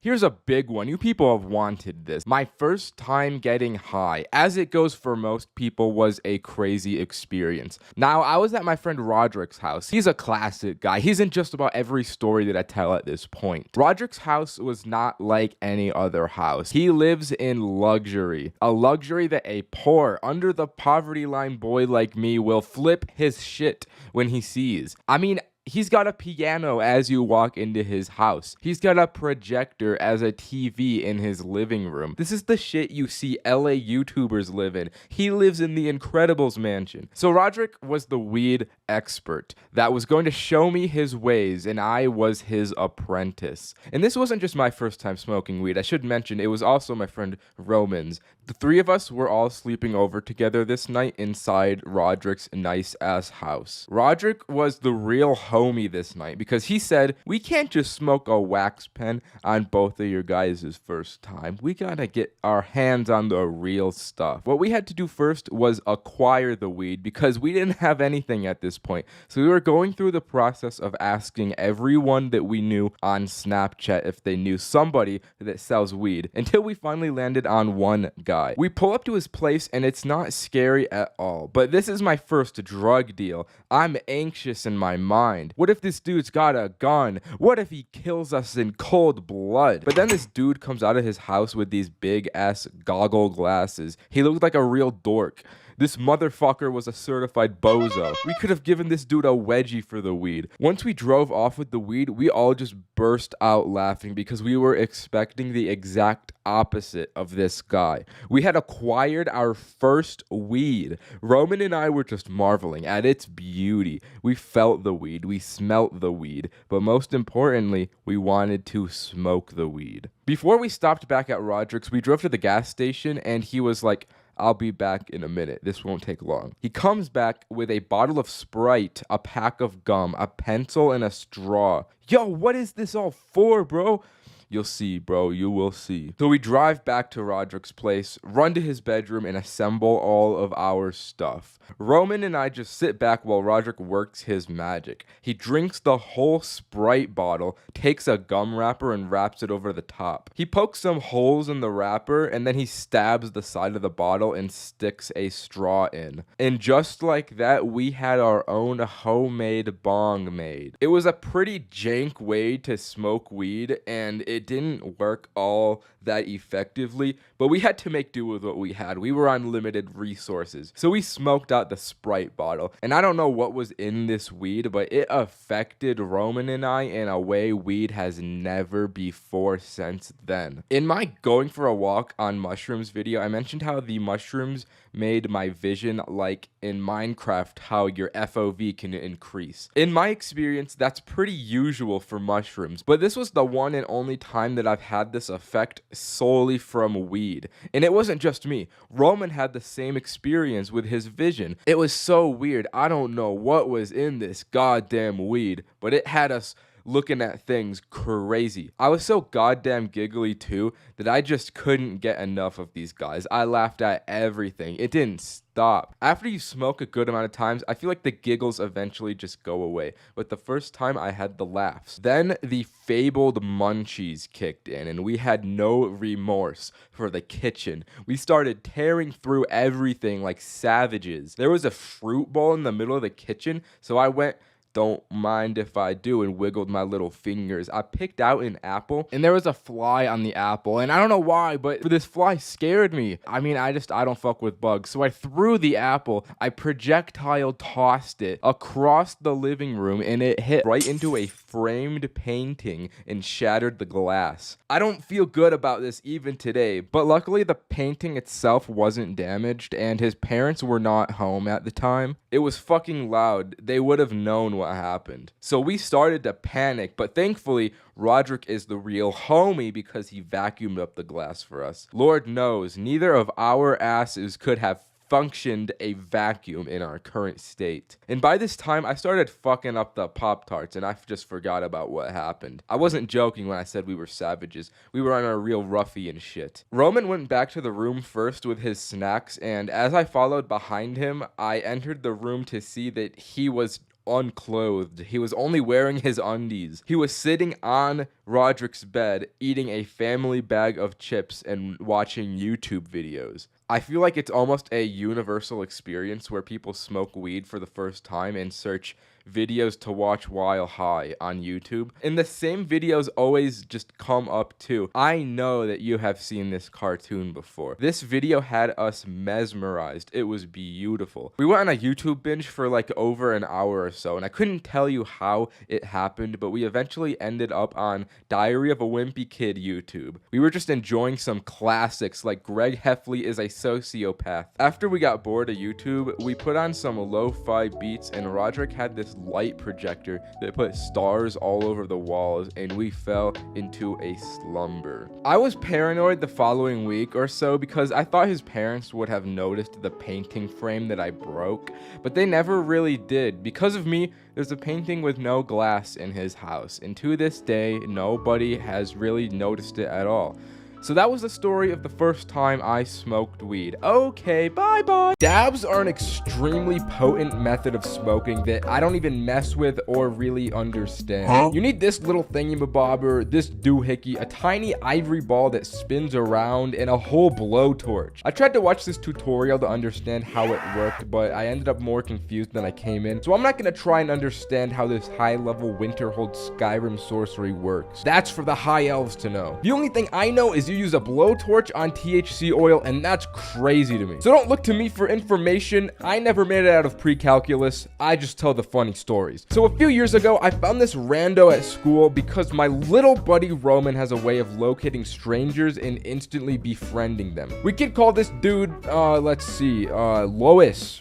Here's a big one. You people have wanted this. My first time getting high, as it goes for most people, was a crazy experience. Now, I was at my friend Roderick's house. He's a classic guy. He's in just about every story that I tell at this point. Roderick's house was not like any other house. He lives in luxury, a luxury that a poor, under the poverty line boy like me will flip his shit when he sees. I mean, he's got a piano as you walk into his house. He's got a projector as a TV in his living room. This is the shit you see LA YouTubers live in. He lives in the Incredibles mansion. So Roderick was the weed expert that was going to show me his ways, and I was his apprentice. And this wasn't just my first time smoking weed. I should mention it was also my friend Roman's. The three of us were all sleeping over together this night inside Roderick's nice-ass house. Roderick was the real homie this night because he said, we can't just smoke a wax pen on both of your guys' first time. We gotta get our hands on the real stuff. What we had to do first was acquire the weed because we didn't have anything at this point. So we were going through the process of asking everyone that we knew on Snapchat if they knew somebody that sells weed until we finally landed on one guy. We pull up to his place and it's not scary at all. But this is my first drug deal. I'm anxious in my mind. What if this dude's got a gun? What if he kills us in cold blood? But then this dude comes out of his house with these big ass goggle glasses. He looked like a real dork. This motherfucker was a certified bozo. We could have given this dude a wedgie for the weed. Once we drove off with the weed, we all just burst out laughing because we were expecting the exact opposite of this guy. We had acquired our first weed. Roman and I were just marveling at its beauty. We felt the weed, we smelt the weed, but most importantly, we wanted to smoke the weed. Before we stopped back at Roderick's, we drove to the gas station and he was like, I'll be back in a minute. This won't take long. He comes back with a bottle of Sprite, a pack of gum, a pencil, and a straw. Yo, what is this all for, bro? You'll see, bro. You will see. So we drive back to Roderick's place, run to his bedroom, and assemble all of our stuff. Roman and I just sit back while Roderick works his magic. He drinks the whole Sprite bottle, takes a gum wrapper, and wraps it over the top. He pokes some holes in the wrapper, and then he stabs the side of the bottle and sticks a straw in. And just like that, we had our own homemade bong made. It was a pretty jank way to smoke weed, and it didn't work all that effectively, but we had to make do with what we had. We were on limited resources. So we smoked out the Sprite bottle. And I don't know what was in this weed, but it affected Roman and I in a way weed has never before since then. In my going for a walk on mushrooms video, I mentioned how the mushrooms made my vision like in Minecraft, how your FOV can increase. In my experience, that's pretty usual for mushrooms, but this was the one and only time that I've had this effect solely from weed. And it wasn't just me. Roman had the same experience with his vision. It was so weird. I don't know what was in this goddamn weed, but it had us looking at things crazy. I was so goddamn giggly too that I just couldn't get enough of these guys. I laughed at everything. It didn't stop. After you smoke a good amount of times, I feel like the giggles eventually just go away. But the first time I had the laughs. Then the fabled munchies kicked in and we had no remorse for the kitchen. We started tearing through everything like savages. There was a fruit bowl in the middle of the kitchen, so I went, don't mind if I do, and wiggled my little fingers. I picked out an apple and there was a fly on the apple, and I don't know why, but this fly scared me. I mean, I don't fuck with bugs. So I threw the apple, I projectile tossed it across the living room, and it hit right into a framed painting and shattered the glass. I don't feel good about this even today, but luckily the painting itself wasn't damaged and his parents were not home at the time. It was fucking loud. They would have known what happened. So we started to panic, but thankfully Roderick is the real homie because he vacuumed up the glass for us. Lord knows, neither of our asses could have functioned a vacuum in our current state. And by this time, I started fucking up the Pop-Tarts, and I just forgot about what happened. I wasn't joking when I said we were savages. We were on a real ruffian shit. Roman went back to the room first with his snacks, and as I followed behind him, I entered the room to see that he was unclothed. He was only wearing his undies. He was sitting on Roderick's bed, eating a family bag of chips and watching YouTube videos. I feel like it's almost a universal experience where people smoke weed for the first time and search videos to watch while high on YouTube. And the same videos always just come up too. I know that you have seen this cartoon before. This video had us mesmerized. It was beautiful. We went on a YouTube binge for like over an hour or so, and I couldn't tell you how it happened, but we eventually ended up on Diary of a Wimpy Kid YouTube. We were just enjoying some classics like Greg Heffley is a Sociopath. After we got bored of YouTube, we put on some lo-fi beats, and Roderick had this light projector that put stars all over the walls, and we fell into a slumber. I was paranoid the following week or so because I thought his parents would have noticed the painting frame that I broke, but they never really did. Because of me, there's a painting with no glass in his house, and to this day, nobody has really noticed it at all. So that was the story of the first time I smoked weed. Okay, bye-bye. Dabs are an extremely potent method of smoking that I don't even mess with or really understand. You need this little thingy-mabobber, this doohickey, a tiny ivory ball that spins around, and a whole blowtorch. I tried to watch this tutorial to understand how it worked, but I ended up more confused than I came in. So I'm not gonna try and understand how this high-level Winterhold Skyrim sorcery works. That's for the high elves to know. The only thing I know is you use a blowtorch on THC oil, and that's crazy to me. So don't look to me for information. I never made it out of pre-calculus. I just tell the funny stories. So a few years ago, I found this rando at school because my little buddy Roman has a way of locating strangers and instantly befriending them. We could call this dude, Lois,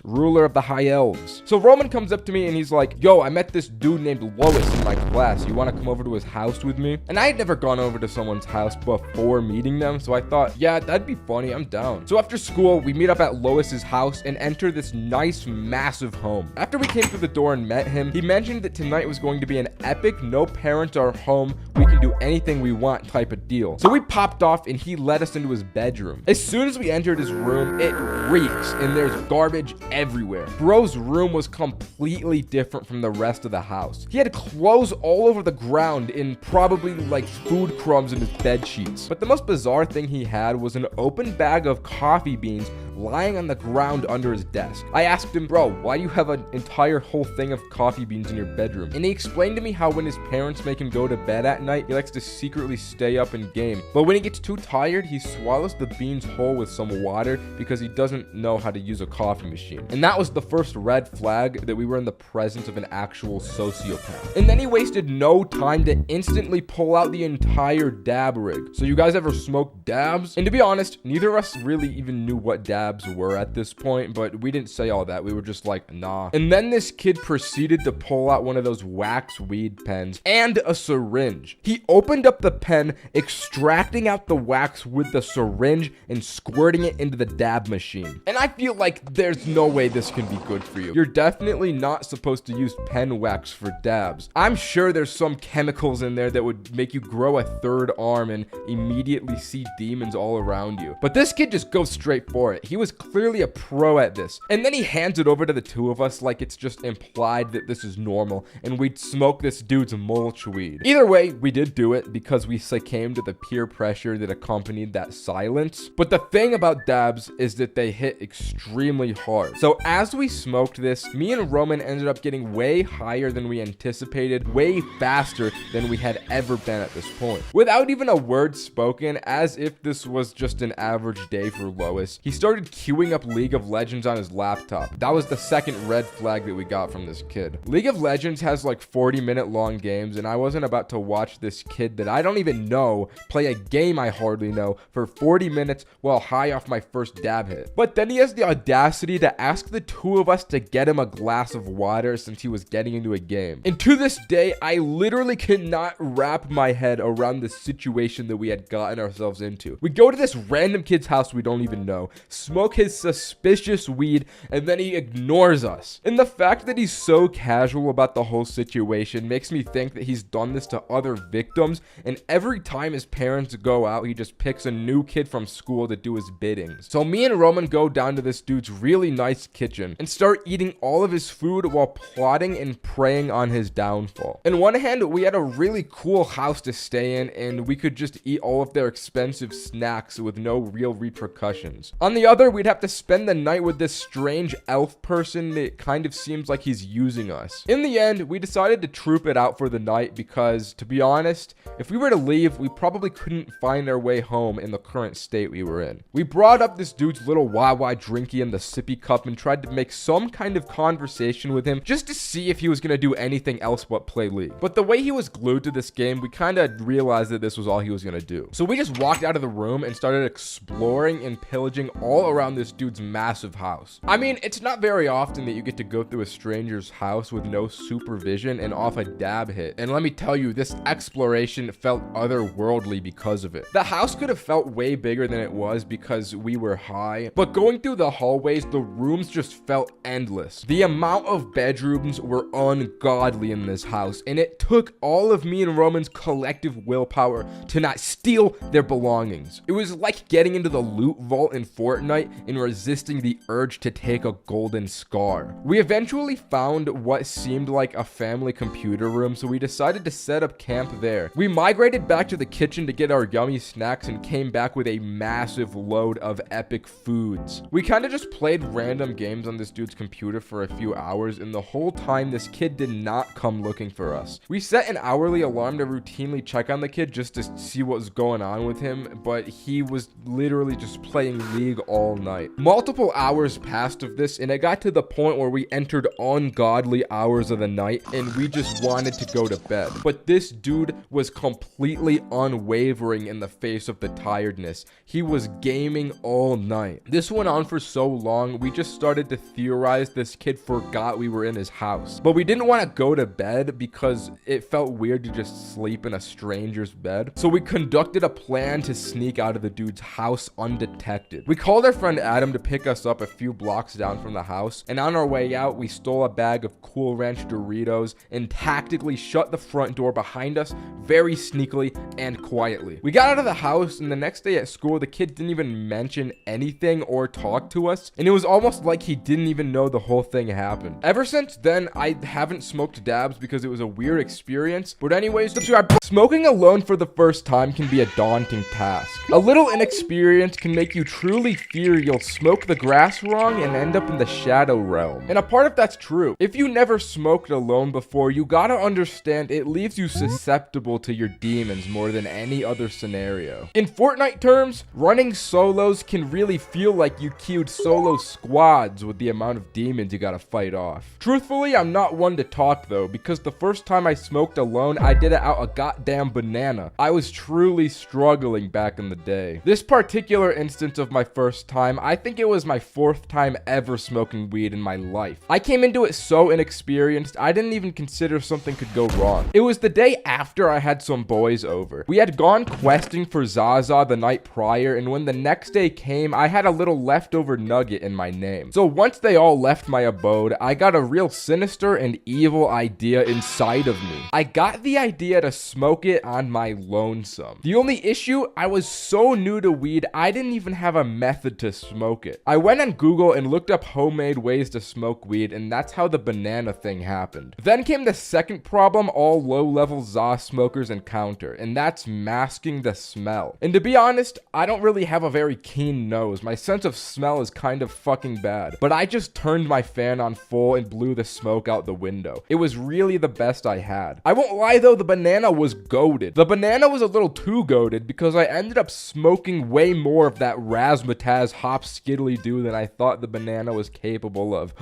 ruler of the High Elves. So Roman comes up to me and he's like, yo, I met this dude named Lois in my class. You want to come over to his house with me? And I had never gone over to someone's house before meeting them, so I thought, yeah, that'd be funny, I'm down. So after school, we meet up at Lois's house and enter this nice, massive home. After we came through the door and met him, he mentioned that tonight was going to be an epic, no parents are home, we can do anything we want type of deal. So we popped off and he led us into his bedroom. As soon as we entered his room, it reeks and there's garbage everywhere. Bro's room was completely different from the rest of the house. He had clothes all over the ground and probably like food crumbs in his bed sheets. But the most bizarre thing he had was an open bag of coffee beans lying on the ground under his desk. I asked him, bro, why do you have an entire whole thing of coffee beans in your bedroom? And he explained to me how when his parents make him go to bed at night, he likes to secretly stay up and game. But when he gets too tired, he swallows the beans whole with some water because he doesn't know how to use a coffee machine. And that was the first red flag that we were in the presence of an actual sociopath. And then he wasted no time to instantly pull out the entire dab rig. So you guys ever smoked dabs? And to be honest, neither of us really even knew what dabs were at this point, but we didn't say all that. We were just like, nah. And then this kid proceeded to pull out one of those wax weed pens and a syringe. He opened up the pen, extracting out the wax with the syringe and squirting it into the dab machine. And I feel like there's no way this can be good for you. You're definitely not supposed to use pen wax for dabs. I'm sure there's some chemicals in there that would make you grow a third arm and immediately see demons all around you. But this kid just goes straight for it. He was clearly a pro at this. And then he hands it over to the two of us like it's just implied that this is normal and we'd smoke this dude's mulch weed. Either way, we did do it because we succumbed to the peer pressure that accompanied that silence. But the thing about dabs is that they hit extremely hard. So as we smoked this, me and Roman ended up getting way higher than we anticipated, way faster than we had ever been at this point. Without even a word spoken, as if this was just an average day for Lois, he started queuing up League of Legends on his laptop. That was the second red flag that we got from this kid. League of Legends has like 40-minute long games, and I wasn't about to watch this kid that I don't even know play a game I hardly know for 40 minutes while high off my first dab hit. But then he has the audacity to ask the two of us to get him a glass of water since he was getting into a game. And to this day, I literally cannot wrap my head around the situation that we had gotten ourselves into. We go to this random kid's house we don't even know, smoke smoke his suspicious weed, and then he ignores us. And the fact that he's so casual about the whole situation makes me think that he's done this to other victims, and every time his parents go out, he just picks a new kid from school to do his biddings. So me and Roman go down to this dude's really nice kitchen and start eating all of his food while plotting and preying on his downfall. In one hand, we had a really cool house to stay in, and we could just eat all of their expensive snacks with no real repercussions. On the other, we'd have to spend the night with this strange elf person that kind of seems like he's using us. In the end, we decided to troop it out for the night because, to be honest, if we were to leave, we probably couldn't find our way home in the current state we were in. We brought up this dude's little Wawa drinky in the sippy cup and tried to make some kind of conversation with him just to see if he was going to do anything else but play League. But the way he was glued to this game, we kind of realized that this was all he was going to do. So we just walked out of the room and started exploring and pillaging all around this dude's massive house. I mean, it's not very often that you get to go through a stranger's house with no supervision and off a dab hit. And let me tell you, this exploration felt otherworldly because of it. The house could have felt way bigger than it was because we were high, but going through the hallways, the rooms just felt endless. The amount of bedrooms were ungodly in this house, and it took all of me and Roman's collective willpower to not steal their belongings. It was like getting into the loot vault in Fortnite and resisting the urge to take a golden scar. We eventually found what seemed like a family computer room, so we decided to set up camp there. We migrated back to the kitchen to get our yummy snacks and came back with a massive load of epic foods. We kind of just played random games on this dude's computer for a few hours, and the whole time this kid did not come looking for us. We set an hourly alarm to routinely check on the kid just to see what was going on with him, but he was literally just playing League all night. Multiple hours passed of this, and it got to the point where we entered ungodly hours of the night and we just wanted to go to bed. But this dude was completely unwavering in the face of the tiredness. He was gaming all night. This went on for so long, we just started to theorize this kid forgot we were in his house. But we didn't want to go to bed because it felt weird to just sleep in a stranger's bed. So we conducted a plan to sneak out of the dude's house undetected. We called our friend Adam to pick us up a few blocks down from the house, and on our way out, we stole a bag of Cool Ranch Doritos and tactically shut the front door behind us very sneakily and quietly. We got out of the house, and the next day at school, the kid didn't even mention anything or talk to us, and it was almost like he didn't even know the whole thing happened. Ever since then, I haven't smoked dabs because it was a weird experience, but anyways, subscribe. Smoking alone for the first time can be a daunting task. A little inexperience can make you truly fear you'll smoke the grass wrong and end up in the shadow realm. And a part of that's true. If you never smoked alone before, you gotta understand it leaves you susceptible to your demons more than any other scenario. In Fortnite terms, running solos can really feel like you queued solo squads with the amount of demons you gotta fight off. Truthfully, I'm not one to talk though, because the first time I smoked alone, I did it out a goddamn banana. I was truly struggling back in the day. This particular instance of my first time, I think it was my fourth time ever smoking weed in my life. I came into it so inexperienced, I didn't even consider something could go wrong. It was the day after I had some boys over. We had gone questing for Zaza the night prior, and when the next day came, I had a little leftover nugget in my name. So once they all left my abode, I got a real sinister and evil idea inside of me. I got the idea to smoke it on my lonesome. The only issue, I was so new to weed, I didn't even have a method to smoke it. I went on Google and looked up homemade ways to smoke weed, and that's how the banana thing happened. Then came the second problem all low-level Za smokers encounter, and that's masking the smell. And to be honest, I don't really have a very keen nose. My sense of smell is kind of fucking bad. But I just turned my fan on full and blew the smoke out the window. It was really the best I had. I won't lie though, the banana was goated. The banana was a little too goated because I ended up smoking way more of that razzmatazz hop skiddly do than I thought the banana was capable of.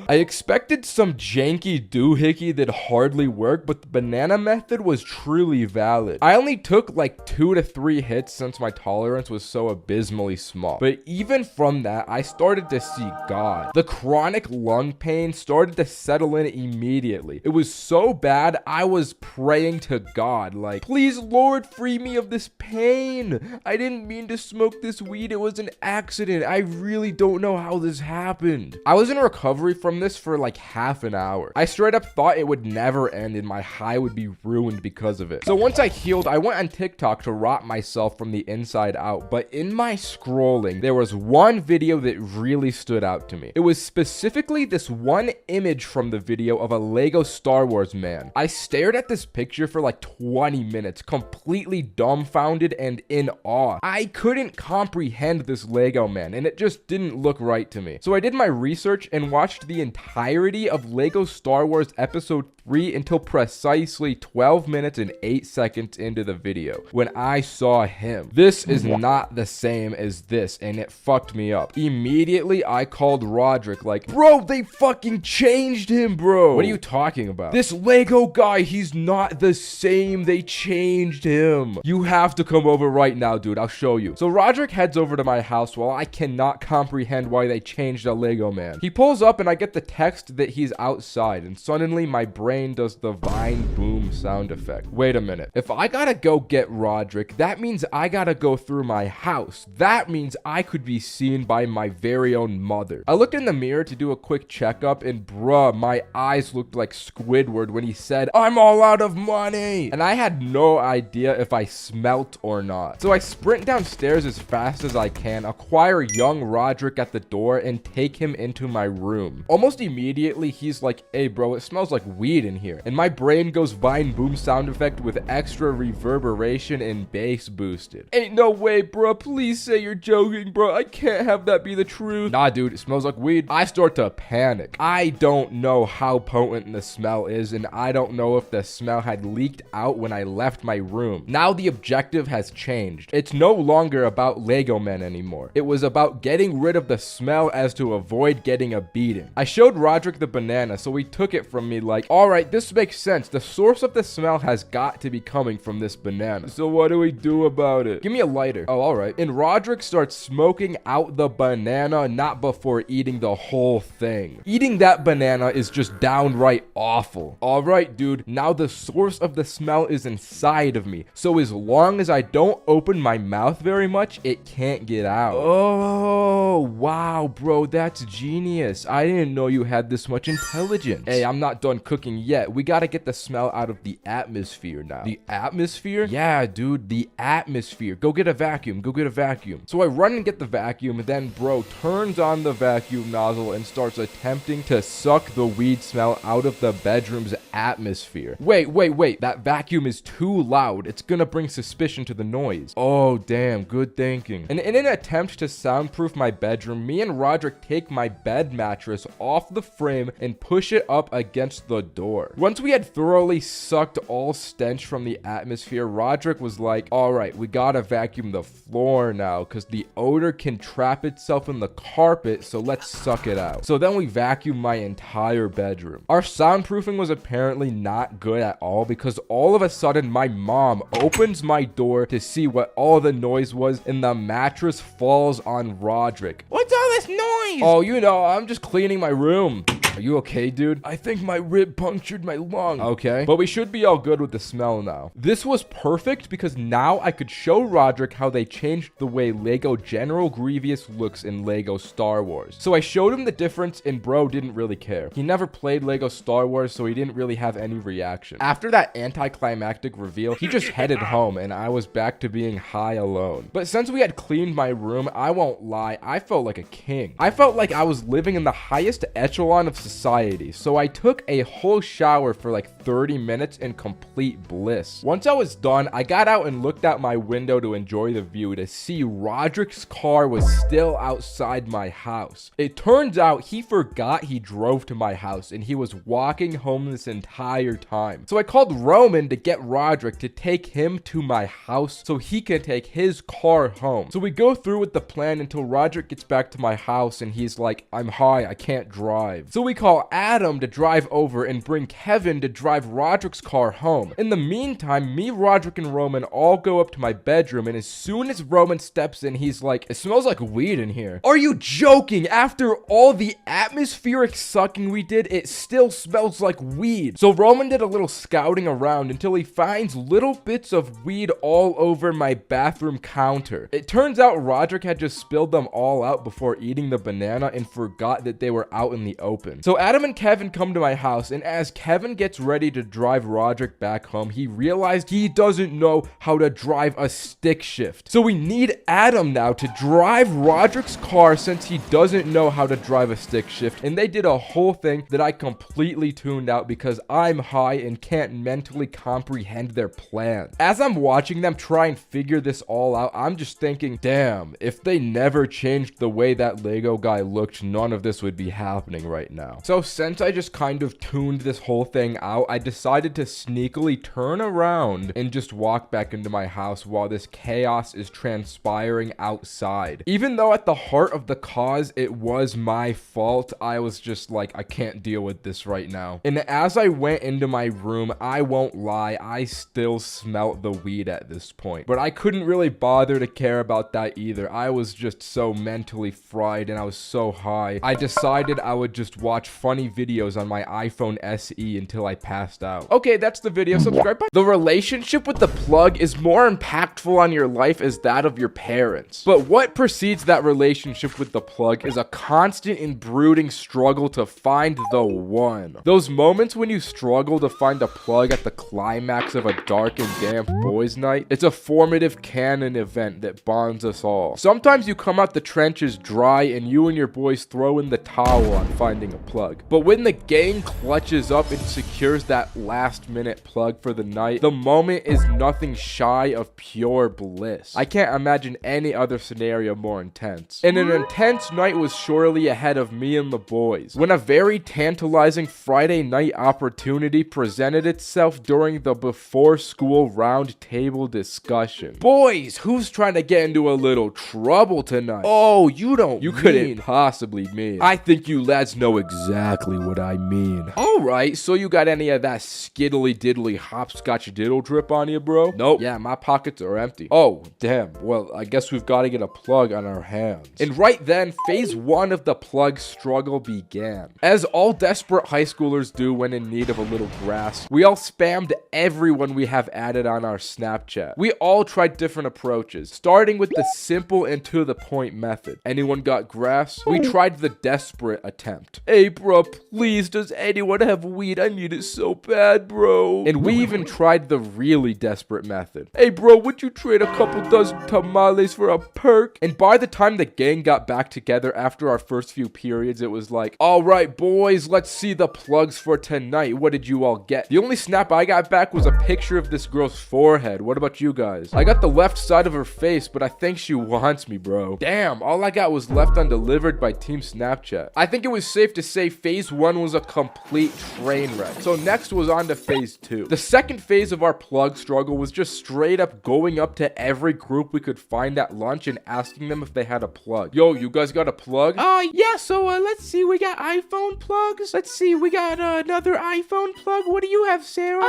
I expected some janky doohickey that hardly worked, but the banana method was truly valid. I only took like 2 to 3 hits since my tolerance was so abysmally small. But even from that, I started to see God. The chronic lung pain started to settle in immediately. It was so bad, I was praying to God, like, please Lord, free me of this pain. I didn't mean to smoke this weed. It was an accident. I really don't know how this happened. I was in recovery from this for like half an hour. I straight up thought it would never end and my high would be ruined because of it. So once I healed, I went on TikTok to rot myself from the inside out. But in my scrolling, there was one video that really stood out to me. It was specifically this one image from the video of a Lego Star Wars man. I stared at this picture for like 20 minutes, completely dumbfounded and in awe. I couldn't comprehend this Lego man, and it just didn't look right to me. So I did my research and watched the entirety of Lego Star Wars Episode 3 until precisely 12 minutes and 8 seconds into the video when I saw him. This is not the same as this, and it fucked me up. Immediately, I called Roderick like, bro, they fucking changed him, bro. What are you talking about? This Lego guy, he's not the same. They changed him. You have to come over right now, dude. I'll show you. So Roderick heads over to my house while I cannot comprehend why they changed a Lego man. He pulls up and I get the text that he's outside, and suddenly my brain does the vine boom sound effect. Wait a minute. If I gotta go get Roderick, that means I gotta go through my house. That means I could be seen by my very own mother. I looked in the mirror to do a quick checkup, and bruh, my eyes looked like Squidward when he said, I'm all out of money. And I had no idea if I smelt or not. So I sprint downstairs as fast as I can, acquire young Roderick at the door, and take him into my room. Almost immediately, he's like, hey bro, it smells like weed in here. And my brain goes vine boom sound effect with extra reverberation and bass boosted. Ain't no way, bro. Please say you're joking, bro. I can't have that be the truth. Nah, dude, it smells like weed. I start to panic. I don't know how potent the smell is, and I don't know if the smell had leaked out when I left my room. Now the objective has changed. It's no longer about Lego men anymore. It was about getting rid of the smell as to avoid getting a beating. I showed Roderick the banana, so he took it from me like, all right, this makes sense. The source of the smell has got to be coming from this banana. So what do we do about it? Give me a lighter. Oh, all right. And Roderick starts smoking out the banana, not before eating the whole thing. Eating that banana is just downright awful. All right, dude. Now the source of the smell is inside of me. So as long as I don't open my mouth very much, it can't get out. Oh, wow, bro. That's genius. I didn't know you had this much intelligence. Hey, I'm not done cooking yet. We gotta get the smell out of the atmosphere now. The atmosphere? Yeah, dude, the atmosphere. Go get a vacuum. Go get a vacuum. So I run and get the vacuum, and then bro turns on the vacuum nozzle and starts attempting to suck the weed smell out of the bedroom's atmosphere. Wait. That vacuum is too loud. It's gonna bring suspicion to the noise. Oh, damn. Good thinking. And in an attempt to soundproof my bedroom, me and Roderick take my bed mattress off the frame and push it up against the door. Once we had thoroughly sucked all stench from the atmosphere, Roderick was like, all right, we gotta vacuum the floor now because the odor can trap itself in the carpet, so let's suck it out. So then we vacuumed my entire bedroom. Our soundproofing was apparently not good at all because all of a sudden my mom opens my door to see what all the noise was, and the mattress falls on Roderick. What's all this noise? Oh, you know, I'm just cleaning my room. Are you okay, dude? I think my rib punctured my lung. Okay, but we should be all good with the smell now. This was perfect because now I could show Roderick how they changed the way Lego General Grievous looks in Lego Star Wars. So I showed him the difference, and bro didn't really care. He never played Lego Star Wars, so he didn't really have any reaction. After that anticlimactic reveal, he just headed home, and I was back to being high alone. But since we had cleaned my room, I won't lie, I felt like a king. I felt like I was living in the highest echelon of society. So I took a whole shower for like 30 minutes in complete bliss. Once I was done, I got out and looked out my window to enjoy the view to see Roderick's car was still outside my house. It turns out he forgot he drove to my house and he was walking home this entire time. So I called Roman to get Roderick to take him to my house so he can take his car home. So we go through with the plan until Roderick gets back to my house and he's like, I'm high, I can't drive. So we we call Adam to drive over and bring Kevin to drive Roderick's car home. In the meantime, me, Roderick, and Roman all go up to my bedroom, and as soon as Roman steps in, he's like, "It smells like weed in here." Are you joking? After all the atmospheric sucking we did, it still smells like weed. So Roman did a little scouting around until he finds little bits of weed all over my bathroom counter. It turns out Roderick had just spilled them all out before eating the banana and forgot that they were out in the open. So Adam and Kevin come to my house, and as Kevin gets ready to drive Roderick back home, he realized he doesn't know how to drive a stick shift. So we need Adam now to drive Roderick's car since he doesn't know how to drive a stick shift, and they did a whole thing that I completely tuned out because I'm high and can't mentally comprehend their plan. As I'm watching them try and figure this all out, I'm just thinking, damn, if they never changed the way that Lego guy looked, none of this would be happening right now. So since I just kind of tuned this whole thing out, I decided to sneakily turn around and just walk back into my house while this chaos is transpiring outside. Even though at the heart of the cause, it was my fault, I was just like, I can't deal with this right now. And as I went into my room, I won't lie, I still smelt the weed at this point. But I couldn't really bother to care about that either. I was just so mentally fried and I was so high. I decided I would just watch funny videos on my iPhone SE until I passed out. Okay, that's the video. Subscribe. Bye. The relationship with the plug is more impactful on your life as that of your parents. But what precedes that relationship with the plug is a constant and brooding struggle to find the one. Those moments when you struggle to find a plug at the climax of a dark and damp boys' night, it's a formative canon event that bonds us all. Sometimes you come out the trenches dry and you and your boys throw in the towel on finding a plug. But when the gang clutches up and secures that last minute plug for the night, the moment is nothing shy of pure bliss. I can't imagine any other scenario more intense. And an intense night was surely ahead of me and the boys, when a very tantalizing Friday night opportunity presented itself during the before school round table discussion. Boys, who's trying to get into a little trouble tonight? Oh, you couldn't possibly mean. I think you lads know exactly what I mean. Alright, so you got any of that skiddly diddly hopscotch diddle drip on you, bro? Nope. Yeah, my pockets are empty. Oh, damn. Well, I guess we've got to get a plug on our hands. And right then, phase 1 of the plug struggle began. As all desperate high schoolers do when in need of a little grass, we all spammed everyone we have added on our Snapchat. We all tried different approaches, starting with the simple and to the point method. Anyone got grass? We tried the desperate attempt. Hey, bro, please, does anyone have weed? I need it so bad, bro. And we even tried the really desperate method. Hey, bro, would you trade a couple dozen tamales for a perk? And by the time the gang got back together after our first few periods, it was like, all right, boys, let's see the plugs for tonight. What did you all get? The only snap I got back was a picture of this girl's forehead. What about you guys? I got the left side of her face, but I think she wants me, bro. Damn, all I got was left undelivered by Team Snapchat. I think it was safe to say phase 1 was a complete train wreck. So next was on to phase 2. The second phase of our plug struggle was just straight up going up to every group we could find at lunch and asking them if they had a plug. Yo, you guys got a plug? Yeah, so let's see, we got iPhone plugs. Let's see, we got another iPhone plug. What do you have, Sarah?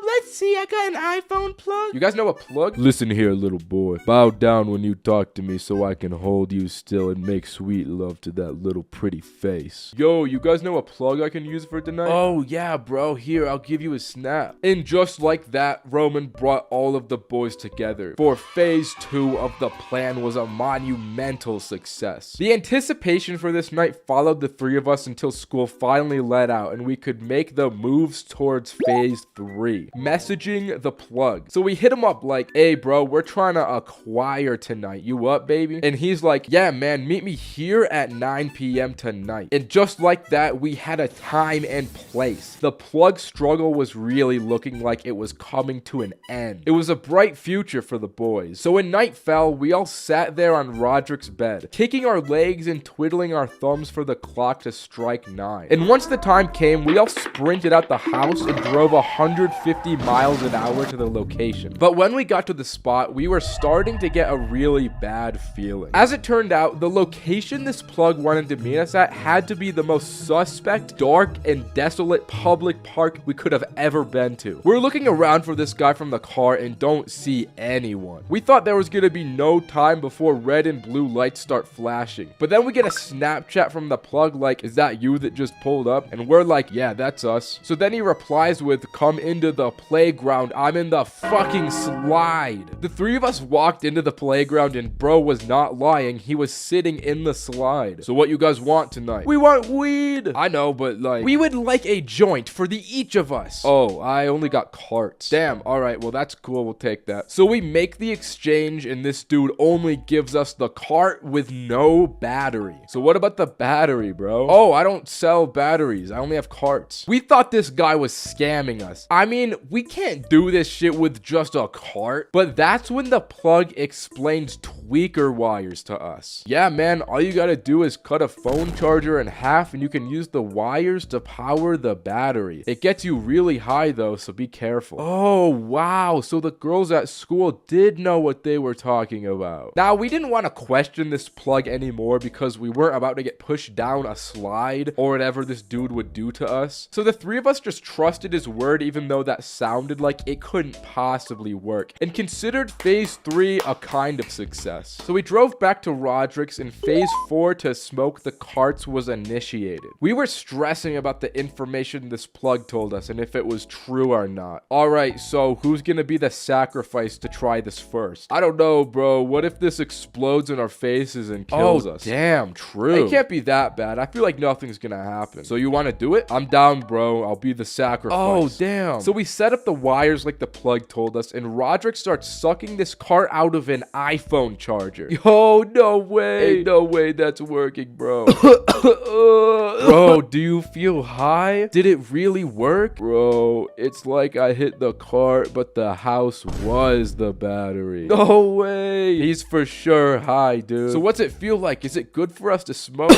Let's see, I got an iPhone plug. You guys know a plug? Listen here, little boy. Bow down when you talk to me so I can hold you still and make sweet love to that little pretty face. Yo, you guys know a plug I can use for tonight? Oh, yeah, bro. Here, I'll give you a snap. And just like that, Roman brought all of the boys together. For phase 2 of the plan was a monumental success. The anticipation for this night followed the three of us until school finally let out and we could make the moves towards phase 3. Messaging the plug. So we hit him up like, hey, bro, we're trying to acquire tonight. You up, baby? And he's like, yeah, man, meet me here at 9 p.m. tonight. And just like that, we had a time and place. The plug struggle was really looking like it was coming to an end. It was a bright future for the boys. So when night fell, we all sat there on Roderick's bed, kicking our legs and twiddling our thumbs for the clock to strike 9. And once the time came, we all sprinted out the house and drove 150 miles an hour to the location. But when we got to the spot, we were starting to get a really bad feeling. As it turned out, the location this plug wanted to meet us at had to be the most suspect, dark, and desolate public park we could have ever been to. We're looking around for this guy from the car and don't see anyone. We thought there was gonna be no time before red and blue lights start flashing. But then we get a Snapchat from the plug like, is that you that just pulled up? And we're like, yeah, that's us. So then he replies with, come into the playground. I'm in the fucking slide. The three of us walked into the playground and bro was not lying. He was sitting in the slide. So what you guys want tonight? We want weed. I know, but like, we would like a joint for the each of us. Oh, I only got carts. Damn, all right, well, that's cool. We'll take that. So we make the exchange and this dude only gives us the cart with no battery. So what about the battery, bro? Oh, I don't sell batteries. I only have carts. We thought this guy was scamming us. I mean, we can't do this shit with just a cart, but that's when the plug explains tweaker wires to us. Yeah, man, all you gotta do is cut a phone charger in half and you can use the wires to power the battery. It gets you really high though, so be careful. Oh, wow. So the girls at school did know what they were talking about. Now, we didn't want to question this plug anymore because we weren't about to get pushed down a slide or whatever this dude would do to us. So the three of us just trusted his word even though that sounded like it couldn't possibly work and considered phase 3 a kind of success. So we drove back to Roderick's and phase 4 to smoke the carts was initiated. We were stressing about the information this plug told us and if it was true or not. All right, so who's gonna be the sacrifice to try this first? I don't know, bro. What if this explodes in our faces and kills us? Damn, true. It can't be that bad. I feel like nothing's gonna happen. So you want to do it? I'm down, bro. I'll be the sacrifice. Oh, damn. So we set up the wires like the plug told us and Roderick starts sucking this cart out of an iPhone charger. Yo, no way. Ain't no way that's working, bro. Bro, do you feel high? Did it really work? Bro, it's like I hit the cart, but the house was the battery. No way. He's for sure high, dude. So what's it feel like? Is it good for us to smoke?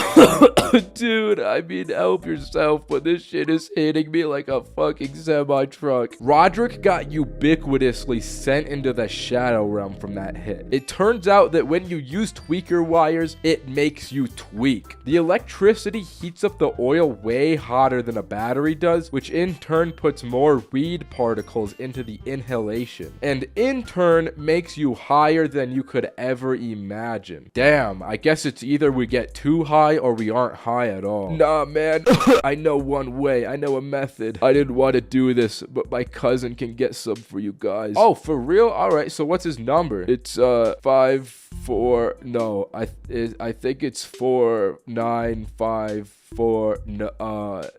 Dude, I mean, help yourself, but this shit is hitting me like a fucking semi-truck. Roderick got ubiquitously sent into the shadow realm from that hit. It turns out that when you use tweaker wires, it makes you tweak. The electricity heats up the oil way hotter than a battery does, which in turn puts more weed particles into the inhalation, and in turn makes you higher than you could ever imagine. Damn, I guess it's either we get too high or we aren't high at all. Nah, man. I know one way. I know a method. I didn't want to do this, but my cousin can get some for you guys. Oh, for real? All right, so what's his number? It's 5-4. No, I think it's 4-9-5-4. No,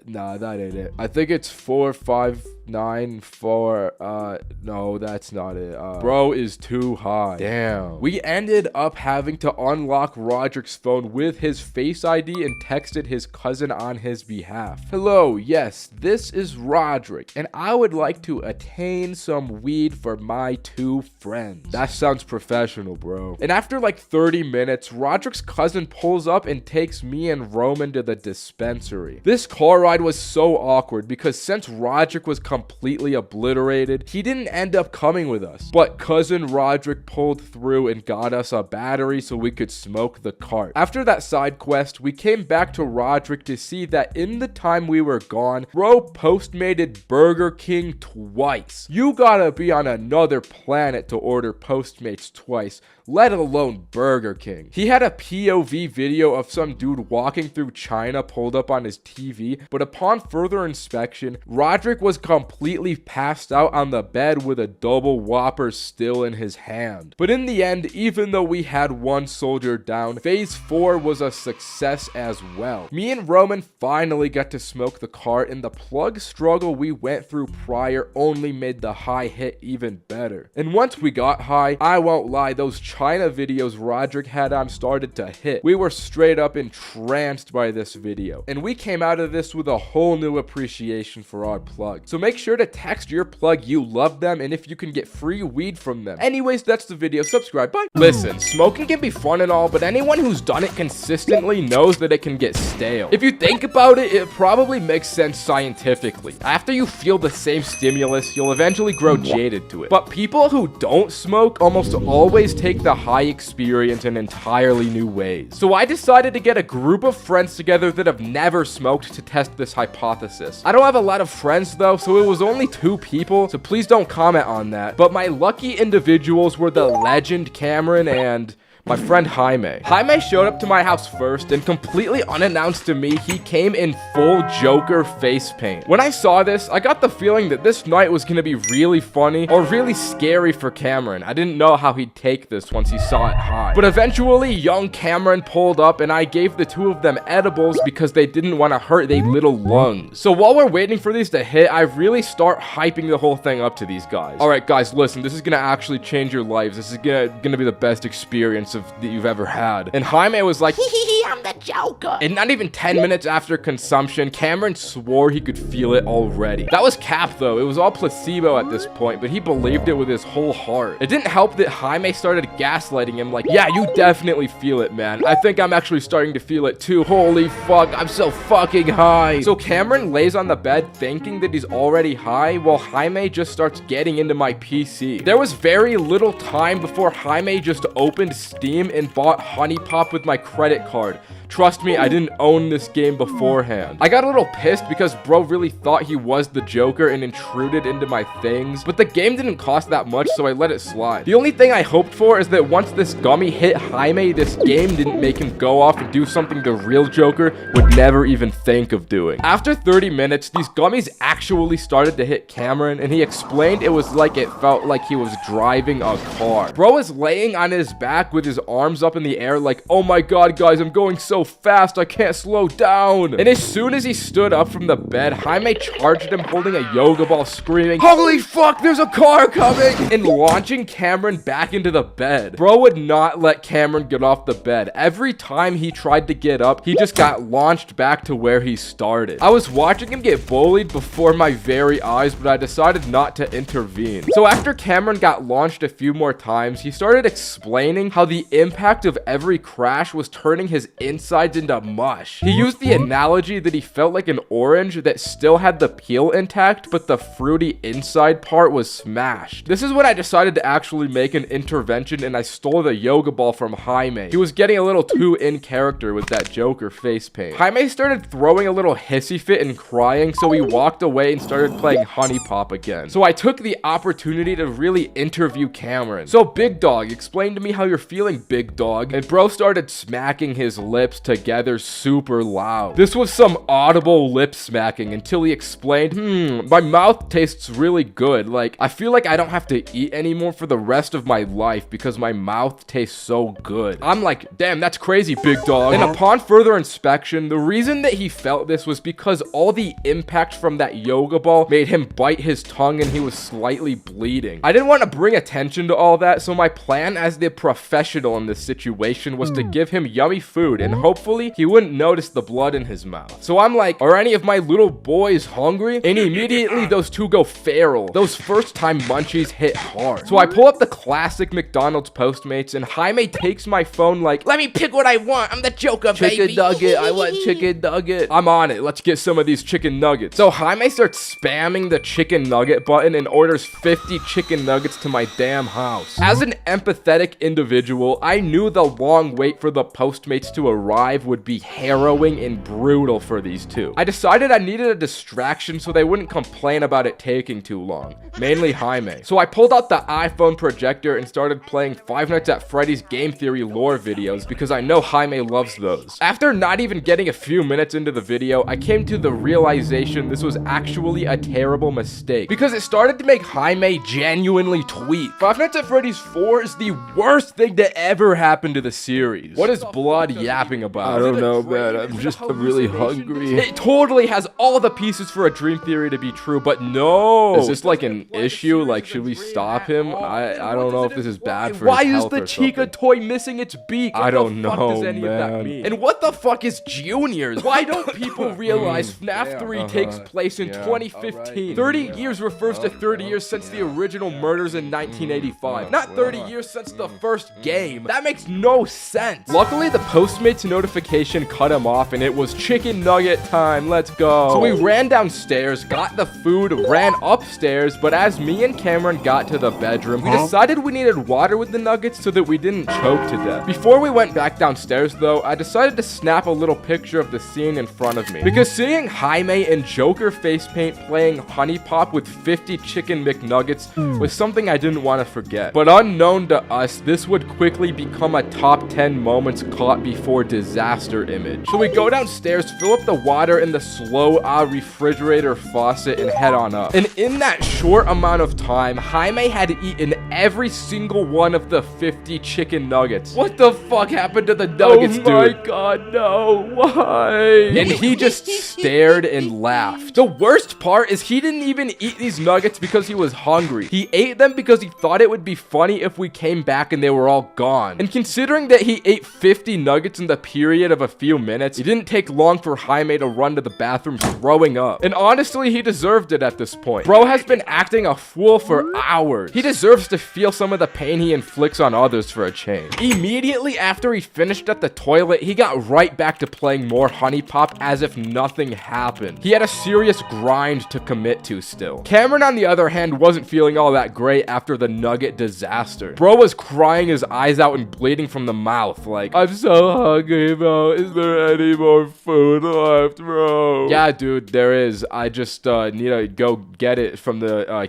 nah, that ain't it. I think it's 4-5-9-4. No, that's not it. Bro is too high. Damn. We ended up having to unlock Roderick's phone with his Face ID and texted his cousin on his behalf. Hello, yes, this is Roderick, and I would like to attain some weed for my 2 friends. That sounds professional, bro. And after like 30 minutes, Roderick's cousin pulls up and takes me and Roman to the dispensary. This car ride was so awkward because since Roderick was completely obliterated, he didn't end up coming with us. But cousin Roderick pulled through and got us a battery so we could smoke the cart. After that side quest, we came back to Roderick to see that in the time we were gone, bro postmated Burger King twice. You gotta be on another planet to order Postmates twice, let alone Burger King. He had a POV video of some dude walking through China pulled up on his TV, but upon further inspection, Roderick was completely passed out on the bed with a double whopper still in his hand. But in the end, even though we had one soldier down, phase 4 was a success as well. Me and Roman finally got to smoke the cart, and the plug struggle we went through prior only made the high hit even better. And once we got high, I won't lie, those China videos Roderick had on started to hit. We were straight up entranced by this video, and we came out of this with a whole new appreciation for our plug. So make make sure to text your plug you love them and if you can get free weed from them. Anyways, that's the video. Subscribe. Bye. Listen, smoking can be fun and all, but anyone who's done it consistently knows that it can get stale. If you think about it, it probably makes sense scientifically. After you feel the same stimulus, you'll eventually grow jaded to it. But people who don't smoke almost always take the high experience in entirely new ways. So I decided to get a group of friends together that have never smoked to test this hypothesis. I don't have a lot of friends though, so it was only 2 people, so please don't comment on that. But my lucky individuals were the legend Cameron and my friend Jaime. Jaime showed up to my house first, and completely unannounced to me, he came in full Joker face paint. When I saw this, I got the feeling that this night was gonna be really funny or really scary for Cameron. I didn't know how he'd take this once he saw it high. But eventually, young Cameron pulled up, and I gave the 2 of them edibles because they didn't want to hurt their little lungs. So while we're waiting for these to hit, I really start hyping the whole thing up to these guys. Alright guys, listen, this is gonna actually change your lives. This is gonna be the best experience that you've ever had. And Jaime was like, hee, I'm the Joker. And not even 10 minutes after consumption, Cameron swore he could feel it already. That was cap though. It was all placebo at this point, but he believed it with his whole heart. It didn't help that Jaime started gaslighting him like, yeah, you definitely feel it, man. I think I'm actually starting to feel it too. Holy fuck, I'm so fucking high. So Cameron lays on the bed thinking that he's already high, while Jaime just starts getting into my PC. There was very little time before Jaime just opened Steam and bought Honey Pop with my credit card. Trust me, I didn't own this game beforehand. I got a little pissed because bro really thought he was the Joker and intruded into my things, but the game didn't cost that much, so I let it slide. The only thing I hoped for is that once this gummy hit Jaime, this game didn't make him go off and do something the real Joker would never even think of doing. After 30 minutes, these gummies actually started to hit Cameron, and he explained it was like it felt like he was driving a car. Bro is laying on his back with his arms up in the air like, oh my god guys, I'm going so fast, I can't slow down. And as soon as he stood up from the bed, Jaime charged him holding a yoga ball, screaming, holy fuck, there's a car coming, and launching Cameron back into the bed. Bro would not let Cameron get off the bed. Every time he tried to get up, he just got launched back to where he started. I was watching him get bullied before my very eyes, but I decided not to intervene. So after Cameron got launched a few more times, he started explaining how the impact of every crash was turning his insides into mush. He used the analogy that he felt like an orange that still had the peel intact, but the fruity inside part was smashed. This is when I decided to actually make an intervention, and I stole the yoga ball from Jaime. He was getting a little too in character with that Joker face paint. Jaime started throwing a little hissy fit and crying, so he walked away and started playing Honey Pop again. So I took the opportunity to really interview Cameron. So Big Dog, explain to me how you're feeling, Big Dog. And bro started smacking his lips together super loud. This was some audible lip smacking until he explained, my mouth tastes really good. Like, I feel like I don't have to eat anymore for the rest of my life because my mouth tastes so good. I'm like, damn, that's crazy, Big Dog. And upon further inspection, the reason that he felt this was because all the impact from that yoga ball made him bite his tongue and he was slightly bleeding. I didn't want to bring attention to all that, so my plan as the professional in this situation was to give him yummy food and hopefully he wouldn't notice the blood in his mouth. So I'm like, are any of my little boys hungry? And immediately those 2 go feral. Those first time munchies hit hard. So I pull up the classic McDonald's Postmates and Jaime takes my phone like, let me pick what I want. I'm the Joker, baby. Chicken nugget. I want chicken nugget. I'm on it. Let's get some of these chicken nuggets. So Jaime starts spamming the chicken nugget button and orders 50 chicken nuggets to my damn house. As an empathetic individual, I knew the long wait for the Postmates to arrive would be harrowing and brutal for these 2. I decided I needed a distraction so they wouldn't complain about it taking too long, mainly Jaime. So I pulled out the iPhone projector and started playing Five Nights at Freddy's game theory lore videos because I know Jaime loves those. After not even getting a few minutes into the video, I came to the realization this was actually a terrible mistake because it started to make Jaime genuinely tweet. Five Nights at Freddy's 4 is the worst thing to ever happened to the series? What is Blood yapping about? I don't know, man. I'm really hungry. It totally has all the pieces for a dream theory to be true, but no. Is this like an issue? Like, should we stop him? I don't know if this is bad for Why his is health the or Chica something. toy missing its beak? I don't What the fuck know, does any of that man. mean? And what the fuck is Juniors? Why don't people realize FNAF 3 takes place in 2015? 30 years refers to 30 years since the original murders in 1985, not 30 years since the first game. That makes no sense. Luckily, the Postmates notification cut him off, and it was chicken nugget time. Let's go. So we ran downstairs, got the food, ran upstairs, but as me and Cameron got to the bedroom, we decided we needed water with the nuggets so that we didn't choke to death. Before we went back downstairs, though, I decided to snap a little picture of the scene in front of me, because seeing Jaime in Joker face paint playing Honey Pop with 50 chicken McNuggets was something I didn't want to forget. But unknown to us, this would quickly become a top 10 moments caught before disaster image. So we go downstairs, fill up the water in the slow refrigerator faucet, and head on up. And in that short amount of time, Jaime had eaten every single one of the 50 chicken nuggets. What the fuck happened to the nuggets, dude? Oh my god, no. Why? And he just stared and laughed. The worst part is he didn't even eat these nuggets because he was hungry. He ate them because he thought it would be funny if we came back and they were all gone. And considering that he ate 50 nuggets in the period of a few minutes, it didn't take long for Jaime to run to the bathroom throwing up. And honestly, he deserved it at this point. Bro has been acting a fool for hours. He deserves to feel some of the pain he inflicts on others for a change. Immediately after he finished at the toilet, he got right back to playing more Honey Pop as if nothing happened. He had a serious grind to commit to still. Cameron, on the other hand, wasn't feeling all that great after the nugget disaster. Bro was crying his eyes out and bleeding from the mouth like, I'm so hungry, bro. Is there any more food left, bro? Yeah, dude, there is. I just need to go get it from the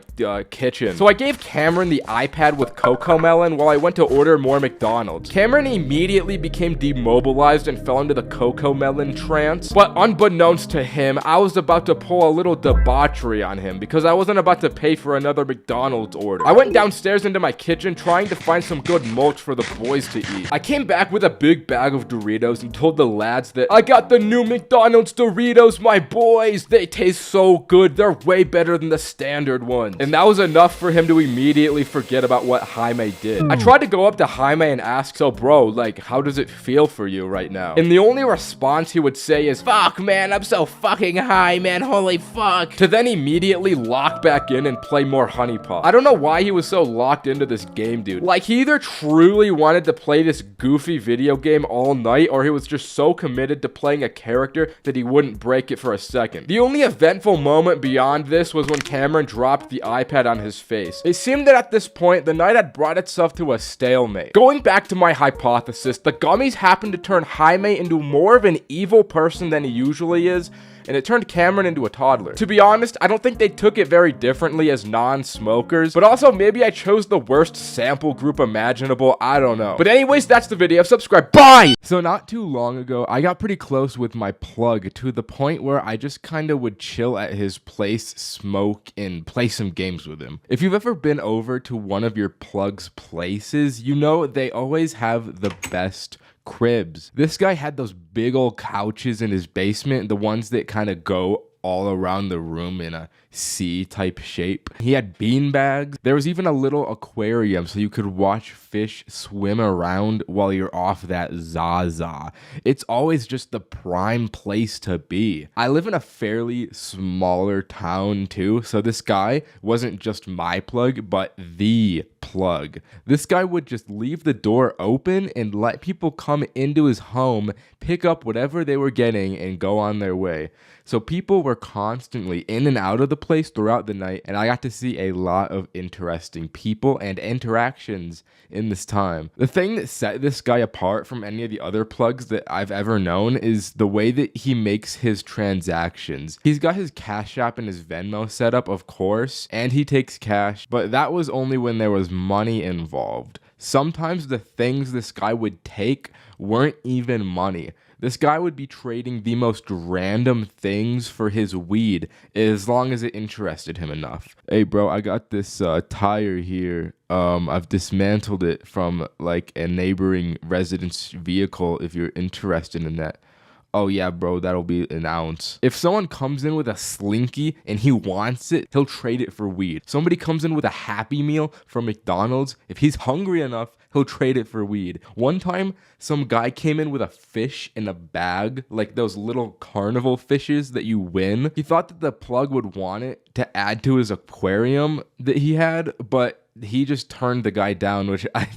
kitchen. So I gave Cameron the iPad with Cocoa Melon while I went to order more McDonald's. Cameron immediately became demobilized and fell into the Cocoa Melon trance. But unbeknownst to him, I was about to pull a little debauchery on him because I wasn't about to pay for another McDonald's order. I went downstairs into my kitchen trying to find some good mulch for the boys to eat. I came back with a big bag of Doritos and told the lads that I got the new McDonald's Doritos, my boys. They taste so good. They're way better than the standard ones. And that was enough for him to immediately forget about what Jaime did. I tried to go up to Jaime and ask, so bro, like, how does it feel for you right now? And the only response he would say is, fuck man, I'm so fucking high, man, holy fuck. To then immediately lock back in and play more Honey Pop. I don't know why he was so locked into this game, dude. Like, he either truly wanted to play this goofy video game all night, or he was just so committed to playing a character that he wouldn't break it for a second. The only eventful moment beyond this was when Cameron dropped the iPad on his face. It seemed that at this point, the night had brought itself to a stalemate. Going back to my hypothesis, the gummies happened to turn Jaime into more of an evil person than he usually is, and it turned Cameron into a toddler. To be honest, I don't think they took it very differently as non-smokers, but also maybe I chose the worst sample group imaginable, I don't know. But anyways, that's the video. Subscribe, bye! So not too long ago, I got pretty close with my plug to the point where I just kinda would chill at his place, smoke, and play some games with him. If you've ever been over to one of your plug's places, you know they always have the best cribs. This guy had those big old couches in his basement, the ones that kind of go all around the room in a C type shape. He had bean bags. There was even a little aquarium so you could watch fish swim around while you're off that Zaza. It's always just the prime place to be. I live in a fairly smaller town too, so this guy wasn't just my plug, but the plug. This guy would just leave the door open and let people come into his home, pick up whatever they were getting, and go on their way. So people were constantly in and out of the place throughout the night, and I got to see a lot of interesting people and interactions in this time. The thing that set this guy apart from any of the other plugs that I've ever known is the way that he makes his transactions. He's got his Cash App and his Venmo set up, of course, and he takes cash, but that was only when there was money involved. Sometimes the things this guy would take weren't even money. This guy would be trading the most random things for his weed as long as it interested him enough. Hey bro, I got this tire here. I've dismantled it from like a neighboring resident's vehicle if you're interested in that. Oh yeah, bro, that'll be an ounce. If someone comes in with a Slinky and he wants it, he'll trade it for weed. Somebody comes in with a Happy Meal from McDonald's, if he's hungry enough, he'll trade it for weed. One time, some guy came in with a fish in a bag, like those little carnival fishes that you win. He thought that the plug would want it to add to his aquarium that he had, but he just turned the guy down, which I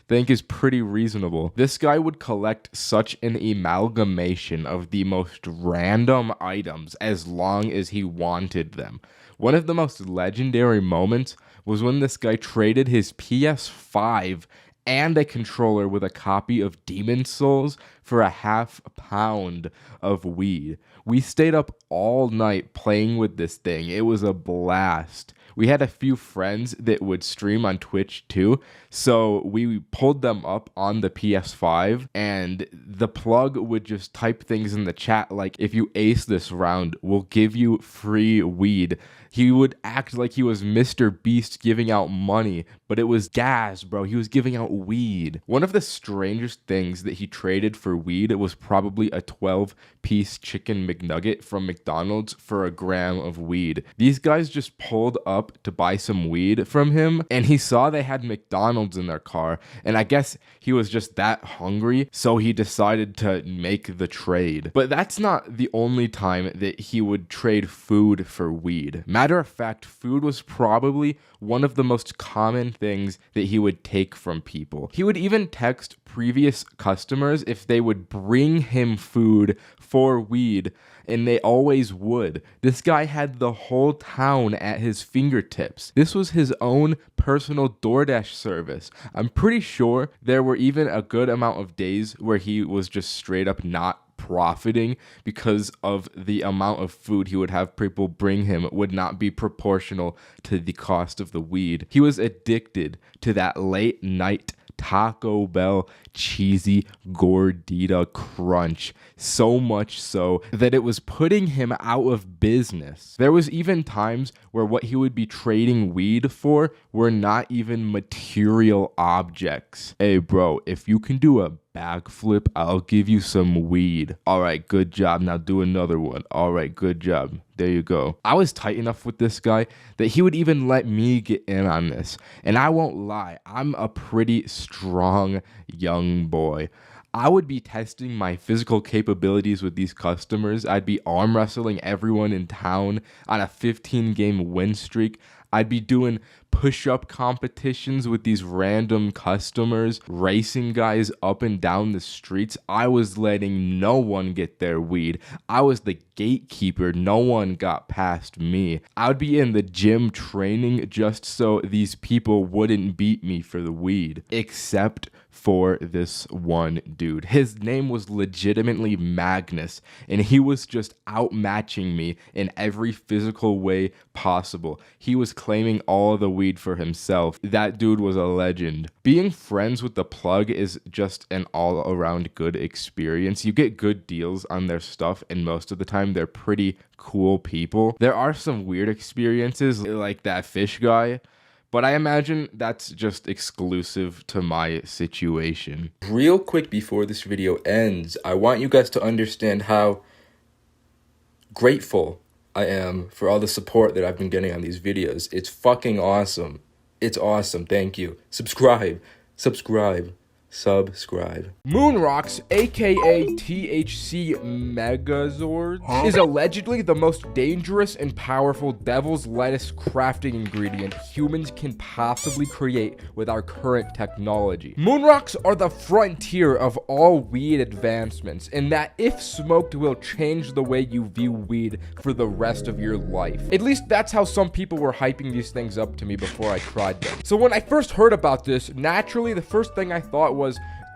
think is pretty reasonable. This guy would collect such an amalgamation of the most random items as long as he wanted them. One of the most legendary moments was when this guy traded his PS5 and a controller with a copy of Demon Souls for a half pound of weed. We stayed up all night playing with this thing. It was a blast. We had a few friends that would stream on Twitch too, so we pulled them up on the PS5, and the plug would just type things in the chat like, if you ace this round, we'll give you free weed. He would act like he was Mr. Beast giving out money, but it was gas, bro. He was giving out weed. One of the strangest things that he traded for weed was probably a 12-piece chicken McNugget from McDonald's for a gram of weed. These guys just pulled up to buy some weed from him, and he saw they had McDonald's in their car, and I guess he was just that hungry, so he decided to make the trade. But that's not the only time that he would trade food for weed. Matter of fact, food was probably one of the most common things that he would take from people. He would even text previous customers if they would bring him food for weed, and they always would. This guy had the whole town at his fingertips. This was his own personal DoorDash service. I'm pretty sure there were even a good amount of days where he was just straight up not profiting because of the amount of food he would have people bring him would not be proportional to the cost of the weed. He was addicted to that late night Taco Bell cheesy gordita crunch, so much so that it was putting him out of business. There was even times where what he would be trading weed for were not even material objects. Hey bro, if you can do a backflip, I'll give you some weed. All right, good job. Now do another one. All right, good job. There you go. I was tight enough with this guy that he would even let me get in on this. And I won't lie, I'm a pretty strong young boy. I would be testing my physical capabilities with these customers. I'd be arm wrestling everyone in town on a 15-game win streak. I'd be doing push-up competitions with these random customers, racing guys up and down the streets. I was letting no one get their weed. I was the gatekeeper. No one got past me. I would be in the gym training just so these people wouldn't beat me for the weed, except for this one dude. His name was legitimately Magnus, and he was just outmatching me in every physical way possible. He was claiming all of the weed for himself. That dude was a legend. Being friends with the plug is just an all-around good experience. You get good deals on their stuff, and most of the time they're pretty cool people. There are some weird experiences like that fish guy, but I imagine that's just exclusive to my situation. Real quick before this video ends, I want you guys to understand how grateful I am for all the support that I've been getting on these videos. It's fucking awesome. It's awesome. Thank you. Subscribe. Moonrocks, aka THC Megazord, is allegedly the most dangerous and powerful devil's lettuce crafting ingredient humans can possibly create with our current technology. Moonrocks are the frontier of all weed advancements, in that if smoked will change the way you view weed for the rest of your life. At least that's how some people were hyping these things up to me before I tried them. So when I first heard about this, naturally the first thing I thought was,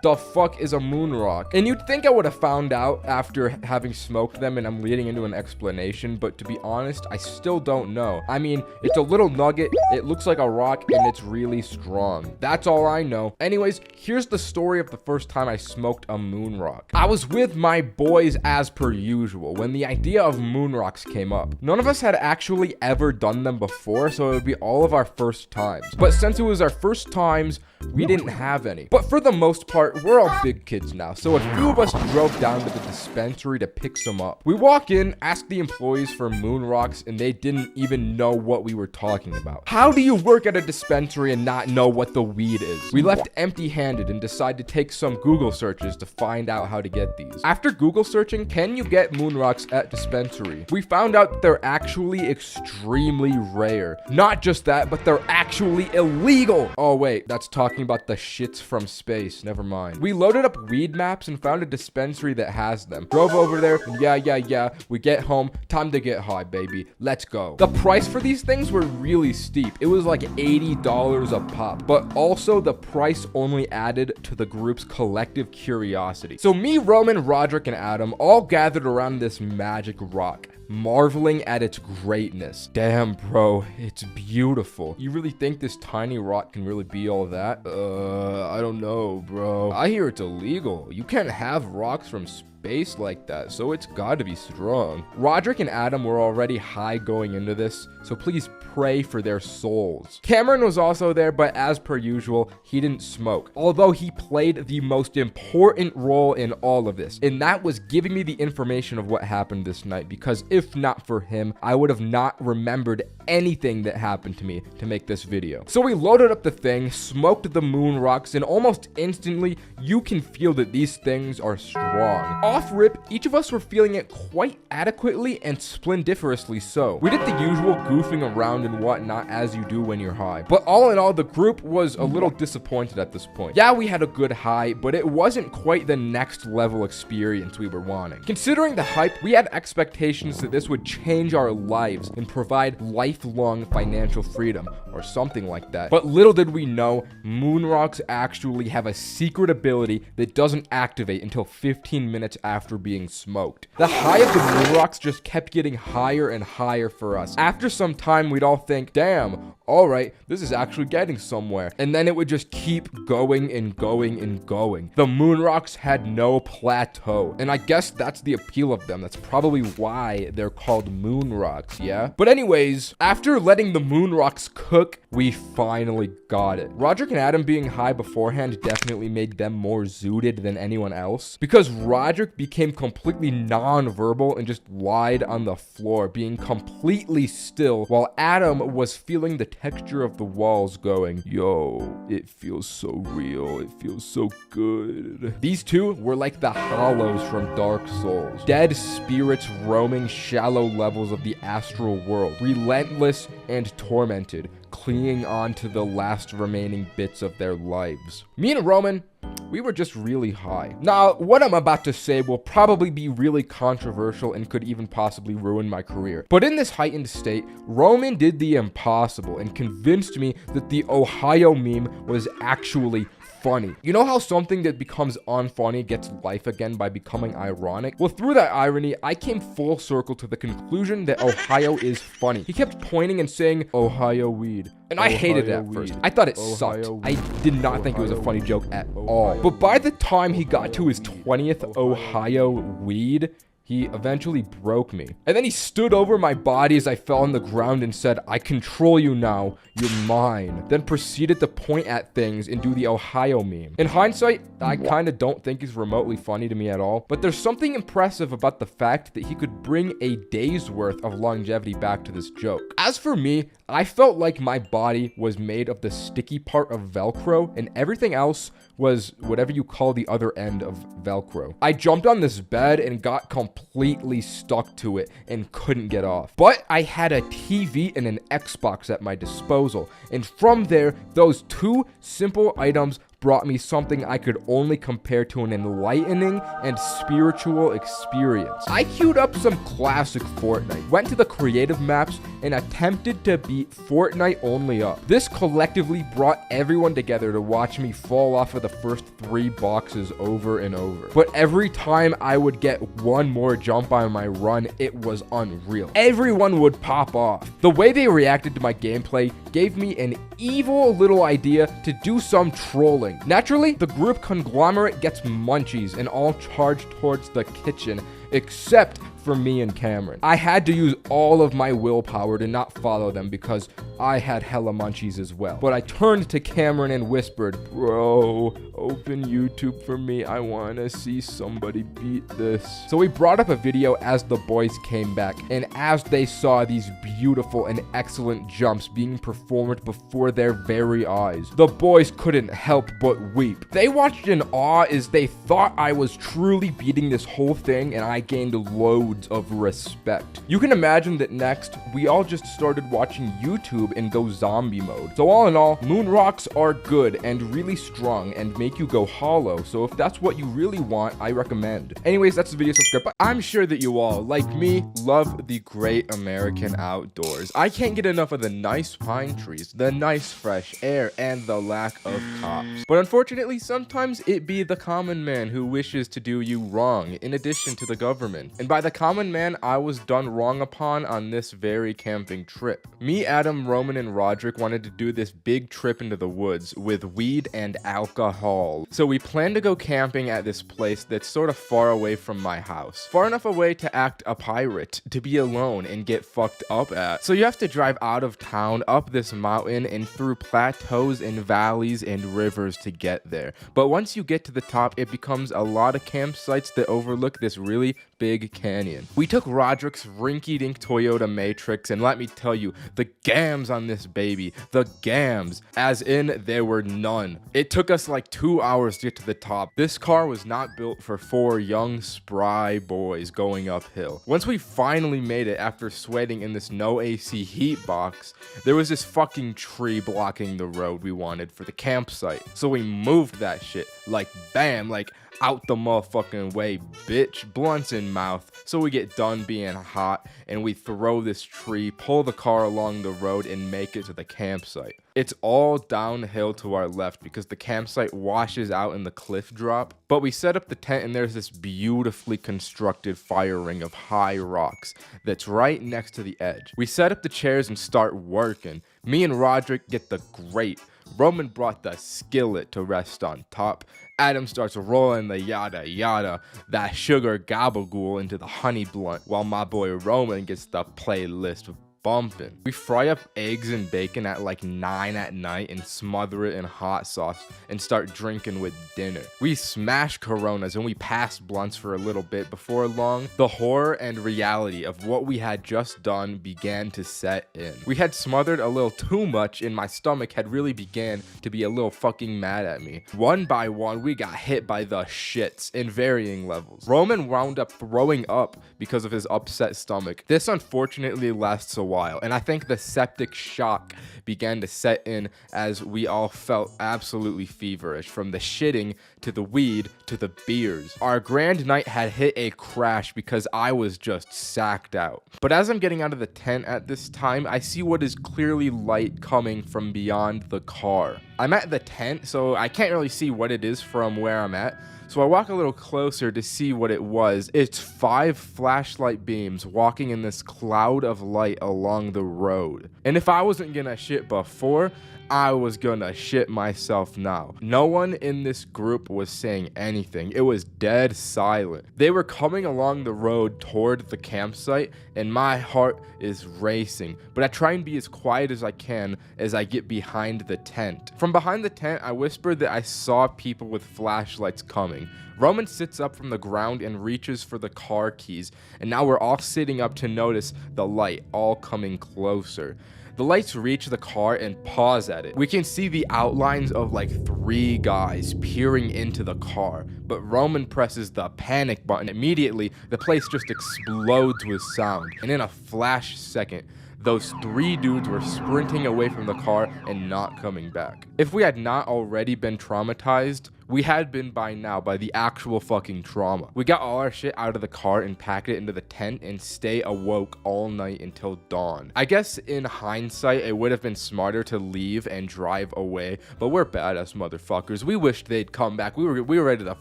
the fuck is a moon rock? And you'd think I would have found out after having smoked them, and I'm leading into an explanation, but to be honest, I still don't know. I mean, it's a little nugget, it looks like a rock, and it's really strong. That's all I know. Anyways, here's the story of the first time I smoked a moon rock. I was with my boys as per usual when the idea of moon rocks came up. None of us had actually ever done them before, so it would be all of our first times. But since it was our first times, we didn't have any. But for the most part, we're all big kids now, so a few of us drove down to the dispensary to pick some up. We walk in, ask the employees for moon rocks, and they didn't even know what we were talking about. How do you work at a dispensary and not know what the weed is? We left empty-handed and decided to take some Google searches to find out how to get these. After Google searching, can you get moon rocks at dispensary? We found out that they're actually extremely rare. Not just that, but they're actually illegal. Oh wait, that's talking about the shits from space. Never mind. We loaded up weed maps and found a dispensary that has them. Drove over there. Yeah. We get home. Time to get high, baby. Let's go. The price for these things were really steep. It was like $80 a pop, but also the price only added to the group's collective curiosity. So me, Roman, Roderick, and Adam all gathered around this magic rock, marveling at its greatness. Damn, bro, it's beautiful. You really think this tiny rock can really be all that? I don't know, bro. I hear it's illegal. You can't have rocks from space like that, so it's gotta be strong. Roderick and Adam were already high going into this, so please pray for their souls. Cameron was also there, but as per usual, he didn't smoke, although he played the most important role in all of this, and that was giving me the information of what happened this night, because if not for him, I would have not remembered anything that happened to me to make this video. So we loaded up the thing, smoked the moon rocks, and almost instantly, you can feel that these things are strong. Off rip, each of us were feeling it quite adequately and splendiferously so. We did the usual goofing around and whatnot as you do when you're high. But all in all, the group was a little disappointed at this point. Yeah, we had a good high, but it wasn't quite the next level experience we were wanting. Considering the hype, we had expectations that this would change our lives and provide lifelong financial freedom or something like that. But little did we know, moon rocks actually have a secret ability that doesn't activate until 15 minutes after being smoked. The high of the moon rocks just kept getting higher and higher for us. After some time, we'd all think, damn, all right, this is actually getting somewhere. And then it would just keep going and going and going. The moon rocks had no plateau. And I guess that's the appeal of them. That's probably why they're called moon rocks, yeah? But anyways, after letting the moon rocks cook, we finally got it. Roderick and Adam being high beforehand definitely made them more zooted than anyone else, because Roderick became completely non-verbal and just lied on the floor, being completely still, while Adam was feeling the texture of the walls going, yo, it feels so real, it feels so good. These two were like the hollows from Dark Souls, dead spirits roaming shallow levels of the astral world, relentless and tormented, clinging on to the last remaining bits of their lives. Me and Roman, we were just really high. Now, what I'm about to say will probably be really controversial and could even possibly ruin my career. But in this heightened state, Roman did the impossible and convinced me that the Ohio meme was actually funny. You know how something that becomes unfunny gets life again by becoming ironic? Well, through that irony, I came full circle to the conclusion that Ohio is funny. He kept pointing and saying, Ohio weed. And I hated it at first. I thought it sucked. I did not think it was a funny joke at all. But by the time he got to his 20th Ohio weed, he eventually broke me. And then he stood over my body as I fell on the ground and said, I control you now, you're mine. Then proceeded to point at things and do the Ohio meme. In hindsight, I kind of don't think he's remotely funny to me at all, but there's something impressive about the fact that he could bring a day's worth of longevity back to this joke. As for me, I felt like my body was made of the sticky part of Velcro and everything else was whatever you call the other end of Velcro. I jumped on this bed and got completely stuck to it and couldn't get off. But I had a TV and an Xbox at my disposal, and from there, those two simple items brought me something I could only compare to an enlightening and spiritual experience. I queued up some classic Fortnite, went to the creative maps, and attempted to beat Fortnite only up. This collectively brought everyone together to watch me fall off of the first 3 boxes over and over. But every time I would get one more jump on my run, it was unreal. Everyone would pop off. The way they reacted to my gameplay gave me an evil little idea to do some trolling. Naturally, the group conglomerate gets munchies and all charge towards the kitchen, except for me and Cameron. I had to use all of my willpower to not follow them because I had hella munchies as well. But I turned to Cameron and whispered, "Bro, open YouTube for me. I want to see somebody beat this." So we brought up a video as the boys came back, and as they saw these beautiful and excellent jumps being performed before their very eyes, the boys couldn't help but weep. They watched in awe as they thought I was truly beating this whole thing, and I gained loads of respect. You can imagine that next, we all just started watching YouTube and go zombie mode. So all in all, moon rocks are good and really strong and make you go hollow. So if that's what you really want, I recommend. Anyways, that's the video. Subscribe. But I'm sure that you all, like me, love the great American outdoors. I can't get enough of the nice pine trees, the nice fresh air, and the lack of cops. But unfortunately, sometimes it be the common man who wishes to do you wrong, in addition to the government. And by the common man, I was done wrong upon on this very camping trip. Me, Adam, Roman, and Roderick wanted to do this big trip into the woods with weed and alcohol. So we planned to go camping at this place that's sort of far away from my house. Far enough away to act a pirate, to be alone and get fucked up at. So you have to drive out of town, up this mountain, and through plateaus and valleys and rivers to get there. But once you get to the top, it becomes a lot of campsites that overlook this really big canyon. We took Roderick's rinky-dink Toyota Matrix, and let me tell you, the gams on this baby, the gams, as in there were none. It took us like 2 hours to get to the top. This car was not built for 4 young, spry boys going uphill. Once we finally made it after sweating in this no AC heat box, there was this fucking tree blocking the road we wanted for the campsite. So we moved that shit, like bam, like out the motherfucking way, bitch, blunts in mouth. So we get done being hot and we throw this tree, pull the car along the road, and make it to the campsite. It's all downhill to our left because the campsite washes out in the cliff drop. But we set up the tent and there's this beautifully constructed fire ring of high rocks that's right next to the edge. We set up the chairs and start working. Me and Roderick get the grate. Roman brought the skillet to rest on top. Adam starts rolling the yada yada, that sugar gabagool into the honey blunt, while my boy Roman gets the playlist bumping. We fry up eggs and bacon at like 9 at night and smother it in hot sauce and start drinking with dinner. We smash Coronas and we pass blunts for a little bit. Before long, the horror and reality of what we had just done began to set in. We had smothered a little too much and my stomach had really began to be a little fucking mad at me. One by one, we got hit by the shits in varying levels. Roman wound up throwing up because of his upset stomach. This unfortunately lasts a while, and I think the septic shock began to set in as we all felt absolutely feverish, from the shitting to the weed to the beers. Our grand night had hit a crash because I was just sacked out. But as I'm getting out of the tent at this time, I see what is clearly light coming from beyond the car. I'm at the tent, so I can't really see what it is from where I'm at. So I walk a little closer to see what it was. It's 5 flashlight beams walking in this cloud of light along the road. And if I wasn't gonna shit before, I was gonna shit myself now. No one in this group was saying anything. It was dead silent. They were coming along the road toward the campsite, and my heart is racing. But I try and be as quiet as I can as I get behind the tent. From behind the tent, I whispered that I saw people with flashlights coming. Roman sits up from the ground and reaches for the car keys, and now we're all sitting up to notice the light all coming closer. The lights reach the car and pause at it. We can see the outlines of like 3 guys peering into the car, but Roman presses the panic button. Immediately, the place just explodes with sound, and in a flash second, those 3 dudes were sprinting away from the car and not coming back. If we had not already been traumatized, we had been by now by the actual fucking trauma. We got all our shit out of the car and packed it into the tent and stay awoke all night until dawn. I guess in hindsight, it would have been smarter to leave and drive away, but we're badass motherfuckers. We wished they'd come back. We were ready to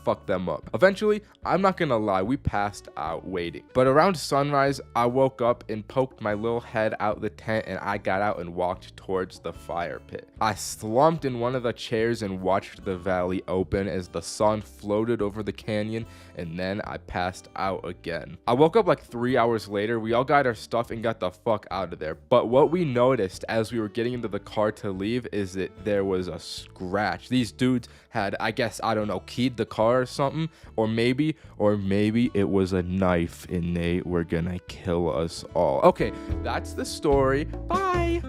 fuck them up. Eventually, I'm not gonna lie, we passed out waiting. But around sunrise, I woke up and poked my little head out the tent and I got out and walked towards the fire pit. I slumped in one of the chairs and watched the valley open as the sun floated over the canyon, and then I passed out again. I woke up like 3 hours later. We all got our stuff and got the fuck out of there. But what we noticed as we were getting into the car to leave is that there was a scratch. These dudes had, I guess, I don't know, keyed the car or something, or maybe it was a knife and they were gonna kill us all. Okay, that's the story. Bye.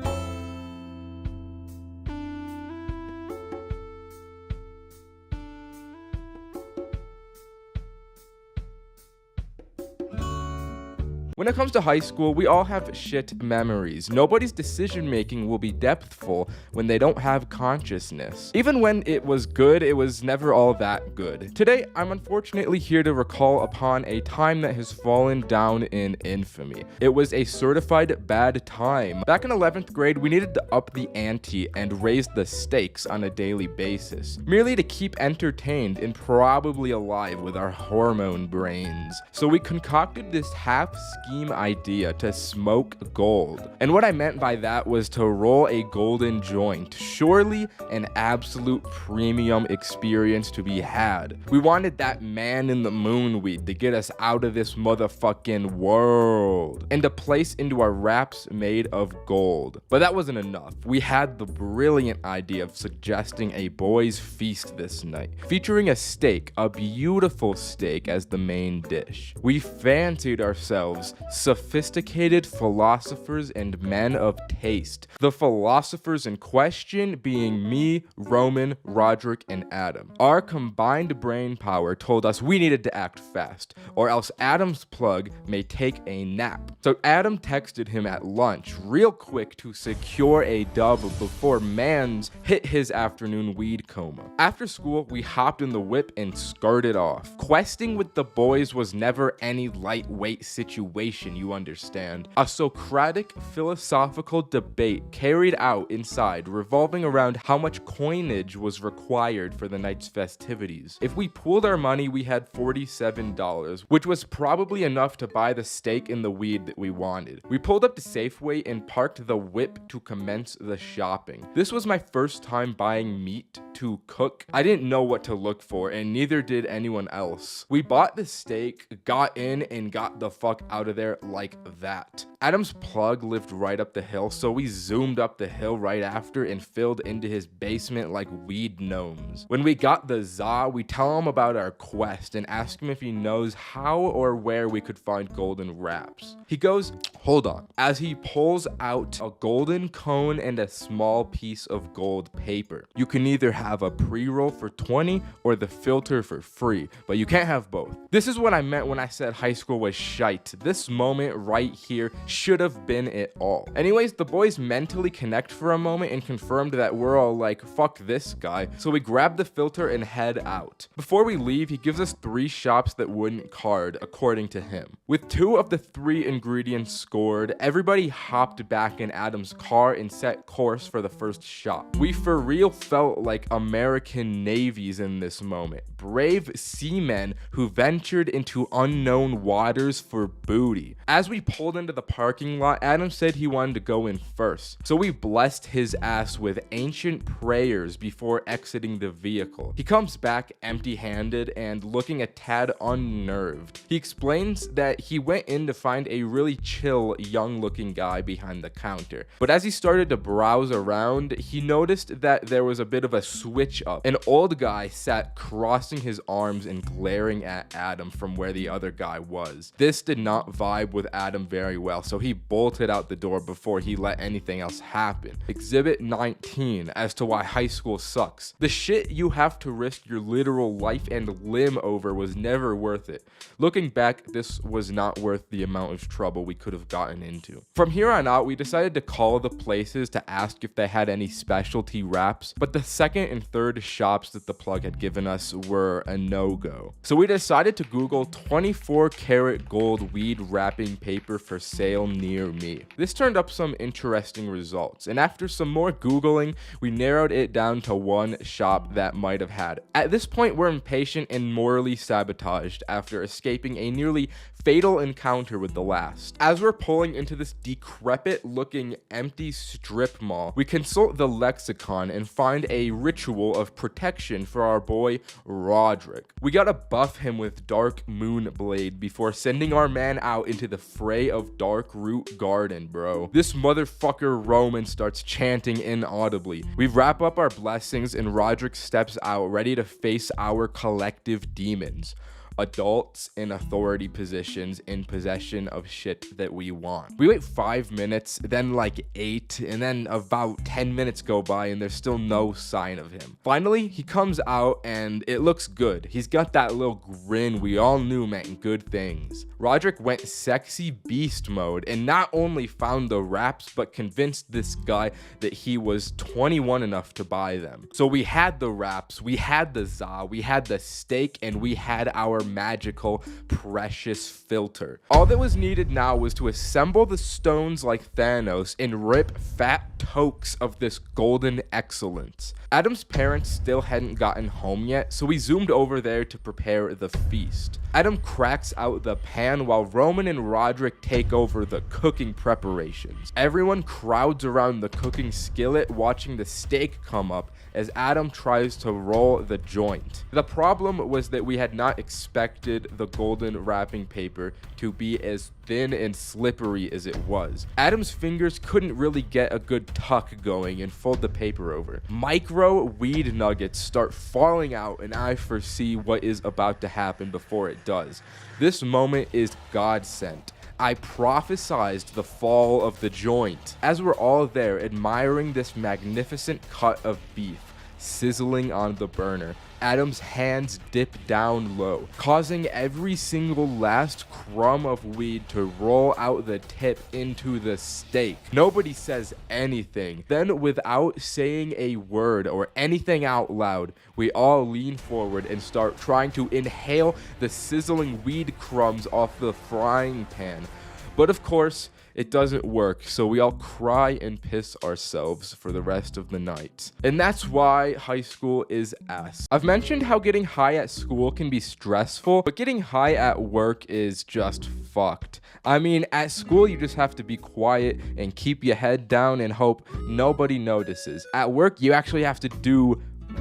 When it comes to high school, we all have shit memories. Nobody's decision making will be depthful when they don't have consciousness. Even when it was good, it was never all that good. Today, I'm unfortunately here to recall upon a time that has fallen down in infamy. It was a certified bad time. Back in 11th grade, we needed to up the ante and raise the stakes on a daily basis, merely to keep entertained and probably alive with our hormone brains. So we concocted this half-scheme idea to smoke gold. And what I meant by that was to roll a golden joint. Surely an absolute premium experience to be had. We wanted that man in the moon weed to get us out of this motherfucking world and to place into our wraps made of gold. But that wasn't enough. We had the brilliant idea of suggesting a boys' feast this night, featuring a steak, a beautiful steak, as the main dish. We fancied ourselves sophisticated philosophers and men of taste. The philosophers in question being me, Roman, Roderick, and Adam. Our combined brain power told us we needed to act fast, or else Adam's plug may take a nap. So Adam texted him at lunch real quick to secure a dub before Mans hit his afternoon weed coma. After school, we hopped in the whip and skirted off. Questing with the boys was never any lightweight situation, you understand. A Socratic philosophical debate carried out inside revolving around how much coinage was required for the night's festivities. If we pooled our money, we had $47, which was probably enough to buy the steak and the weed that we wanted. We pulled up to Safeway and parked the whip to commence the shopping. This was my first time buying meat to cook. I didn't know what to look for, and neither did anyone else. We bought the steak, got in, and got the fuck out of there like that. Adam's plug lived right up the hill, so we zoomed up the hill right after and filled into his basement like weed gnomes. When we got the za, we tell him about our quest and ask him if he knows how or where we could find golden wraps. He goes, "Hold on," as he pulls out a golden cone and a small piece of gold paper. You can either have a pre-roll for 20 or the filter for free, but you can't have both. This is what I meant when I said high school was shite. This moment right here should have been it all. Anyways, the boys mentally connect for a moment and confirmed that we're all like, fuck this guy. So we grab the filter and head out. Before we leave, he gives us 3 shops that wouldn't card, according to him. With 2 of the 3 ingredients scored, everybody hopped back in Adam's car and set course for the first shop. We for real felt like American navies in this moment. Brave seamen who ventured into unknown waters for booty. As we pulled into the parking lot, Adam said he wanted to go in first, so we blessed his ass with ancient prayers before exiting the vehicle. He comes back empty-handed and looking a tad unnerved. He explains that he went in to find a really chill, young-looking guy behind the counter, but as he started to browse around, he noticed that there was a bit of a switch up. An old guy sat cross crossing his arms and glaring at Adam from where the other guy was. This did not vibe with Adam very well, so he bolted out the door before he let anything else happen. Exhibit 19 as to why high school sucks. The shit you have to risk your literal life and limb over was never worth it. Looking back, this was not worth the amount of trouble we could have gotten into. From here on out, we decided to call the places to ask if they had any specialty wraps, but the second and third shops that the plug had given us were a no-go. So we decided to Google 24 karat gold weed wrapping paper for sale near me. This turned up some interesting results, and after some more Googling, we narrowed it down to one shop that might have had it. At this point, we're impatient and morally sabotaged after escaping a nearly fatal encounter with the last. As we're pulling into this decrepit looking empty strip mall, we consult the lexicon and find a ritual of protection for our boy Roderick. We gotta buff him with Dark Moon Blade before sending our man out into the fray of Dark Root Garden, bro. This motherfucker Roman starts chanting inaudibly. We wrap up our blessings and Roderick steps out ready to face our collective demons. Adults in authority positions in possession of shit that we want. We wait 5 minutes, then like 8, and then about 10 minutes go by and there's still no sign of him. Finally, he comes out and it looks good. He's got that little grin we all knew meant good things. Roderick went sexy beast mode and not only found the wraps, but convinced this guy that he was 21 enough to buy them. So we had the wraps, we had the za, we had the steak, and we had our magical precious filter. All that was needed now was to assemble the stones like Thanos and rip fat tokes of this golden excellence. Adam's parents still hadn't gotten home yet, so we zoomed over there to prepare the feast. Adam cracks out the pan while Roman and Roderick take over the cooking preparations. Everyone crowds around the cooking skillet watching the steak come up as Adam tries to roll the joint. The problem was that we had not expected the golden wrapping paper to be as thin and slippery as it was. Adam's fingers couldn't really get a good tuck going and fold the paper over. Micro weed nuggets start falling out and I foresee what is about to happen before it does. This moment is God sent. I prophesized the fall of the joint. As we're all there admiring this magnificent cut of beef sizzling on the burner, Adam's hands dip down low, causing every single last crumb of weed to roll out the tip into the steak. Nobody says anything. Then, without saying a word or anything out loud, we all lean forward and start trying to inhale the sizzling weed crumbs off the frying pan. But of course, it doesn't work, so we all cry and piss ourselves for the rest of the night. And that's why high school is ass. I've mentioned how getting high at school can be stressful, but getting high at work is just fucked. I mean, at school you just have to be quiet and keep your head down and hope nobody notices. At work, you actually have to do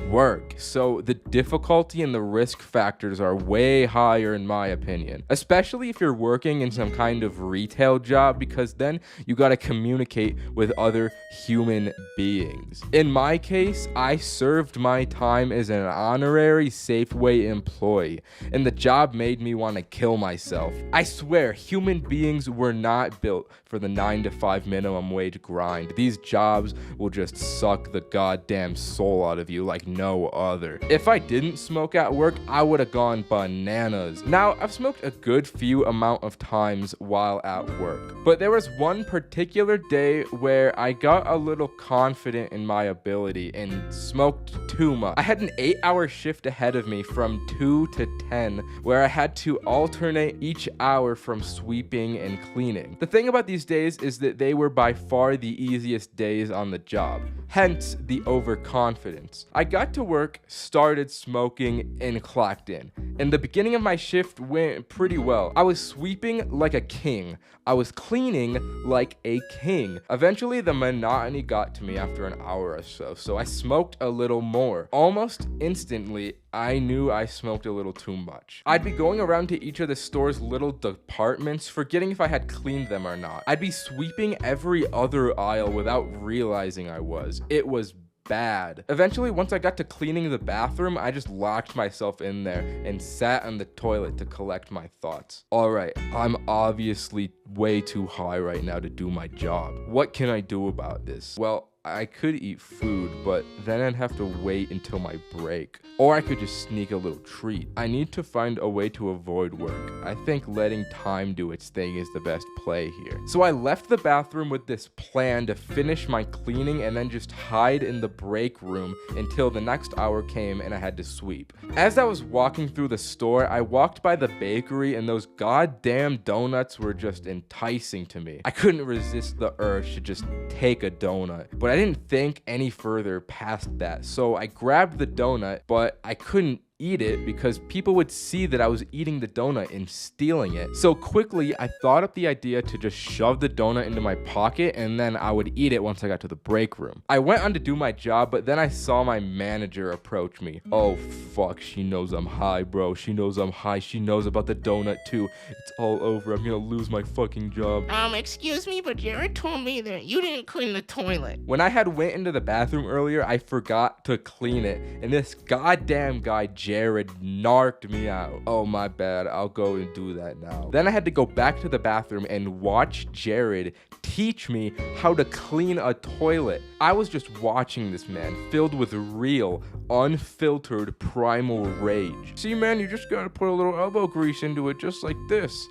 work, so the difficulty and the risk factors are way higher in my opinion, especially if you're working in some kind of retail job, because then you got to communicate with other human beings. In my case, I served my time as an honorary Safeway employee, and the job made me want to kill myself. I swear, human beings were not built for the 9 to 5 minimum wage grind. These jobs will just suck the goddamn soul out of you like no other. If I didn't smoke at work, I would have gone bananas. Now, I've smoked a good few amount of times while at work, but there was one particular day where I got a little confident in my ability and smoked too much. I had an 8-hour shift ahead of me from 2 to 10 where I had to alternate each hour from sweeping and cleaning. The thing about these days is that they were by far the easiest days on the job, hence the overconfidence. I got to work, started smoking, and clocked in. And the beginning of my shift went pretty well. I was sweeping like a king. I was cleaning like a king. Eventually, the monotony got to me after an hour or so I smoked a little more. Almost instantly, I knew I smoked a little too much. I'd be going around to each of the store's little departments, forgetting if I had cleaned them or not. I'd be sweeping every other aisle without realizing I was. It was bad. Eventually, once I got to cleaning the bathroom, I just locked myself in there and sat on the toilet to collect my thoughts. Alright, I'm obviously way too high right now to do my job. What can I do about this? Well, I could eat food, but then I'd have to wait until my break. Or I could just sneak a little treat. I need to find a way to avoid work. I think letting time do its thing is the best play here. So I left the bathroom with this plan to finish my cleaning and then just hide in the break room until the next hour came and I had to sweep. As I was walking through the store, I walked by the bakery and those goddamn donuts were just enticing to me. I couldn't resist the urge to just take a donut, but I didn't think any further past that. So I grabbed the donut, but I couldn't eat it because people would see that I was eating the donut and stealing it. So quickly, I thought up the idea to just shove the donut into my pocket and then I would eat it once I got to the break room. I went on to do my job, but then I saw my manager approach me. Oh fuck, she knows I'm high, bro. She knows I'm high. She knows about the donut too. It's all over. I'm gonna lose my fucking job. Excuse me, but Jared told me that you didn't clean the toilet. When I had went into the bathroom earlier, I forgot to clean it, and this goddamn guy Jared narked me out. Oh, my bad. I'll go and do that now. Then I had to go back to the bathroom and watch Jared teach me how to clean a toilet. I was just watching this man filled with real, unfiltered, primal rage. See, man, you just gotta put a little elbow grease into it just like this.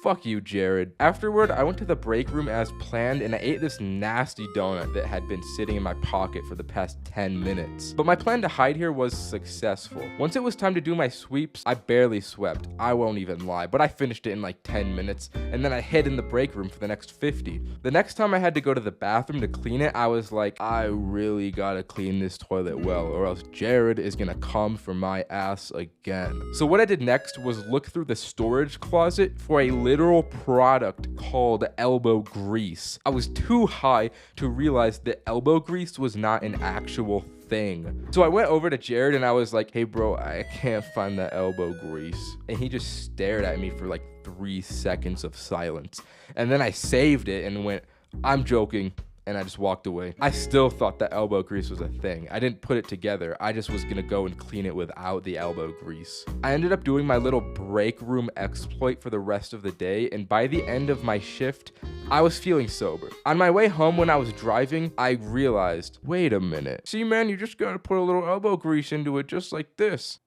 Fuck you, Jared. Afterward, I went to the break room as planned and I ate this nasty donut that had been sitting in my pocket for the past 10 minutes. But my plan to hide here was successful. Once it was time to do my sweeps, I barely swept. I won't even lie, but I finished it in like 10 minutes and then I hid in the break room for the next 50. The next time I had to go to the bathroom to clean it, I was like, I really gotta clean this toilet well or else Jared is gonna come for my ass again. So what I did next was look through the storage closet for a literal product called elbow grease. I was too high to realize that elbow grease was not an actual thing. So I went over to Jared and I was like, hey bro, I can't find that elbow grease. And he just stared at me for like 3 seconds of silence. And then I saved it and went, I'm joking. And I just walked away. I still thought that elbow grease was a thing. I didn't put it together. I just was gonna go and clean it without the elbow grease. I ended up doing my little break room exploit for the rest of the day, and by the end of my shift, I was feeling sober. On my way home when I was driving, I realized, wait a minute. See, man, you just gotta put a little elbow grease into it just like this.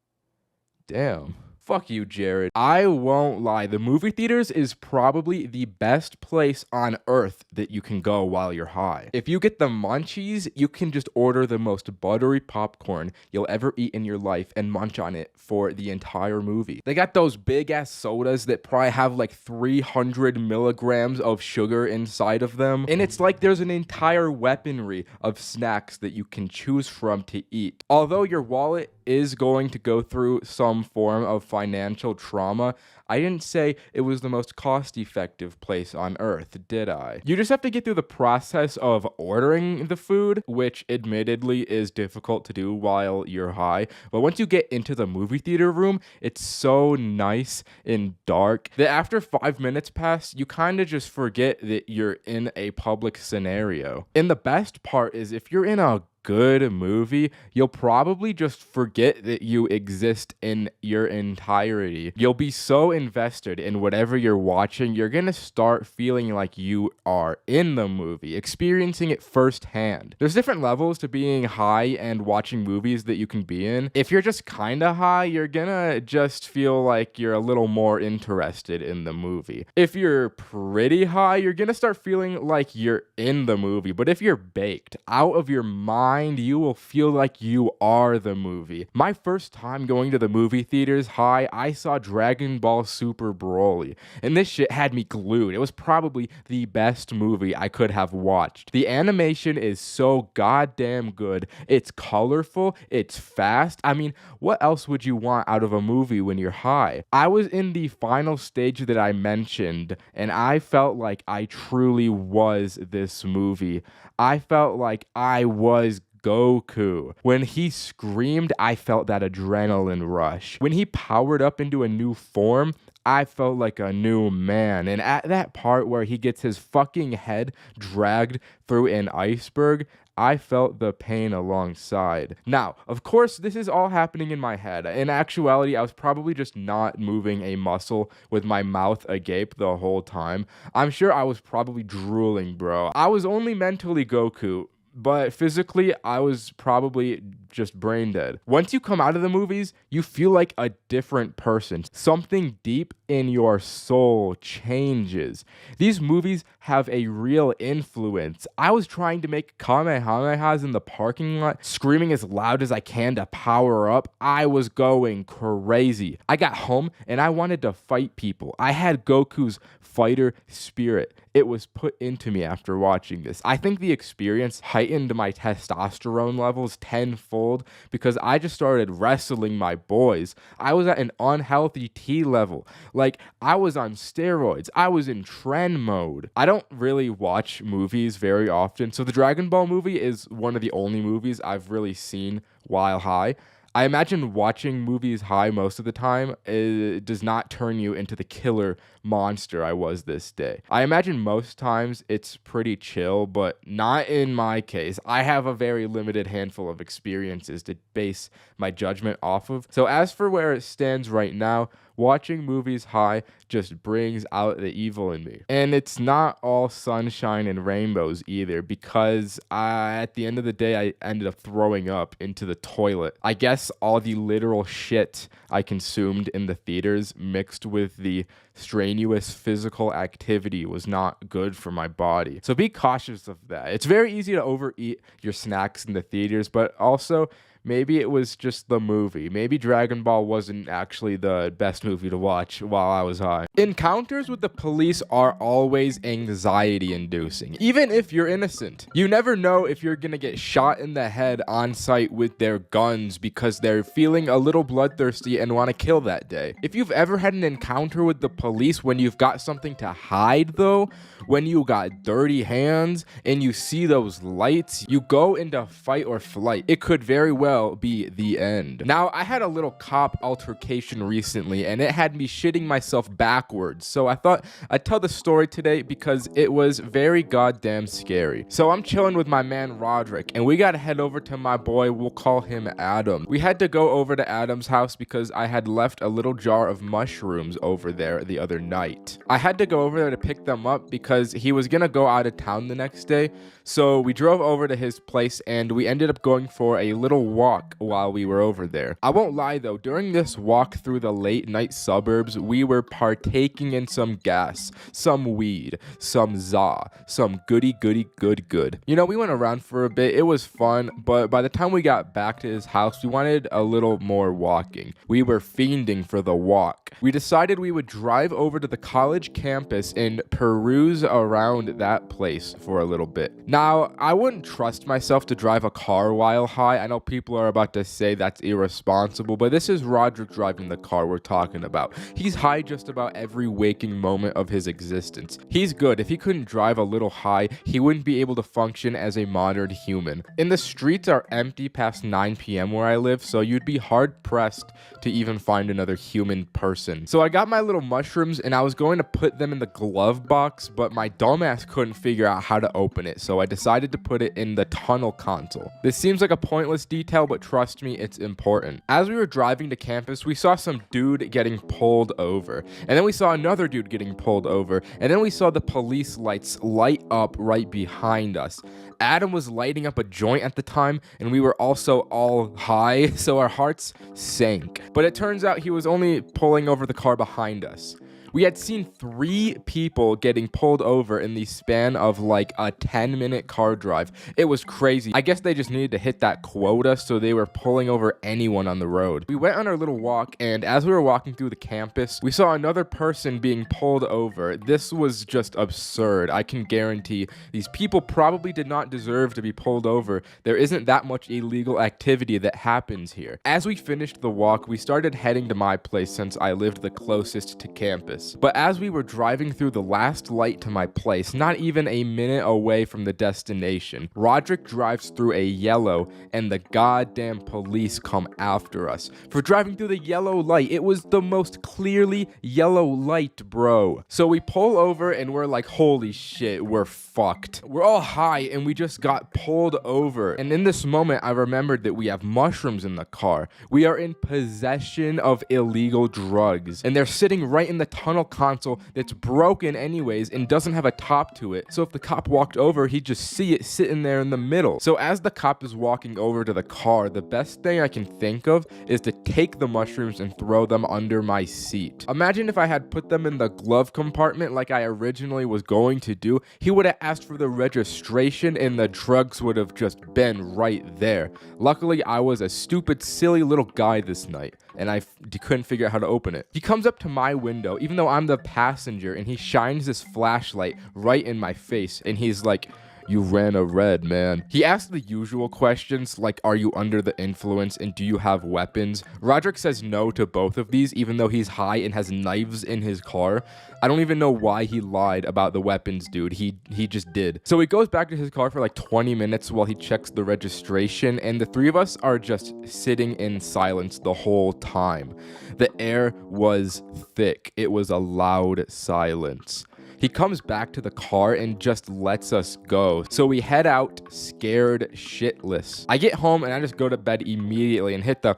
Damn. Fuck you, Jared. I won't lie. The movie theaters is probably the best place on earth that you can go while you're high. If you get the munchies, you can just order the most buttery popcorn you'll ever eat in your life and munch on it for the entire movie. They got those big ass sodas that probably have like 300 milligrams of sugar inside of them. And it's like there's an entire weaponry of snacks that you can choose from to eat. Although your wallet is going to go through some form of financial trauma, I didn't say it was the most cost-effective place on earth, did I? You just have to get through the process of ordering the food, which admittedly is difficult to do while you're high. But once you get into the movie theater room, it's so nice and dark that after 5 minutes pass, you kind of just forget that you're in a public scenario. And the best part is if you're in a good movie, you'll probably just forget that you exist in your entirety. You'll be so invested in whatever you're watching, you're gonna start feeling like you are in the movie, experiencing it firsthand. There's different levels to being high and watching movies that you can be in. If you're just kinda high, you're gonna just feel like you're a little more interested in the movie. If you're pretty high, you're gonna start feeling like you're in the movie. But if you're baked out of your mind, you will feel like you are the movie. My first time going to the movie theaters high, I saw Dragon Ball Super Broly, and this shit had me glued. It was probably the best movie I could have watched. The animation is so goddamn good. It's colorful, it's fast. I mean, what else would you want out of a movie when you're high? I was in the final stage that I mentioned, and I felt like I truly was this movie. I felt like I was Goku. When he screamed, I felt that adrenaline rush. When he powered up into a new form, I felt like a new man. And at that part where he gets his fucking head dragged through an iceberg, I felt the pain alongside. Now, of course, this is all happening in my head. In actuality, I was probably just not moving a muscle with my mouth agape the whole time. I'm sure I was probably drooling, bro. I was only mentally Goku, but physically, I was probably just brain dead. Once you come out of the movies, you feel like a different person. Something deep in your soul changes. These movies have a real influence. I was trying to make kamehamehas in the parking lot, screaming as loud as I can to power up. I was going crazy. I got home and I wanted to fight people. I had Goku's fighter spirit. It was put into me after watching this. I think the experience heightened my testosterone levels tenfold because I just started wrestling my boys. I was at an unhealthy T level. Like, I was on steroids. I was in trend mode. I don't really watch movies very often, so the Dragon Ball movie is one of the only movies I've really seen while high. I imagine watching movies high most of the time does not turn you into the killer monster I was this day. I imagine most times it's pretty chill, but not in my case. I have a very limited handful of experiences to base my judgment off of. So as for where it stands right now, watching movies high just brings out the evil in me. And it's not all sunshine and rainbows either, because at the end of the day, I ended up throwing up into the toilet. I guess all the literal shit I consumed in the theaters mixed with the strenuous physical activity was not good for my body. So be cautious of that. It's very easy to overeat your snacks in the theaters, but also maybe it was just the movie. Maybe Dragon Ball wasn't actually the best movie to watch while I was high. Encounters with the police are always anxiety-inducing, even if you're innocent. You never know if you're gonna get shot in the head on sight with their guns because they're feeling a little bloodthirsty and want to kill that day. If you've ever had an encounter with the police when you've got something to hide, though, when you got dirty hands and you see those lights, you go into fight or flight. It could very well be the end. Now, I had a little cop altercation recently and it had me shitting myself backwards. So I thought I'd tell the story today because it was very goddamn scary. So I'm chilling with my man Roderick and we gotta head over to my boy, we'll call him Adam. We had to go over to Adam's house because I had left a little jar of mushrooms over there the other night. I had to go over there to pick them up because he was gonna go out of town the next day. So we drove over to his place and we ended up going for a little walk while we were over there. I won't lie though, during this walk through the late night suburbs, we were partaking in some gas, some weed, some za, some goody. You know, we went around for a bit, it was fun, but by the time we got back to his house, we wanted a little more walking. We were fiending for the walk. We decided we would drive over to the college campus and peruse around that place for a little bit. Now, I wouldn't trust myself to drive a car while high. I know people are about to say that's irresponsible, but this is Roderick driving the car we're talking about. He's high just about every waking moment of his existence. He's good. If he couldn't drive a little high, he wouldn't be able to function as a modern human. And the streets are empty past 9 p.m. where I live, so you'd be hard pressed to even find another human person. So I got my little mushrooms and I was going to put them in the glove box, but my dumbass couldn't figure out how to open it, so I decided to put it in the tunnel console. This seems like a pointless detail, but trust me, it's important. As we were driving to campus, we saw some dude getting pulled over, and then we saw another dude getting pulled over, and then we saw the police lights light up right behind us. Adam was lighting up a joint at the time, and we were also all high, so our hearts sank. But it turns out he was only pulling over the car behind us. We had seen 3 people getting pulled over in the span of like a 10-minute car drive. It was crazy. I guess they just needed to hit that quota, so they were pulling over anyone on the road. We went on our little walk, and as we were walking through the campus, we saw another person being pulled over. This was just absurd. I can guarantee these people probably did not deserve to be pulled over. There isn't that much illegal activity that happens here. As we finished the walk, we started heading to my place since I lived the closest to campus. this. But as we were driving through the last light to my place, not even a minute away from the destination, Roderick drives through a yellow and the goddamn police come after us for driving through the yellow light. It was the most clearly yellow light, bro. So we pull over and we're like, holy shit, we're fucked. We're all high and we just got pulled over. And in this moment, I remembered that we have mushrooms in the car. We are in possession of illegal drugs. And they're sitting right in the tunnel console that's broken anyways and doesn't have a top to it. So if the cop walked over, he'd just see it sitting there in the middle. So as the cop is walking over to the car, the best thing I can think of is to take the mushrooms and throw them under my seat. Imagine if I had put them in the glove compartment like I originally was going to do. He would have asked for the registration and the drugs would have just been right there. Luckily, I was a stupid, silly little guy this night and I couldn't figure out how to open it. He comes up to my window, even though I'm the passenger, and he shines his flashlight right in my face and he's like, "You ran a red, man." He asked the usual questions like, are you under the influence and do you have weapons? Roderick says no to both of these, even though he's high and has knives in his car. I don't even know why he lied about the weapons, dude. He just did. So he goes back to his car for like 20 minutes while he checks the registration, and the three of us are just sitting in silence the whole time. The air was thick. It was a loud silence. He comes back to the car and just lets us go. So we head out scared shitless. I get home and I just go to bed immediately and hit the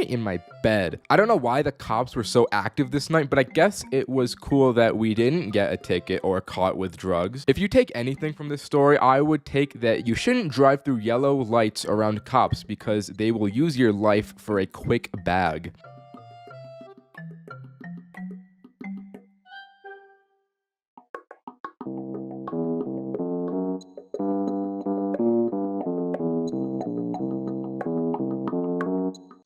in my bed. I don't know why the cops were so active this night, but I guess it was cool that we didn't get a ticket or caught with drugs. If you take anything from this story, I would take that you shouldn't drive through yellow lights around cops because they will use your life for a quick bag.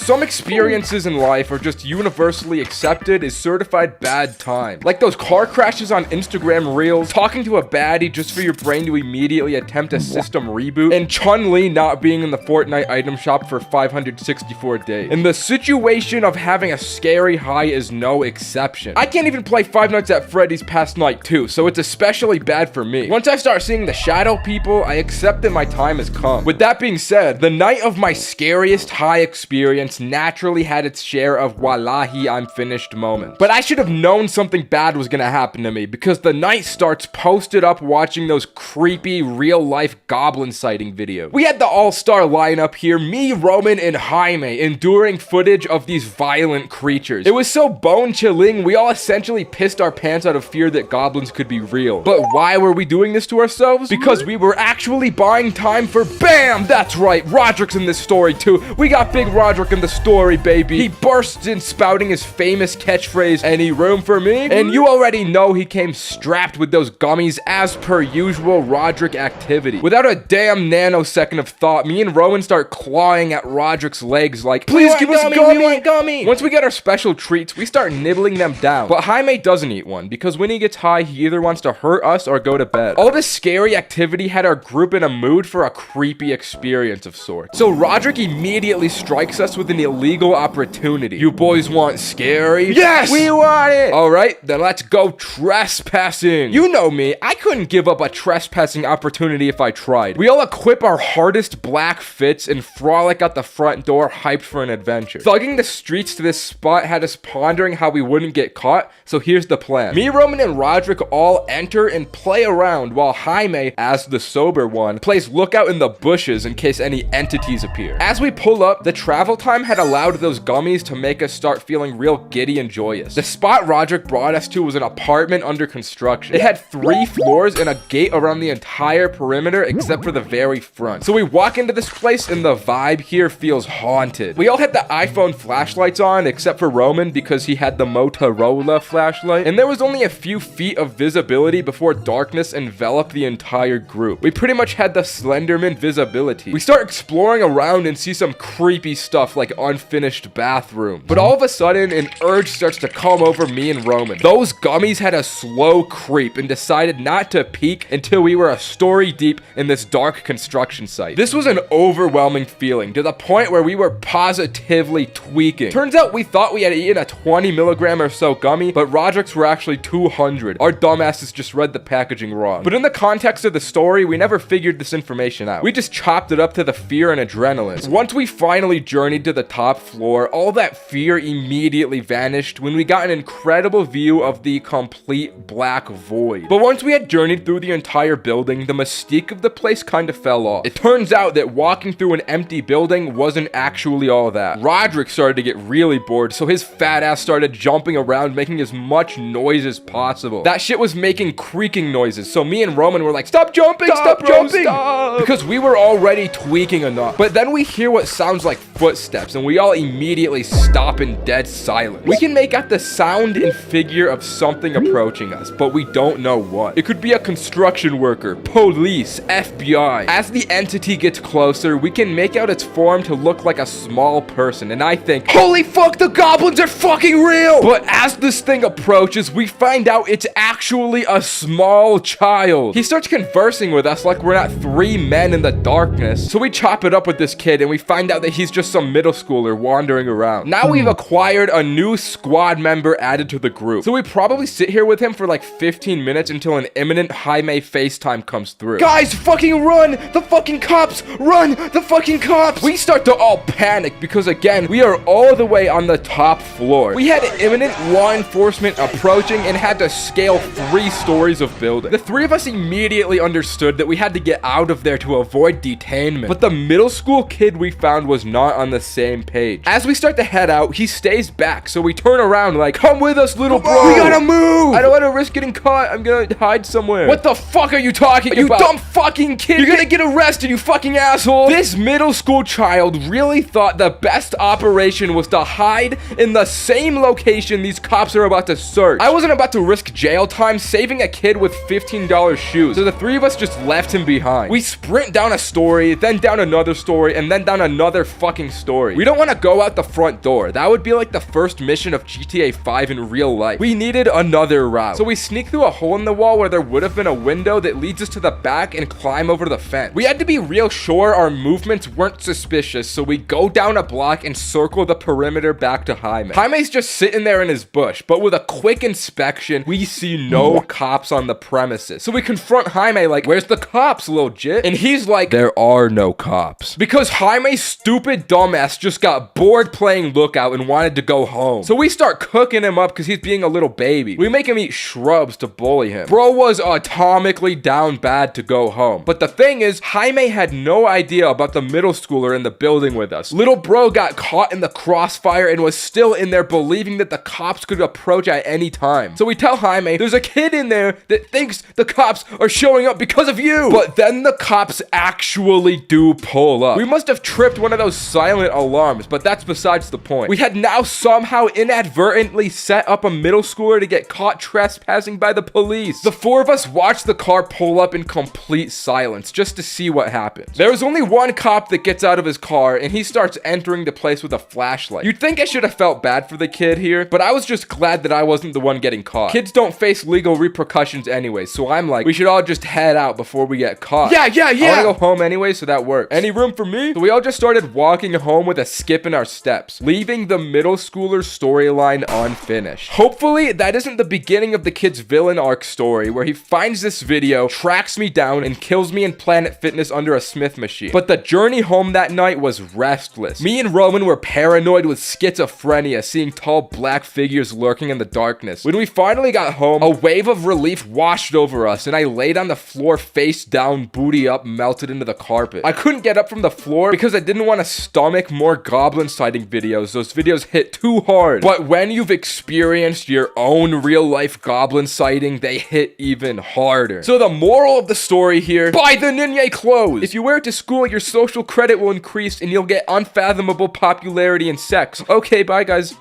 Some experiences in life are just universally accepted as certified bad time. Like those car crashes on Instagram Reels, talking to a baddie just for your brain to immediately attempt a system reboot, and Chun-Li not being in the Fortnite item shop for 564 days. And the situation of having a scary high is no exception. I can't even play Five Nights at Freddy's past night 2, so it's especially bad for me. Once I start seeing the shadow people, I accept that my time has come. With that being said, the night of my scariest high experience naturally had its share of wallahi I'm finished moments. But I should have known something bad was gonna happen to me because the night starts posted up watching those creepy real life goblin sighting videos. We had the all-star lineup here, me, Roman, and Jaime, enduring footage of these violent creatures. It was so bone-chilling, we all essentially pissed our pants out of fear that goblins could be real. But why were we doing this to ourselves? Because we were actually buying time for BAM! That's right, Roderick's in this story too. We got Big Roderick in the story, baby. He bursts in spouting his famous catchphrase, "Any room for me?" And you already know he came strapped with those gummies as per usual Roderick activity. Without a damn nanosecond of thought, me and Rowan start clawing at Roderick's legs like, "Please give us a gummy! We want gummy!" Once we get our special treats, we start nibbling them down. But Jaime doesn't eat one because when he gets high, he either wants to hurt us or go to bed. All this scary activity had our group in a mood for a creepy experience of sorts. So Roderick immediately strikes us with an illegal opportunity. "You boys want scary?" "Yes! We want it!" "Alright, then let's go trespassing." You know me, I couldn't give up a trespassing opportunity if I tried. We all equip our hardest black fits and frolic out the front door hyped for an adventure. Thugging the streets to this spot had us pondering how we wouldn't get caught, so here's the plan. Me, Roman, and Roderick all enter and play around while Jaime, as the sober one, plays lookout in the bushes in case any entities appear. As we pull up, the travel time had allowed those gummies to make us start feeling real giddy and joyous. The spot Roderick brought us to was an apartment under construction. It had 3 floors and a gate around the entire perimeter except for the very front. So we walk into this place and the vibe here feels haunted. We all had the iPhone flashlights on except for Roman because he had the Motorola flashlight, and there was only a few feet of visibility before darkness enveloped the entire group. We pretty much had the Slenderman visibility. We start exploring around and see some creepy stuff like like unfinished bathroom. But all of a sudden, an urge starts to come over me and Roman. Those gummies had a slow creep and decided not to peek until we were a story deep in this dark construction site. This was an overwhelming feeling to the point where we were positively tweaking. Turns out we thought we had eaten a 20 milligram or so gummy, but Roderick's were actually 200. Our dumbasses just read the packaging wrong. But in the context of the story, we never figured this information out. We just chopped it up to the fear and adrenaline. Once we finally journeyed to the top floor, all that fear immediately vanished when we got an incredible view of the complete black void. But once we had journeyed through the entire building, the mystique of the place kind of fell off. It turns out that walking through an empty building wasn't actually all that. Roderick started to get really bored, so his fat ass started jumping around, making as much noise as possible. That shit was making creaking noises, so me and Roman were like, stop jumping, stop jumping! Stop. Because we were already tweaking enough. But then we hear what sounds like footsteps, and we all immediately stop in dead silence. We can make out the sound and figure of something approaching us, but we don't know what. It could be a construction worker, police, FBI. As the entity gets closer, we can make out its form to look like a small person, and I think, holy fuck, the goblins are fucking real! But as this thing approaches, we find out it's actually a small child. He starts conversing with us like we're not three men in the darkness. So we chop it up with this kid and we find out that he's just some middle schooler wandering around. Now we've acquired a new squad member added to the group. So we probably sit here with him for like 15 minutes until an imminent Jaime FaceTime comes through. Guys, fucking run! The fucking cops! Run! The fucking cops! We start to all panic because again, we are all the way on the top floor. We had imminent law enforcement approaching and had to scale 3 stories of building. The 3 of us immediately understood that we had to get out of there to avoid detainment. But the middle school kid we found was not on the same page. As we start to head out, he stays back, so we turn around like, come with us, little bro! We gotta move! I don't want to risk getting caught. I'm gonna hide somewhere. What the fuck are you talking about? You dumb fucking kid! You're gonna get arrested, you fucking asshole! This middle school child really thought the best operation was to hide in the same location these cops are about to search. I wasn't about to risk jail time saving a kid with $15 shoes, so the 3 of us just left him behind. We sprint down a story, then down another story, and then down another fucking story. We don't want to go out the front door. That would be like the first mission of GTA 5 in real life. We needed another route. So we sneak through a hole in the wall where there would have been a window that leads us to the back and climb over the fence. We had to be real sure our movements weren't suspicious, so we go down a block and circle the perimeter back to Jaime. Jaime's just sitting there in his bush, but with a quick inspection, we see no cops on the premises. So we confront Jaime like, where's the cops, little jit? And he's like, there are no cops. Because Jaime's stupid dumbass just got bored playing lookout and wanted to go home. So we start cooking him up because he's being a little baby. We make him eat shrubs to bully him. Bro was atomically down bad to go home. But the thing is, Jaime had no idea about the middle schooler in the building with us. Little bro got caught in the crossfire and was still in there believing that the cops could approach at any time. So we tell Jaime, there's a kid in there that thinks the cops are showing up because of you. But then the cops actually do pull up. We must have tripped one of those silent alarms, but that's besides the point. We had now somehow inadvertently set up a middle schooler to get caught trespassing by the police. The 4 of us watched the car pull up in complete silence just to see what happens. There was only one cop that gets out of his car and he starts entering the place with a flashlight. You'd think I should have felt bad for the kid here, but I was just glad that I wasn't the one getting caught. Kids don't face legal repercussions anyway, so I'm like, we should all just head out before we get caught. Yeah. I wanna go home anyway, so that works. Any room for me? So we all just started walking home with a skip in our steps, leaving the middle schooler storyline unfinished. Hopefully, that isn't the beginning of the kid's villain arc story, where he finds this video, tracks me down, and kills me in Planet Fitness under a Smith machine. But the journey home that night was restless. Me and Roman were paranoid with schizophrenia, seeing tall black figures lurking in the darkness. When we finally got home, a wave of relief washed over us, and I laid on the floor face down, booty up, melted into the carpet. I couldn't get up from the floor because I didn't want to stomach more goblin sighting videos. Those videos hit too hard. But when you've experienced your own real life goblin sighting, they hit even harder. So the moral of the story here, buy the Ninja clothes. If you wear it to school, your social credit will increase and you'll get unfathomable popularity and sex. Okay, bye guys.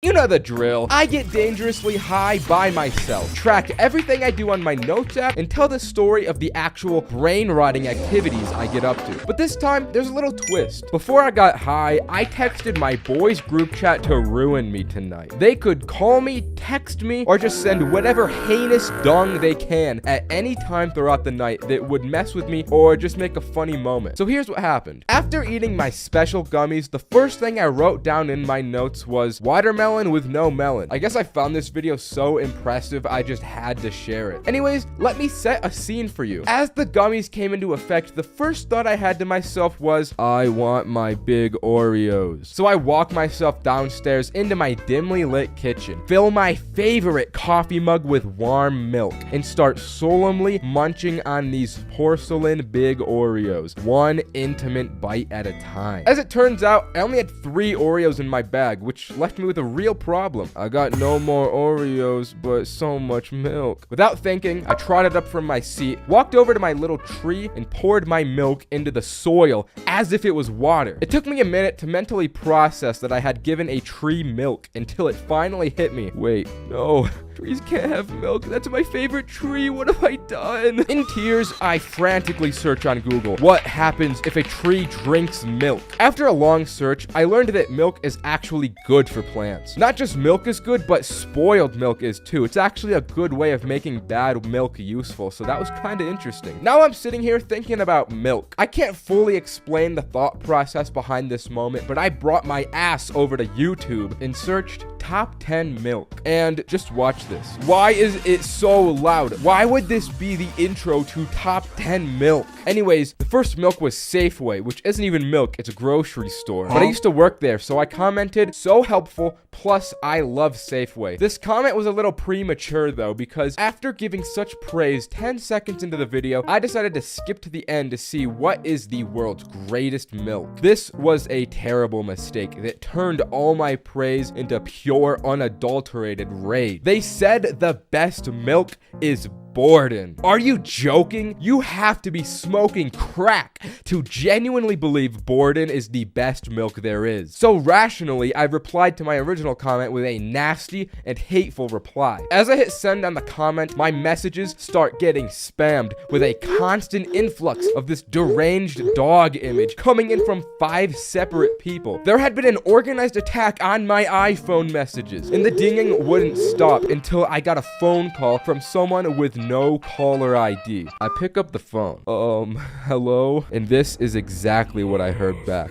You know the drill. I get dangerously high by myself, track everything I do on my notes app, and tell the story of the actual brain-rotting activities I get up to. But this time, there's a little twist. Before I got high, I texted my boys group chat to ruin me tonight. They could call me, text me, or just send whatever heinous dung they can at any time throughout the night that would mess with me or just make a funny moment. So here's what happened. After eating my special gummies, the first thing I wrote down in my notes was watermelon with no melon. I guess I found this video so impressive, I just had to share it. Anyways, let me set a scene for you. As the gummies came into effect, the first thought I had to myself was, I want my big Oreos. So I walk myself downstairs into my dimly lit kitchen, fill my favorite coffee mug with warm milk, and start solemnly munching on these porcelain big Oreos, one intimate bite at a time. As it turns out, I only had 3 Oreos in my bag, which left me with a real problem. I got no more Oreos, but so much milk. Without thinking, I trotted up from my seat, walked over to my little tree, and poured my milk into the soil as if it was water. It took me a minute to mentally process that I had given a tree milk until it finally hit me. Wait, no. Trees can't have milk. That's my favorite tree. What have I done? In tears, I frantically search on Google. What happens if a tree drinks milk? After a long search, I learned that milk is actually good for plants. Not just milk is good, but spoiled milk is too. It's actually a good way of making bad milk useful, so that was kind of interesting. Now I'm sitting here thinking about milk. I can't fully explain the thought process behind this moment, but I brought my ass over to YouTube and searched top 10 milk. And just watch this. Why is it so loud? Why would this be the intro to top 10 milk? Anyways, the first milk was Safeway, which isn't even milk, it's a grocery store. But I used to work there, so I commented, so helpful, plus I love Safeway. This comment was a little premature though, because after giving such praise 10 seconds into the video, I decided to skip to the end to see what is the world's greatest milk. This was a terrible mistake that turned all my praise into pure unadulterated rage. They said the best milk is Borden. Are you joking? You have to be smoking crack to genuinely believe Borden is the best milk there is. So rationally, I replied to my original comment with a nasty and hateful reply. As I hit send on the comment, my messages start getting spammed with a constant influx of this deranged dog image coming in from 5 separate people. There had been an organized attack on my iPhone messages, and the dinging wouldn't stop until I got a phone call from someone with no caller ID. I pick up the phone. Hello? And this is exactly what I heard back.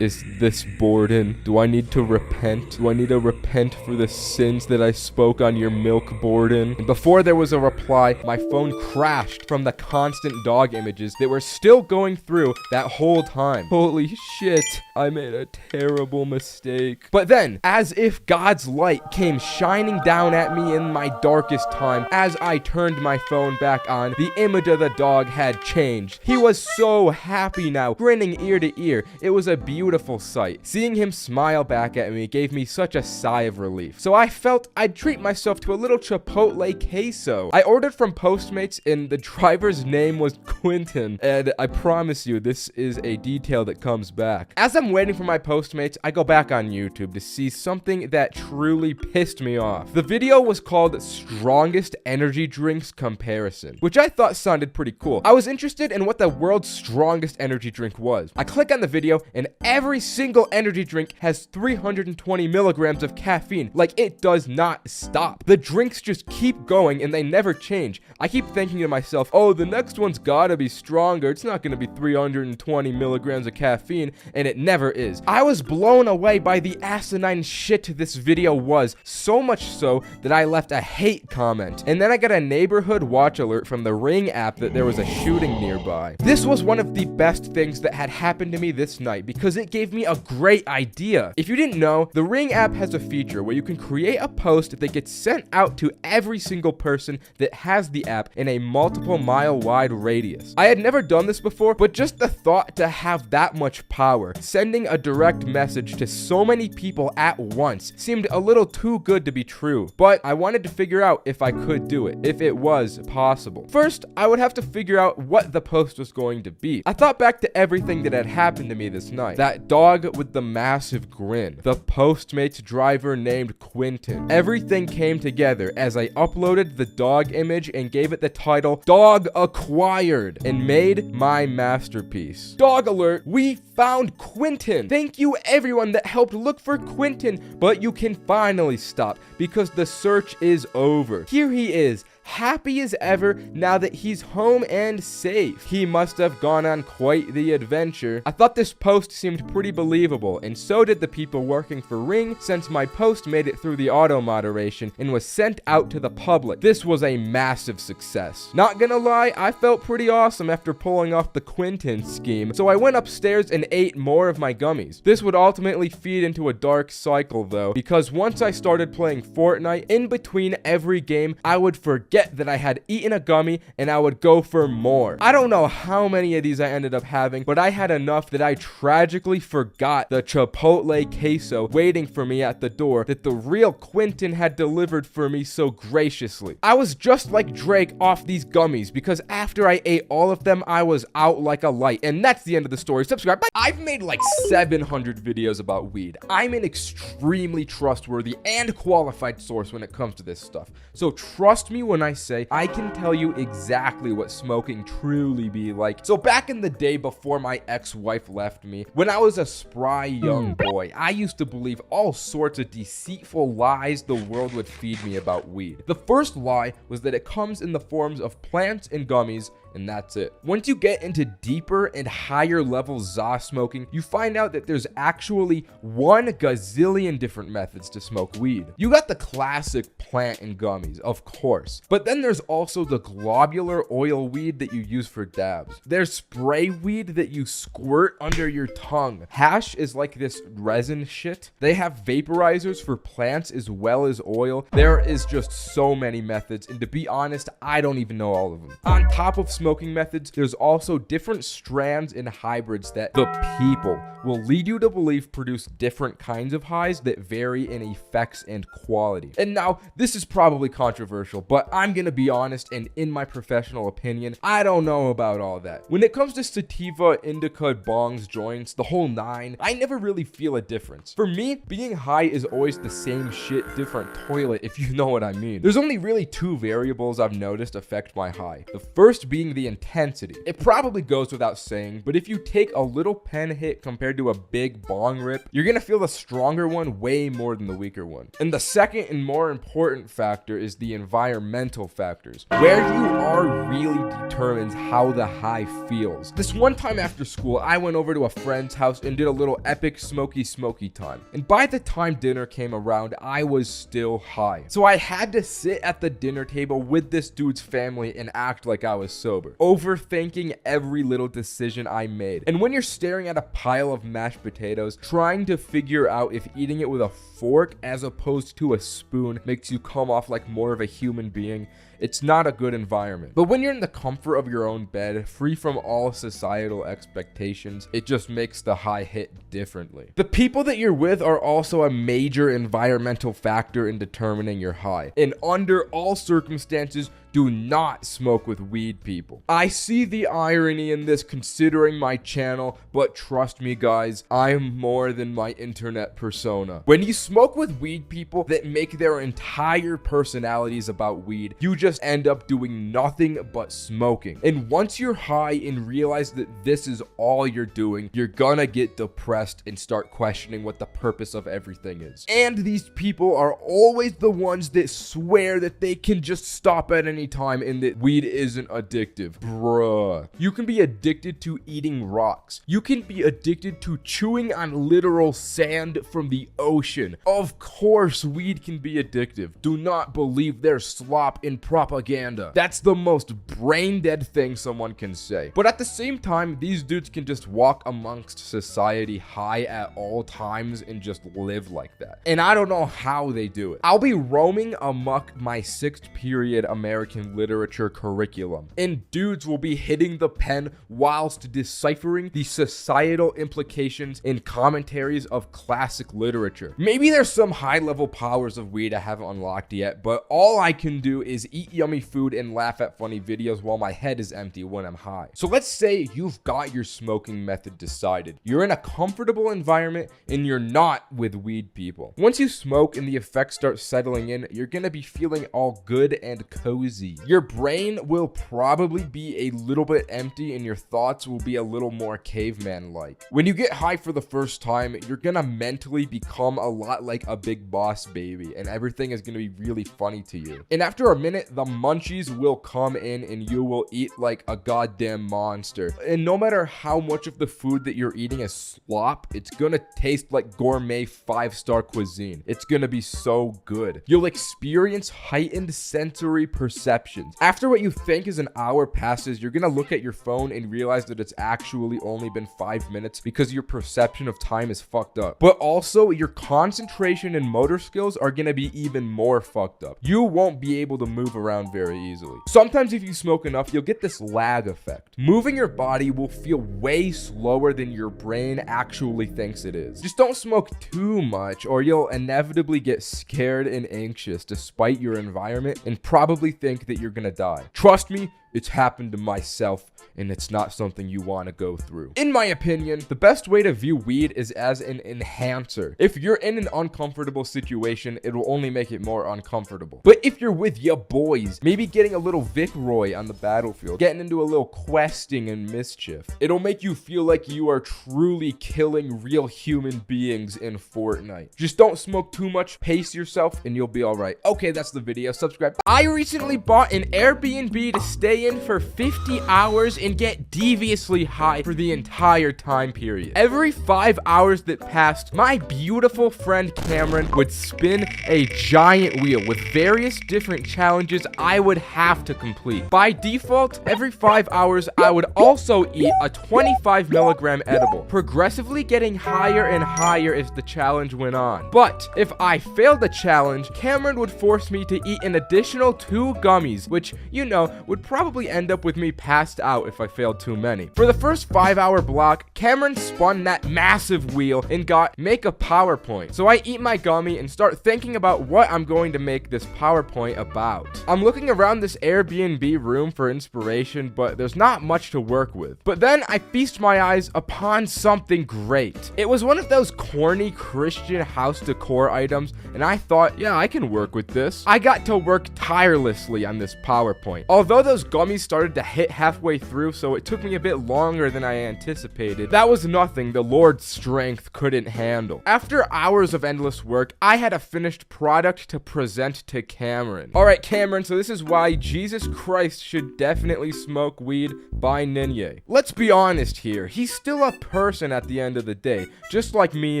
Is this Borden? Do I need to repent? Do I need to repent for the sins that I spoke on your milk, Borden? And before there was a reply, my phone crashed from the constant dog images that were still going through that whole time. Holy shit, I made a terrible mistake. But then, as if God's light came shining down at me in my darkest time, as I turned my phone back on, the image of the dog had changed. He was so happy now, grinning ear to ear. It was a beautiful sight. Seeing him smile back at me gave me such a sigh of relief. So I felt I'd treat myself to a little Chipotle queso. I ordered from Postmates and the driver's name was Quentin, and I promise you this is a detail that comes back. As I'm waiting for my Postmates, I go back on YouTube to see something that truly pissed me off. The video was called Strongest Energy Drinks Comparison, which I thought sounded pretty cool. I was interested in what the world's strongest energy drink was. I click on the video and every single energy drink has 320 milligrams of caffeine. Like, it does not stop. The drinks just keep going and they never change. I keep thinking to myself, oh, the next one's gotta be stronger. It's not gonna be 320 milligrams of caffeine, and it never is. I was blown away by the asinine shit this video was, so much so that I left a hate comment. And then I got a neighborhood watch alert from the Ring app that there was a shooting nearby. This was one of the best things that had happened to me this night because it gave me a great idea. If you didn't know, the Ring app has a feature where you can create a post that gets sent out to every single person that has the app in a multiple mile wide radius. I had never done this before, but just the thought to have that much power, sending a direct message to so many people at once, seemed a little too good to be true. But I wanted to figure out if I could do it, if it was possible. First, I would have to figure out what the post was going to be. I thought back to everything that had happened to me this night. That dog with the massive grin. The Postmates driver named Quentin. Everything came together as I uploaded the dog image and gave it the title Dog Acquired and made my masterpiece. Dog alert, we found Quentin. Thank you everyone that helped look for Quentin, but you can finally stop because the search is over. Here he is, happy as ever now that he's home and safe. He must have gone on quite the adventure. I thought this post seemed pretty believable, and so did the people working for Ring, since my post made it through the auto moderation and was sent out to the public. This was a massive success. Not gonna lie, I felt pretty awesome after pulling off the Quentin scheme, so I went upstairs and ate more of my gummies. This would ultimately feed into a dark cycle though, because once I started playing Fortnite, in between every game, I would forget that I had eaten a gummy and I would go for more. I don't know how many of these I ended up having, but I had enough that I tragically forgot the Chipotle queso waiting for me at the door that the real Quentin had delivered for me so graciously. I was just like Drake off these gummies because after I ate all of them, I was out like a light. And that's the end of the story. Subscribe. Bye. I've made like 700 videos about weed. I'm an extremely trustworthy and qualified source when it comes to this stuff. So trust me when I say I can tell you exactly what smoking truly be like. So back in the day before my ex-wife left me, when I was a spry young boy, I used to believe all sorts of deceitful lies the world would feed me about weed. The first lie was that it comes in the forms of plants and gummies, and that's it. Once you get into deeper and higher level za smoking, you find out that there's actually 1 gazillion different methods to smoke weed. You got the classic plant and gummies, of course, but then there's also the globular oil weed that you use for dabs. There's spray weed that you squirt under your tongue. Hash is like this resin shit. They have vaporizers for plants as well as oil. There is just so many methods, and to be honest, I don't even know all of them. On top of smoking methods, there's also different strands and hybrids that the people will lead you to believe produce different kinds of highs that vary in effects and quality. And now, this is probably controversial, but I'm gonna be honest, and in my professional opinion, I don't know about all that. When it comes to sativa, indica, bongs, joints, the whole 9, I never really feel a difference. For me, being high is always the same shit, different toilet, if you know what I mean. There's only really 2 variables I've noticed affect my high. The first being the intensity. It probably goes without saying, but if you take a little pen hit compared to a big bong rip, you're gonna feel the stronger one way more than the weaker one. And the second and more important factor is the environmental factors. Where you are really determines how the high feels. This one time after school, I went over to a friend's house and did a little epic smoky time. And by the time dinner came around, I was still high. So I had to sit at the dinner table with this dude's family and act like I was sober, overthinking every little decision I made. And when you're staring at a pile of mashed potatoes, trying to figure out if eating it with a fork as opposed to a spoon makes you come off like more of a human being, it's not a good environment. But when you're in the comfort of your own bed, free from all societal expectations, it just makes the high hit differently. The people that you're with are also a major environmental factor in determining your high. And under all circumstances, do not smoke with weed people. I see the irony in this considering my channel, but trust me guys, I'm more than my internet persona. When you smoke with weed people that make their entire personalities about weed, you just end up doing nothing but smoking. And once you're high and realize that this is all you're doing, you're gonna get depressed and start questioning what the purpose of everything is. And these people are always the ones that swear that they can just stop at any time and that weed isn't addictive. Bruh. You can be addicted to eating rocks. You can be addicted to chewing on literal sand from the ocean. Of course, weed can be addictive. Do not believe their slop in propaganda. That's the most brain dead thing someone can say. But at the same time, these dudes can just walk amongst society high at all times and just live like that. And I don't know how they do it. I'll be roaming amok my 6th period American literature curriculum, and dudes will be hitting the pen whilst deciphering the societal implications in commentaries of classic literature. Maybe there's some high-level powers of weed I haven't unlocked yet, but all I can do is eat yummy food and laugh at funny videos while my head is empty when I'm high. So let's say you've got your smoking method decided. You're in a comfortable environment and you're not with weed people. Once you smoke and the effects start settling in, you're gonna be feeling all good and cozy. Your brain will probably be a little bit empty and your thoughts will be a little more caveman-like. When you get high for the first time, you're gonna mentally become a lot like a big boss baby and everything is gonna be really funny to you. And after a minute, the munchies will come in and you will eat like a goddamn monster. And no matter how much of the food that you're eating is slop, it's gonna taste like gourmet 5-star cuisine. It's gonna be so good. You'll experience heightened sensory perceptions. After what you think is an hour passes, you're gonna look at your phone and realize that it's actually only been 5 minutes because your perception of time is fucked up. But also, your concentration and motor skills are gonna be even more fucked up. You won't be able to move around very easily. Sometimes if you smoke enough, you'll get this lag effect. Moving your body will feel way slower than your brain actually thinks it is. Just don't smoke too much or you'll inevitably get scared and anxious despite your environment and probably think that you're gonna die. Trust me, it's happened to myself and it's not something you want to go through. In my opinion, the best way to view weed is as an enhancer. If you're in an uncomfortable situation, it will only make it more uncomfortable. But if you're with your boys, maybe getting a little Vic Roy on the battlefield, getting into a little questing and mischief, it'll make you feel like you are truly killing real human beings in Fortnite. Just don't smoke too much, pace yourself, and you'll be alright. Okay, that's the video. Subscribe. I recently bought an Airbnb to stay in for 50 hours and get deviously high for the entire time period. Every 5 hours that passed, my beautiful friend Cameron would spin a giant wheel with various different challenges I would have to complete. By default, every 5 hours, I would also eat a 25 milligram edible, progressively getting higher and higher as the challenge went on. But if I failed the challenge, Cameron would force me to eat an additional 2 gummies, which, you know, would probably end up with me passed out if I failed too many. For the first 5-hour block, Cameron spun that massive wheel and got make a PowerPoint. So I eat my gummy and start thinking about what I'm going to make this PowerPoint about. I'm looking around this Airbnb room for inspiration, but there's not much to work with. But then I feast my eyes upon something great. It was one of those corny Christian house decor items, and I thought, yeah, I can work with this. I got to work tirelessly on this PowerPoint. Although those gummies started to hit halfway through, so it took me a bit longer than I anticipated, that was nothing the Lord's strength couldn't handle. After hours of endless work, I had a finished product to present to Cameron. Alright, Cameron, so this is why Jesus Christ should definitely smoke weed by Ninye. Let's be honest here, he's still a person at the end of the day, just like me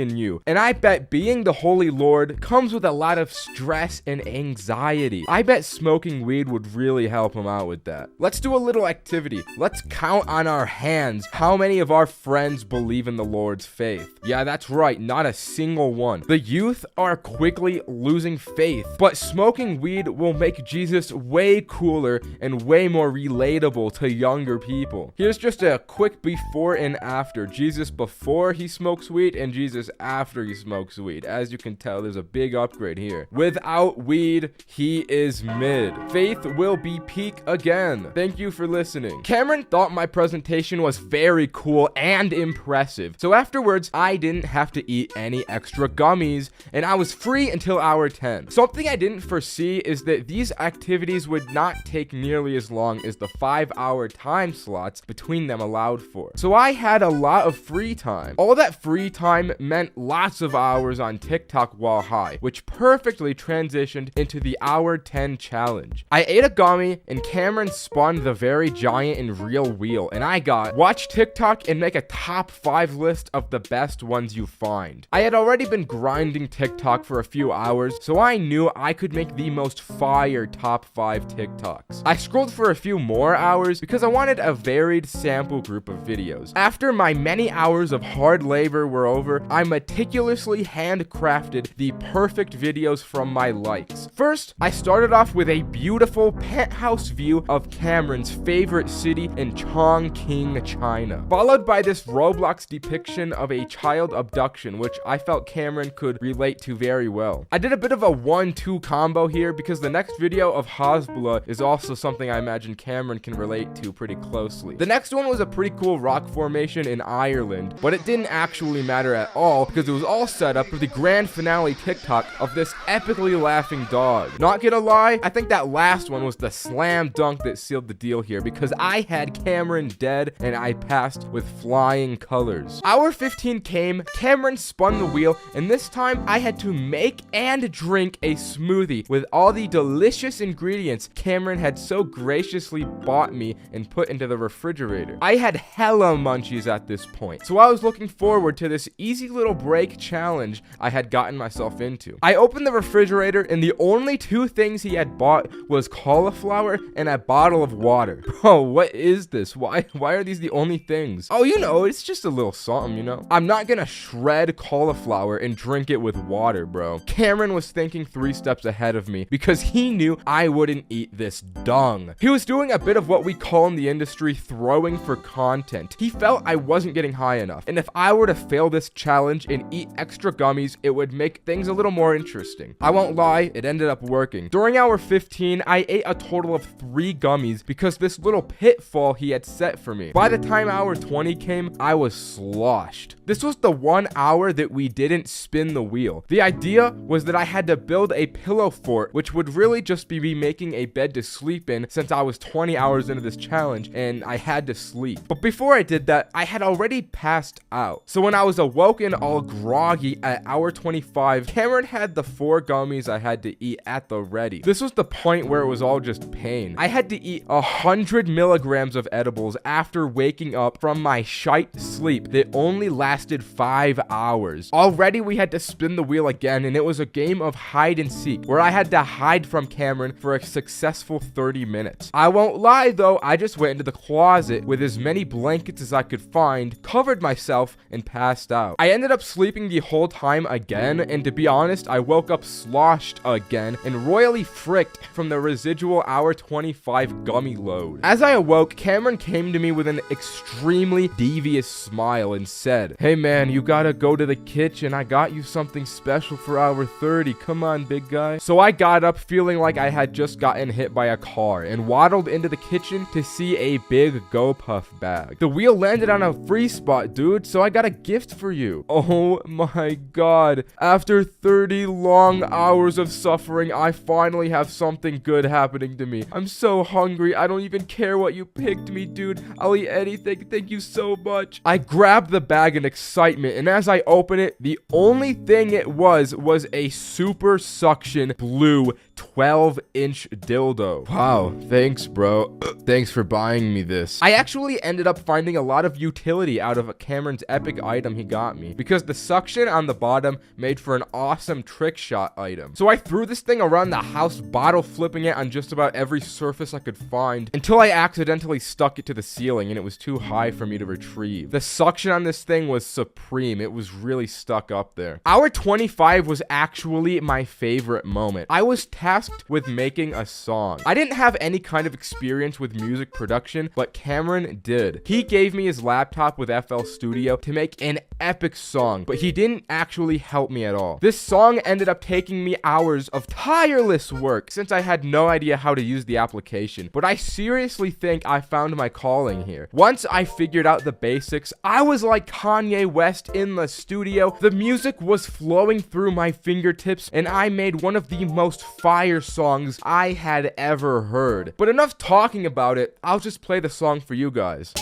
and you. And I bet being the Holy Lord comes with a lot of stress and anxiety. I bet smoking weed would really help him out with that. Let's do a little activity. Let's count on our hands how many of our friends believe in the Lord's faith. Yeah, that's right, not a single one. The youth are quickly losing faith, but smoking weed will make Jesus way cooler and way more relatable to younger people. Here's just a quick before and after. Jesus before he smokes weed and Jesus after he smokes weed. As you can tell, there's a big upgrade here. Without weed, he is mid. Faith will be peak again. Thank you for listening. Cameron thought my presentation was very cool and impressive, so afterwards I didn't have to eat any extra gummies and I was free until hour 10. Something I didn't foresee is that these activities would not take nearly as long as the 5-hour time slots between them allowed for. So I had a lot of free time. All that free time meant lots of hours on TikTok while high, which perfectly transitioned into the hour 10 challenge. I ate a gummy and Cameron spun the very giant and real wheel, and I got watch TikTok and make a top 5 list of the best ones you find. I had already been grinding TikTok for a few hours, so I knew I could make the most fire top 5 TikToks. I scrolled for a few more hours because I wanted a varied sample group of videos. After my many hours of hard labor were over, I meticulously handcrafted the perfect videos from my likes. First, I started off with a beautiful penthouse view of Cameron's favorite city in Chongqing, China. Followed by this Roblox depiction of a child abduction, which I felt Cameron could relate to very well. I did a bit of a 1-2 combo here because the next video of Hasbullah is also something I imagine Cameron can relate to pretty closely. The next one was a pretty cool rock formation in Ireland, but it didn't actually matter at all because it was all set up for the grand finale TikTok of this epically laughing dog. Not gonna lie, I think that last one was the slam dunk that sealed the deal here because I had Cameron dead and I passed with flying colors. Hour 15 came, Cameron spun the wheel, and this time I had to make and drink a smoothie with all the delicious ingredients Cameron had so graciously bought me and put into the refrigerator. I had hella munchies at this point, so I was looking forward to this easy little break challenge I had gotten myself into. I opened the refrigerator and the only two things he had bought was cauliflower and a bottle of water. Bro, what is this? Why are these the only things? Oh, you know, it's just a little something, you know? I'm not gonna shred cauliflower and drink it with water, bro. Cameron was thinking 3 steps ahead of me because he knew I wouldn't eat this dung. He was doing a bit of what we call in the industry throwing for content. He felt I wasn't getting high enough, and if I were to fail this challenge and eat extra gummies, it would make things a little more interesting. I won't lie, it ended up working. During hour 15, I ate a total of 3 gummies because this little pitfall he had set for me. By the time hour 20 came, I was sloshed. This was the 1 hour that we didn't spin the wheel. The idea was that I had to build a pillow fort, which would really just be me making a bed to sleep in since I was 20 hours into this challenge and I had to sleep. But before I did that, I had already passed out. So when I was awoken all groggy at hour 25, Cameron had the 4 gummies I had to eat at the ready. This was the point where it was all just pain. I had to eat 100 milligrams of edibles after waking up from my shite sleep that only lasted 5 hours. Already we had to spin the wheel again, and it was a game of hide and seek where I had to hide from Cameron for a successful 30 minutes. I won't lie though, I just went into the closet with as many blankets as I could find, covered myself, and passed out. I ended up sleeping the whole time again, and to be honest, I woke up sloshed again and royally fricked from the residual hour 25 gummy load. As I awoke, Cameron came to me with an extremely devious smile and said, "Hey man, you gotta go to the kitchen. I got you something special for hour 30. Come on, big guy." So I got up feeling like I had just gotten hit by a car and waddled into the kitchen to see a big GoPuff bag. The wheel landed on a free spot, dude, so I got a gift for you. Oh my god. After 30 long hours of suffering, I finally have something good happening to me. I'm so hungry. I don't even care what you picked me, dude. I'll eat anything. Thank you so much. I grabbed the bag in excitement, and as I opened it, the only thing it was a super suction blue 12-inch dildo. Wow, thanks, bro. Thanks for buying me this. I actually ended up finding a lot of utility out of Cameron's epic item he got me because the suction on the bottom made for an awesome trick shot item. So I threw this thing around the house, bottle flipping it on just about every surface I could find until I accidentally stuck it to the ceiling and it was too high for me to retrieve. The suction on this thing was supreme. It was really stuck up there. Hour 25 was actually my favorite moment. I was tasked with making a song. I didn't have any kind of experience with music production, but Cameron did. He gave me his laptop with FL Studio to make an epic song, but he didn't actually help me at all. This song ended up taking me hours of tireless work since I had no idea how to use the application, but I seriously think I found my calling here. Once I figured out the basics, I was like Kanye West in the studio. The music was flowing through my fingertips, and I made one of the most fire songs I had ever heard. But enough talking about it, I'll just play the song for you guys.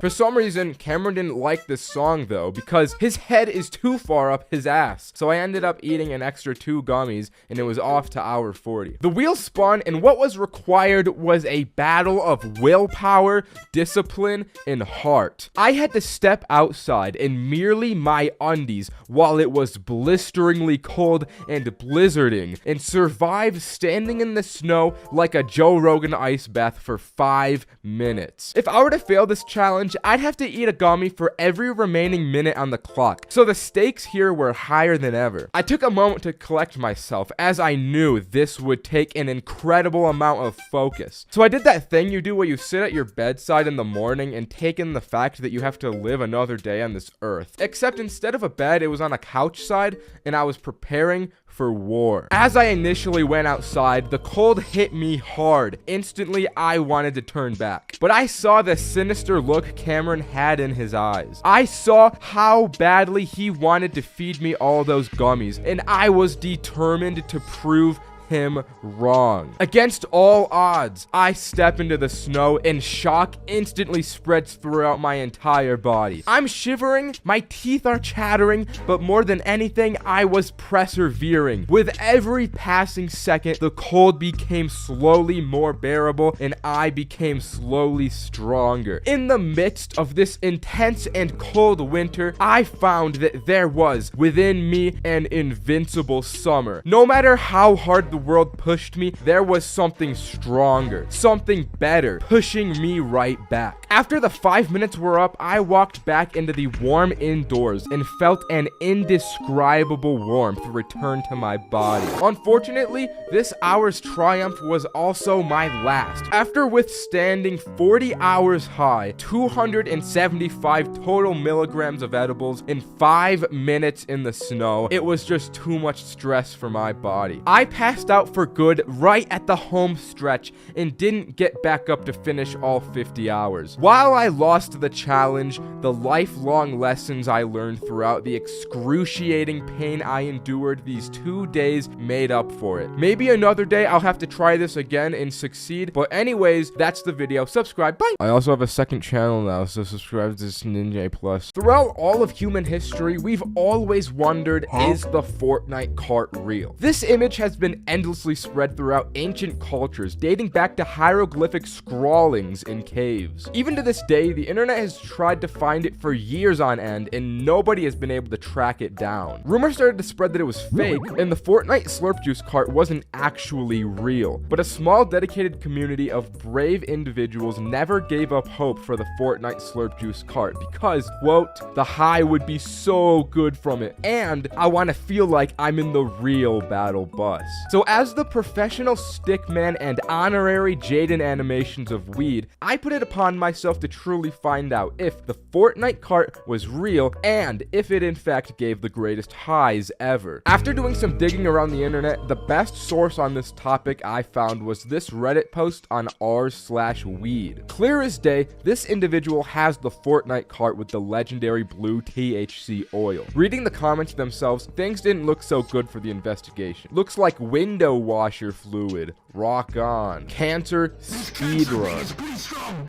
For some reason, Cameron didn't like this song though, because his head is too far up his ass. So I ended up eating an extra 2 gummies, and it was off to hour 40. The wheel spun, and what was required was a battle of willpower, discipline, and heart. I had to step outside in merely my undies while it was blisteringly cold and blizzarding, and survive standing in the snow like a Joe Rogan ice bath for 5 minutes. If I were to fail this challenge, challenge, I'd have to eat a gummy for every remaining minute on the clock. So the stakes here were higher than ever. I took a moment to collect myself, as I knew this would take an incredible amount of focus. So I did that thing you do where you sit at your bedside in the morning and take in the fact that you have to live another day on this earth. Except instead of a bed, it was on a couch side, and I was preparing for war. As I initially went outside, the cold hit me hard. Instantly, I wanted to turn back. But I saw the sinister look Cameron had in his eyes. I saw how badly he wanted to feed me all those gummies, and I was determined to prove him wrong. Against all odds, I step into the snow and shock instantly spreads throughout my entire body. I'm shivering, my teeth are chattering, but more than anything, I was persevering. With every passing second, the cold became slowly more bearable and I became slowly stronger. In the midst of this intense and cold winter, I found that there was within me an invincible summer. No matter how hard the world pushed me, there was something stronger, something better, pushing me right back. After the 5 minutes were up, I walked back into the warm indoors and felt an indescribable warmth return to my body. Unfortunately, this hour's triumph was also my last. After withstanding 40 hours high, 275 total milligrams of edibles in 5 minutes in the snow, it was just too much stress for my body. I passed out for good right at the home stretch and didn't get back up to finish all 50 hours. While I lost the challenge, the lifelong lessons I learned throughout the excruciating pain I endured these 2 days made up for it. Maybe another day I'll have to try this again and succeed, but anyways, that's the video. Subscribe, bye! I also have a second channel now, so subscribe to this Ninja Plus. Throughout all of human history, we've always wondered, is the Fortnite cart real? This image has been endlessly spread throughout ancient cultures, dating back to hieroglyphic scrawlings in caves. Even to this day, the internet has tried to find it for years on end, and nobody has been able to track it down. Rumors started to spread that it was fake, and the Fortnite slurp juice cart wasn't actually real. But a small dedicated community of brave individuals never gave up hope for the Fortnite slurp juice cart because, quote, the high would be so good from it, and I want to feel like I'm in the real battle bus. So as the professional stickman and honorary Jaden animations of weed, I put it upon myself to truly find out if the Fortnite cart was real and if it in fact gave the greatest highs ever. After doing some digging around the internet, the best source on this topic I found was this Reddit post on r/weed. Clear as day, this individual has the Fortnite cart with the legendary blue THC oil. Reading the comments themselves, things didn't look so good for the investigation. Looks like window washer fluid. Rock on. Cancer speedrun.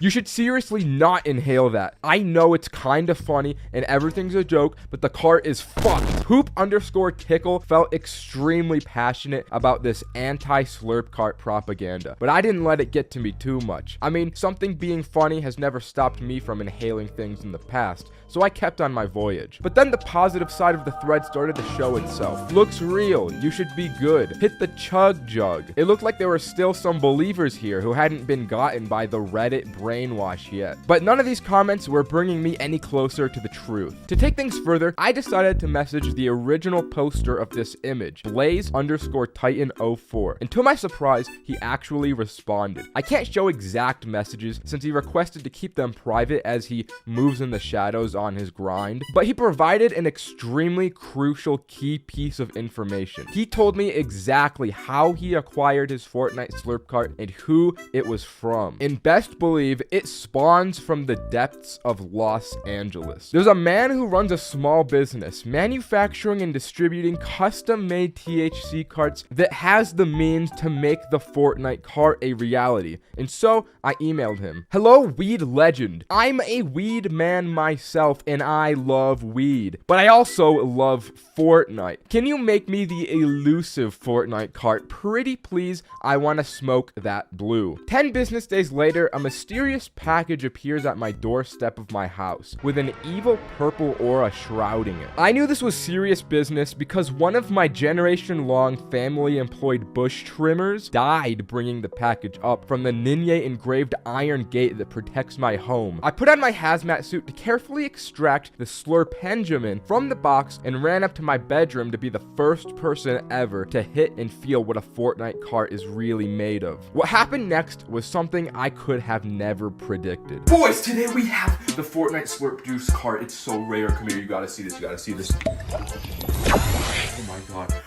You should seriously not inhale that. I know it's kinda funny and everything's a joke, but the cart is fucked. Poop_tickle felt extremely passionate about this anti-slurp cart propaganda, but I didn't let it get to me too much. I mean, something being funny has never stopped me from inhaling things in the past, so I kept on my voyage. But then the positive side of the thread started to show itself. Looks real. You should be good. Hit the chug jug. It looked like there were still some believers here who hadn't been gotten by the Reddit brainwash yet. But none of these comments were bringing me any closer to the truth. To take things further, I decided to message the original poster of this image, Blaze_Titan04. And to my surprise, he actually responded. I can't show exact messages since he requested to keep them private as he moves in the shadows on his grind, but he provided an extremely crucial key piece of information. He told me exactly how he acquired his Fortnite slurp cart and who it was from. And best believe it spawns from the depths of Los Angeles. There's a man who runs a small business manufacturing and distributing custom-made THC carts that has the means to make the Fortnite cart a reality. And so I emailed him. Hello, weed legend. I'm a weed man myself and I love weed, but I also love Fortnite. Can you make me the elusive Fortnite Fortnite cart. Pretty please, I want to smoke that blue. 10 business days later, a mysterious package appears at my doorstep of my house with an evil purple aura shrouding it. I knew this was serious business because one of my generation-long family-employed bush trimmers died bringing the package up from the Ninja engraved iron gate that protects my home. I put on my hazmat suit to carefully extract the Slurpenjamin from the box and ran up to my bedroom to be the first person ever to hit and feel what a Fortnite cart is really made of. What happened next was something I could have never predicted. Boys, today we have the Fortnite Slurp Juice cart. It's so rare. Come here, you gotta see this, you gotta see this. Oh my god.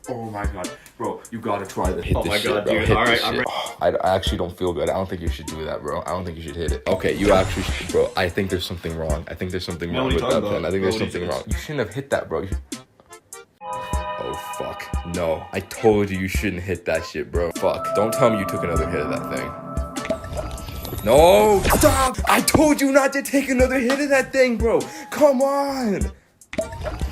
Oh my god. Bro, you gotta try this. Oh my god, dude. Alright, I'm ready. I actually don't feel good. I don't think you should do that, bro. I don't think you should hit it. Okay, you actually should, bro. I think there's something wrong. I think there's something wrong with that pen. I think there's something wrong. You shouldn't have hit that, bro. Oh, fuck. No. I told you shouldn't hit that shit, bro. Fuck. Don't tell me you took another hit of that thing. No! Stop! I told you not to take another hit of that thing, bro. Come on!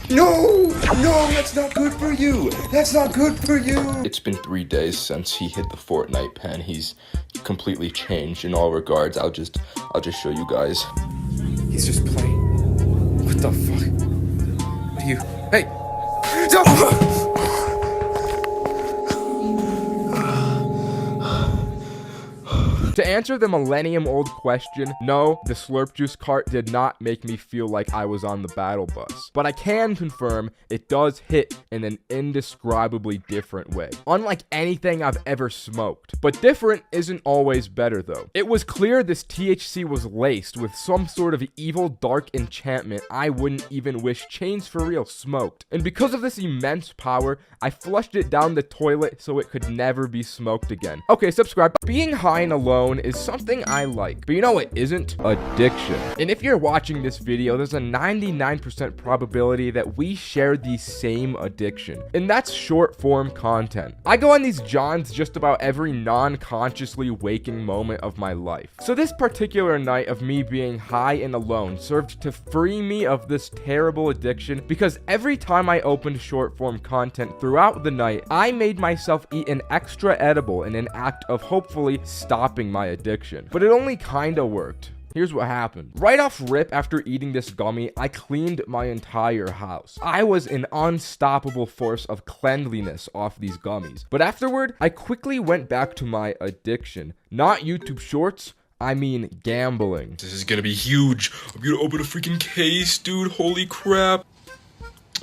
No! No, that's not good for you! That's not good for you! It's been 3 days since he hit the Fortnite pen. He's completely changed in all regards. I'll just show you guys. He's just playing. What the fuck? What are you? Hey! To answer the millennium-old question, no, the Slurp Juice cart did not make me feel like I was on the battle bus. But I can confirm it does hit in an indescribably different way. Unlike anything I've ever smoked. But different isn't always better though. It was clear this THC was laced with some sort of evil dark enchantment I wouldn't even wish Chains for Real smoked. And because of this immense power, I flushed it down the toilet so it could never be smoked again. Okay, subscribe. Being high and alone is something I like, but you know what isn't? Addiction. And if you're watching this video, there's a 99% probability that we share the same addiction, and that's short form content. I go on these jaunts just about every non-consciously waking moment of my life. So this particular night of me being high and alone served to free me of this terrible addiction because every time I opened short form content throughout the night, I made myself eat an extra edible in an act of hopefully stopping my addiction. But it only kinda worked. Here's what happened. Right off rip, after eating this gummy, I cleaned my entire house. I was an unstoppable force of cleanliness off these gummies. But afterward, I quickly went back to my addiction. Not YouTube Shorts, I mean gambling. This is gonna be huge. I'm gonna open a freaking case, dude. Holy crap.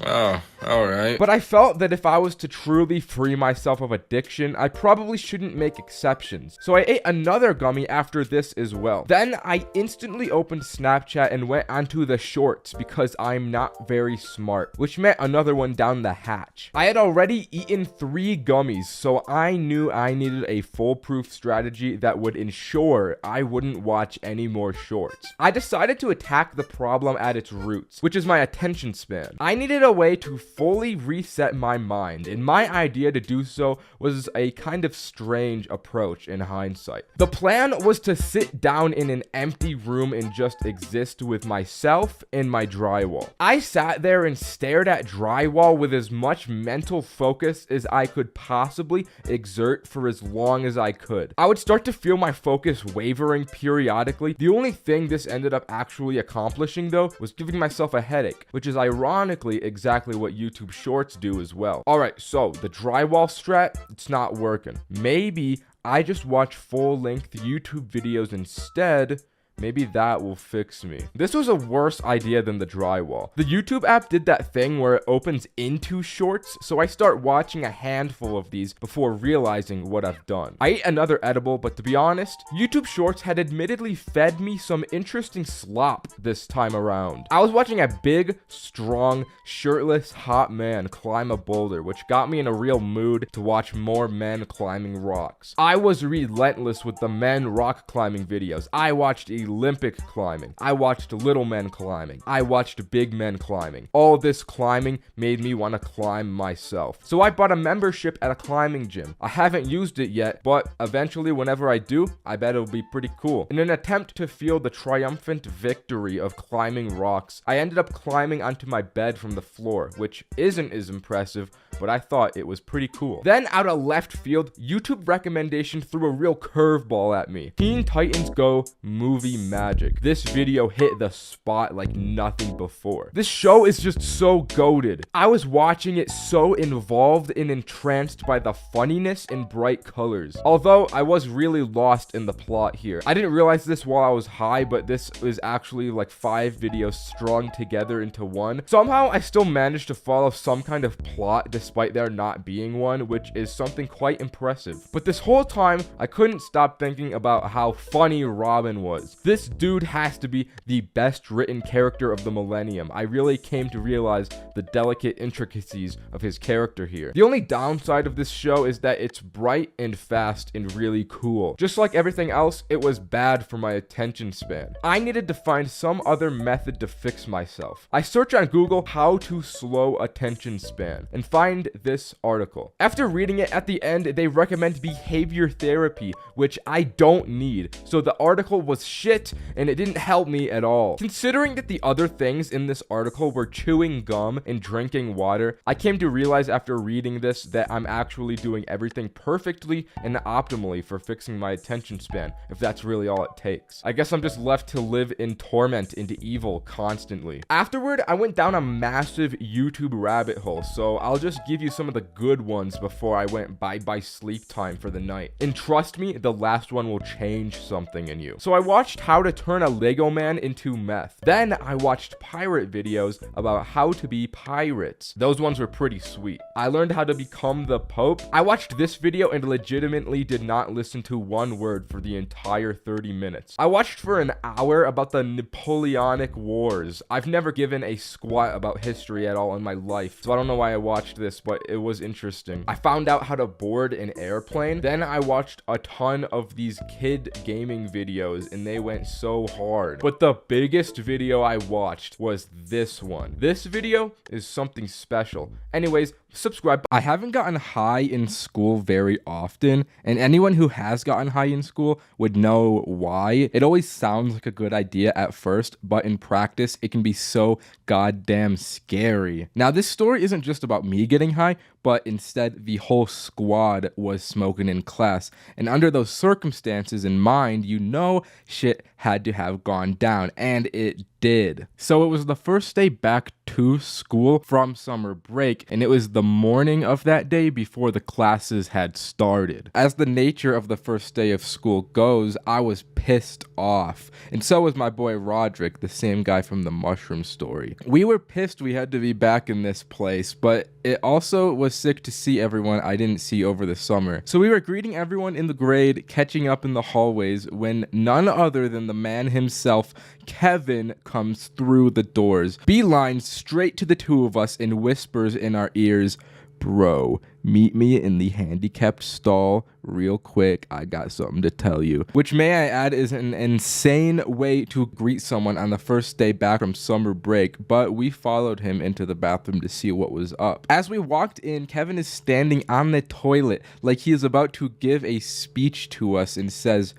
Oh, alright. But I felt that if I was to truly free myself of addiction, I probably shouldn't make exceptions. So I ate another gummy after this as well. Then I instantly opened Snapchat and went onto the shorts because I'm not very smart, which meant another one down the hatch. I had already eaten 3 gummies, so I knew I needed a foolproof strategy that would ensure I wouldn't watch any more shorts. I decided to attack the problem at its roots, which is my attention span. I needed a way to fully reset my mind, and my idea to do so was a kind of strange approach in hindsight. The plan was to sit down in an empty room and just exist with myself and my drywall. I sat there and stared at drywall with as much mental focus as I could possibly exert for as long as I could. I would start to feel my focus wavering periodically. The only thing this ended up actually accomplishing though was giving myself a headache, which is ironically exactly what YouTube Shorts do as well. Alright, so the drywall strat, it's not working. Maybe I just watch full-length YouTube videos instead. Maybe that will fix me. This was a worse idea than the drywall. The YouTube app did that thing where it opens into shorts, so I start watching a handful of these before realizing what I've done. I ate another edible, but to be honest, YouTube Shorts had admittedly fed me some interesting slop this time around. I was watching a big, strong, shirtless, hot man climb a boulder, which got me in a real mood to watch more men climbing rocks. I was relentless with the men rock climbing videos. I watched Olympic climbing. I watched little men climbing. I watched big men climbing. All this climbing made me want to climb myself. So I bought a membership at a climbing gym. I haven't used it yet, but eventually whenever I do, I bet it'll be pretty cool. In an attempt to feel the triumphant victory of climbing rocks, I ended up climbing onto my bed from the floor, which isn't as impressive, but I thought it was pretty cool. Then out of left field, YouTube recommendation threw a real curveball at me. Teen Titans Go Movie Magic. This video hit the spot like nothing before. This show is just so goated. I was watching it so involved and entranced by the funniness and bright colors. Although I was really lost in the plot here. I didn't realize this while I was high, but this is actually like 5 videos strung together into one. Somehow I still managed to follow some kind of plot despite there not being one, which is something quite impressive. But this whole time, I couldn't stop thinking about how funny Robin was. This dude has to be the best written character of the millennium. I really came to realize the delicate intricacies of his character here. The only downside of this show is that it's bright and fast and really cool. Just like everything else, it was bad for my attention span. I needed to find some other method to fix myself. I search on Google how to slow attention span and find this article. After reading it, at the end, they recommend behavior therapy, which I don't need. So the article was shit and it didn't help me at all. Considering that the other things in this article were chewing gum and drinking water, I came to realize after reading this that I'm actually doing everything perfectly and optimally for fixing my attention span, if that's really all it takes. I guess I'm just left to live in torment and evil constantly. Afterward, I went down a massive YouTube rabbit hole, so I'll just give you some of the good ones before I went bye-bye sleep time for the night. And trust me, the last one will change something in you. So I watched how to turn a Lego man into meth. Then I watched pirate videos about how to be pirates. Those ones were pretty sweet. I learned how to become the Pope. I watched this video and legitimately did not listen to one word for the entire 30 minutes. I watched for an hour about the Napoleonic Wars. I've never given a squat about history at all in my life, so I don't know why I watched this, but it was interesting. I found out how to board an airplane. Then I watched a ton of these kid gaming videos and they went so hard. But the biggest video I watched was this one. This video is something special. Anyways, subscribe. I haven't gotten high in school very often, and anyone who has gotten high in school would know why. It always sounds like a good idea at first, but in practice, it can be so goddamn scary. Now, this story isn't just about me getting high, but instead the whole squad was smoking in class. And under those circumstances in mind, you know shit had to have gone down, and it did. So it was the first day back to school from summer break, and it was the morning of that day before the classes had started. As the nature of the first day of school goes, I was pissed off, and so was my boy Roderick, the same guy from the mushroom story. We were pissed we had to be back in this place, but it also was sick to see everyone I didn't see over the summer. So we were greeting everyone in the grade, catching up in the hallways, when none other than the man himself, Kevin, comes through the doors, beelines straight to the two of us and whispers in our ears, "Bro, meet me in the handicapped stall real quick. I got something to tell you." Which, may I add, is an insane way to greet someone on the first day back from summer break, but we followed him into the bathroom to see what was up. As we walked in, Kevin is standing on the toilet like he is about to give a speech to us and says,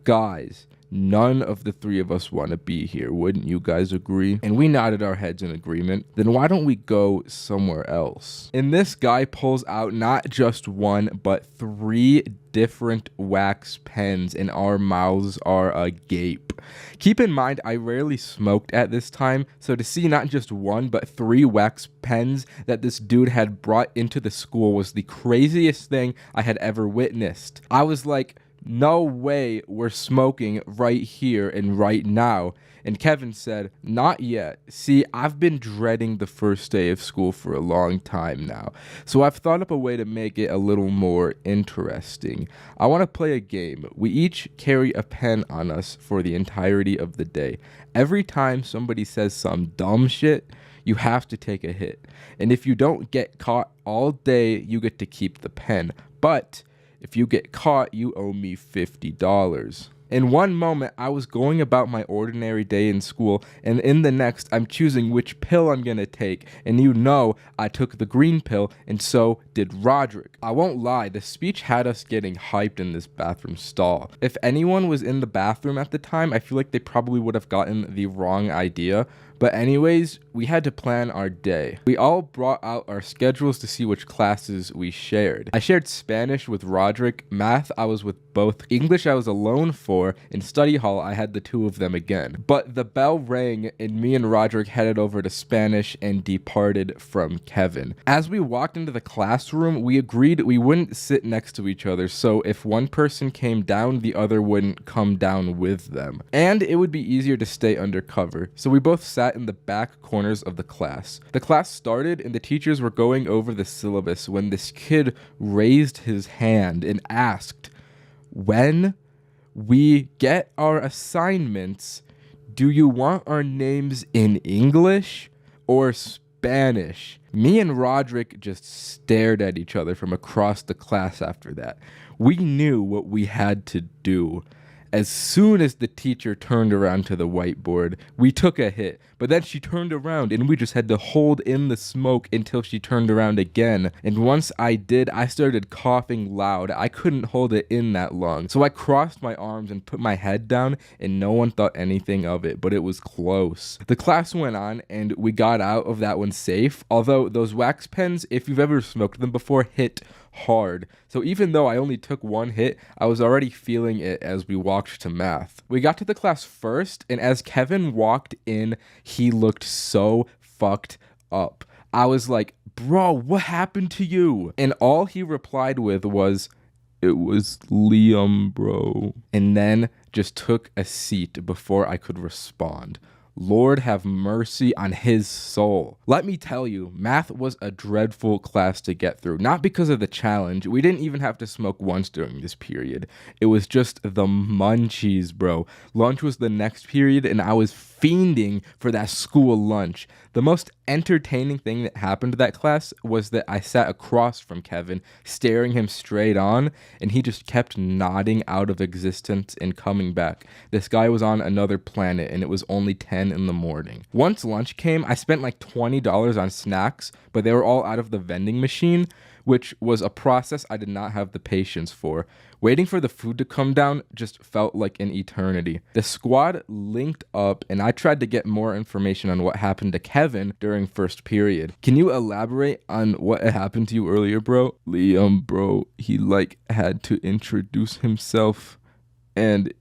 "Guys, none of the three of us want to be here. Wouldn't you guys agree?" And we nodded our heads in agreement. "Then why don't we go somewhere else?" And this guy pulls out not just one, but 3 different wax pens, and our mouths are agape. Keep in mind, I rarely smoked at this time, so to see not just 1, but 3 wax pens that this dude had brought into the school was the craziest thing I had ever witnessed. I was like, no way we're smoking right here and right now. And Kevin said, "Not yet. See, I've been dreading the first day of school for a long time now, so I've thought up a way to make it a little more interesting. I want to play a game. We each carry a pen on us for the entirety of the day. Every time somebody says some dumb shit, you have to take a hit. And if you don't get caught all day, you get to keep the pen. But if you get caught, you owe me $50. In one moment, I was going about my ordinary day in school, and in the next, I'm choosing which pill I'm gonna take, and you know I took the green pill, and so did Roderick. I won't lie, the speech had us getting hyped in this bathroom stall. If anyone was in the bathroom at the time, I feel like they probably would have gotten the wrong idea, But anyways, we had to plan our day. We all brought out our schedules to see which classes we shared. I shared Spanish with Roderick, math I was with both, English I was alone for, in study hall I had the two of them again. But the bell rang and me and Roderick headed over to Spanish and departed from Kevin. As we walked into the classroom, we agreed we wouldn't sit next to each other, so if one person came down, the other wouldn't come down with them. And it would be easier to stay undercover, so we both sat in the back corners of the class. The class started and the teachers were going over the syllabus when this kid raised his hand and asked, "When we get our assignments, do you want our names in English or Spanish?" Me and Roderick just stared at each other from across the class after that. We knew what we had to do. As soon as the teacher turned around to the whiteboard, we took a hit, but then she turned around and we just had to hold in the smoke until she turned around again. And once I did, I started coughing loud. I couldn't hold it in that long. So I crossed my arms and put my head down, and no one thought anything of it, but it was close. The class went on and we got out of that one safe, although those wax pens, if you've ever smoked them before, hit hard. So even though I only took one hit, I was already feeling it as we walked to math. We got to the class first, and as Kevin walked in, he looked so fucked up. I was like, "Bro, what happened to you?" And all he replied with was, "It was Liam, bro." And then just took a seat before I could respond. Lord have mercy on his soul. Let me tell you, math was a dreadful class to get through. Not because of the challenge. We didn't even have to smoke once during this period. It was just the munchies, bro. Lunch was the next period, and I was fiending for that school lunch. The most entertaining thing that happened to that class was that I sat across from Kevin, staring him straight on, and he just kept nodding out of existence and coming back. This guy was on another planet, and it was only 10 in the morning. Once lunch came, I spent like $20 on snacks, but they were all out of the vending machine, which was a process I did not have the patience for. Waiting for the food to come down just felt like an eternity. The squad linked up and I tried to get more information on what happened to Kevin during first period. Can you elaborate on what happened to you earlier, bro? Liam, bro, he had to introduce himself and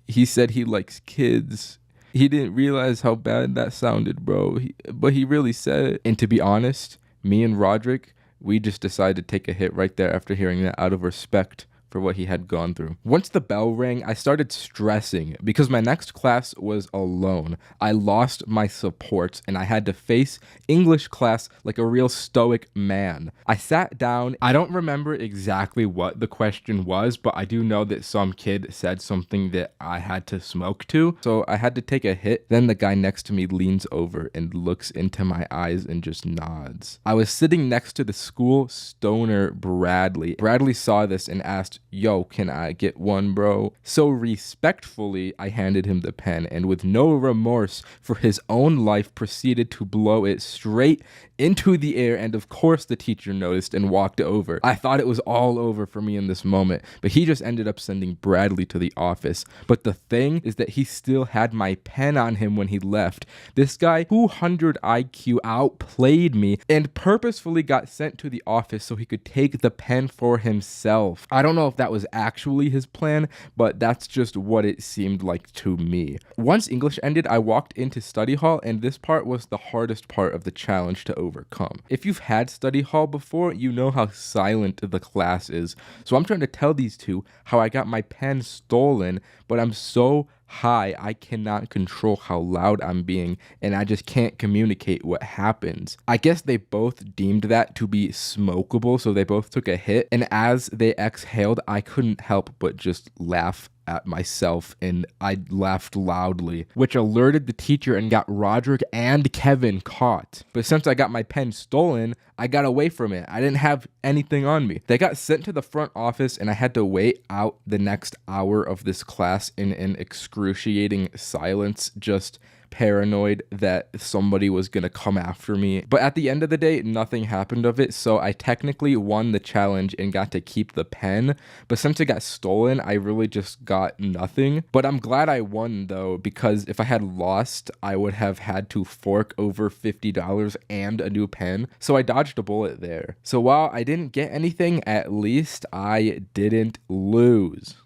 he said he likes kids. He didn't realize how bad that sounded, bro. But he really said it. And to be honest, me and Roderick, we just decided to take a hit right there after hearing that out of respect for what he had gone through. Once the bell rang, I started stressing because my next class was alone. I lost my supports and I had to face English class like a real stoic man. I sat down. I don't remember exactly what the question was, but I do know that some kid said something that I had to smoke to. So I had to take a hit. Then the guy next to me leans over and looks into my eyes and just nods. I was sitting next to the school stoner Bradley. Bradley saw this and asked, "Yo, can I get one, bro?" So respectfully, I handed him the pen and with no remorse for his own life proceeded to blow it straight into the air, and of course the teacher noticed and walked over. I thought it was all over for me in this moment, but he just ended up sending Bradley to the office. But the thing is that he still had my pen on him when he left. This guy, 200 IQ, outplayed me and purposefully got sent to the office so he could take the pen for himself. I don't know if that was actually his plan, but that's just what it seemed like to me. Once English ended, I walked into study hall, and this part was the hardest part of the challenge to overcome. If you've had study hall before, you know how silent the class is. So I'm trying to tell these two how I got my pen stolen, but I'm so high I cannot control how loud I'm being, and I just can't communicate what happens. I guess they both deemed that to be smokable, so they both took a hit, and as they exhaled, I couldn't help but just laugh at myself, and I laughed loudly, which alerted the teacher and got Roderick and Kevin caught. But since I got my pen stolen, I got away from it. I didn't have anything on me. They got sent to the front office and I had to wait out the next hour of this class in an excruciating silence, just paranoid that somebody was gonna come after me. But at the end of the day, nothing happened of it, so I technically won the challenge and got to keep the pen. But since it got stolen, I really just got nothing. But I'm glad I won though, because if I had lost, I would have had to fork over $50 and a new pen. So I dodged a bullet there. So while I didn't get anything, at least I didn't lose.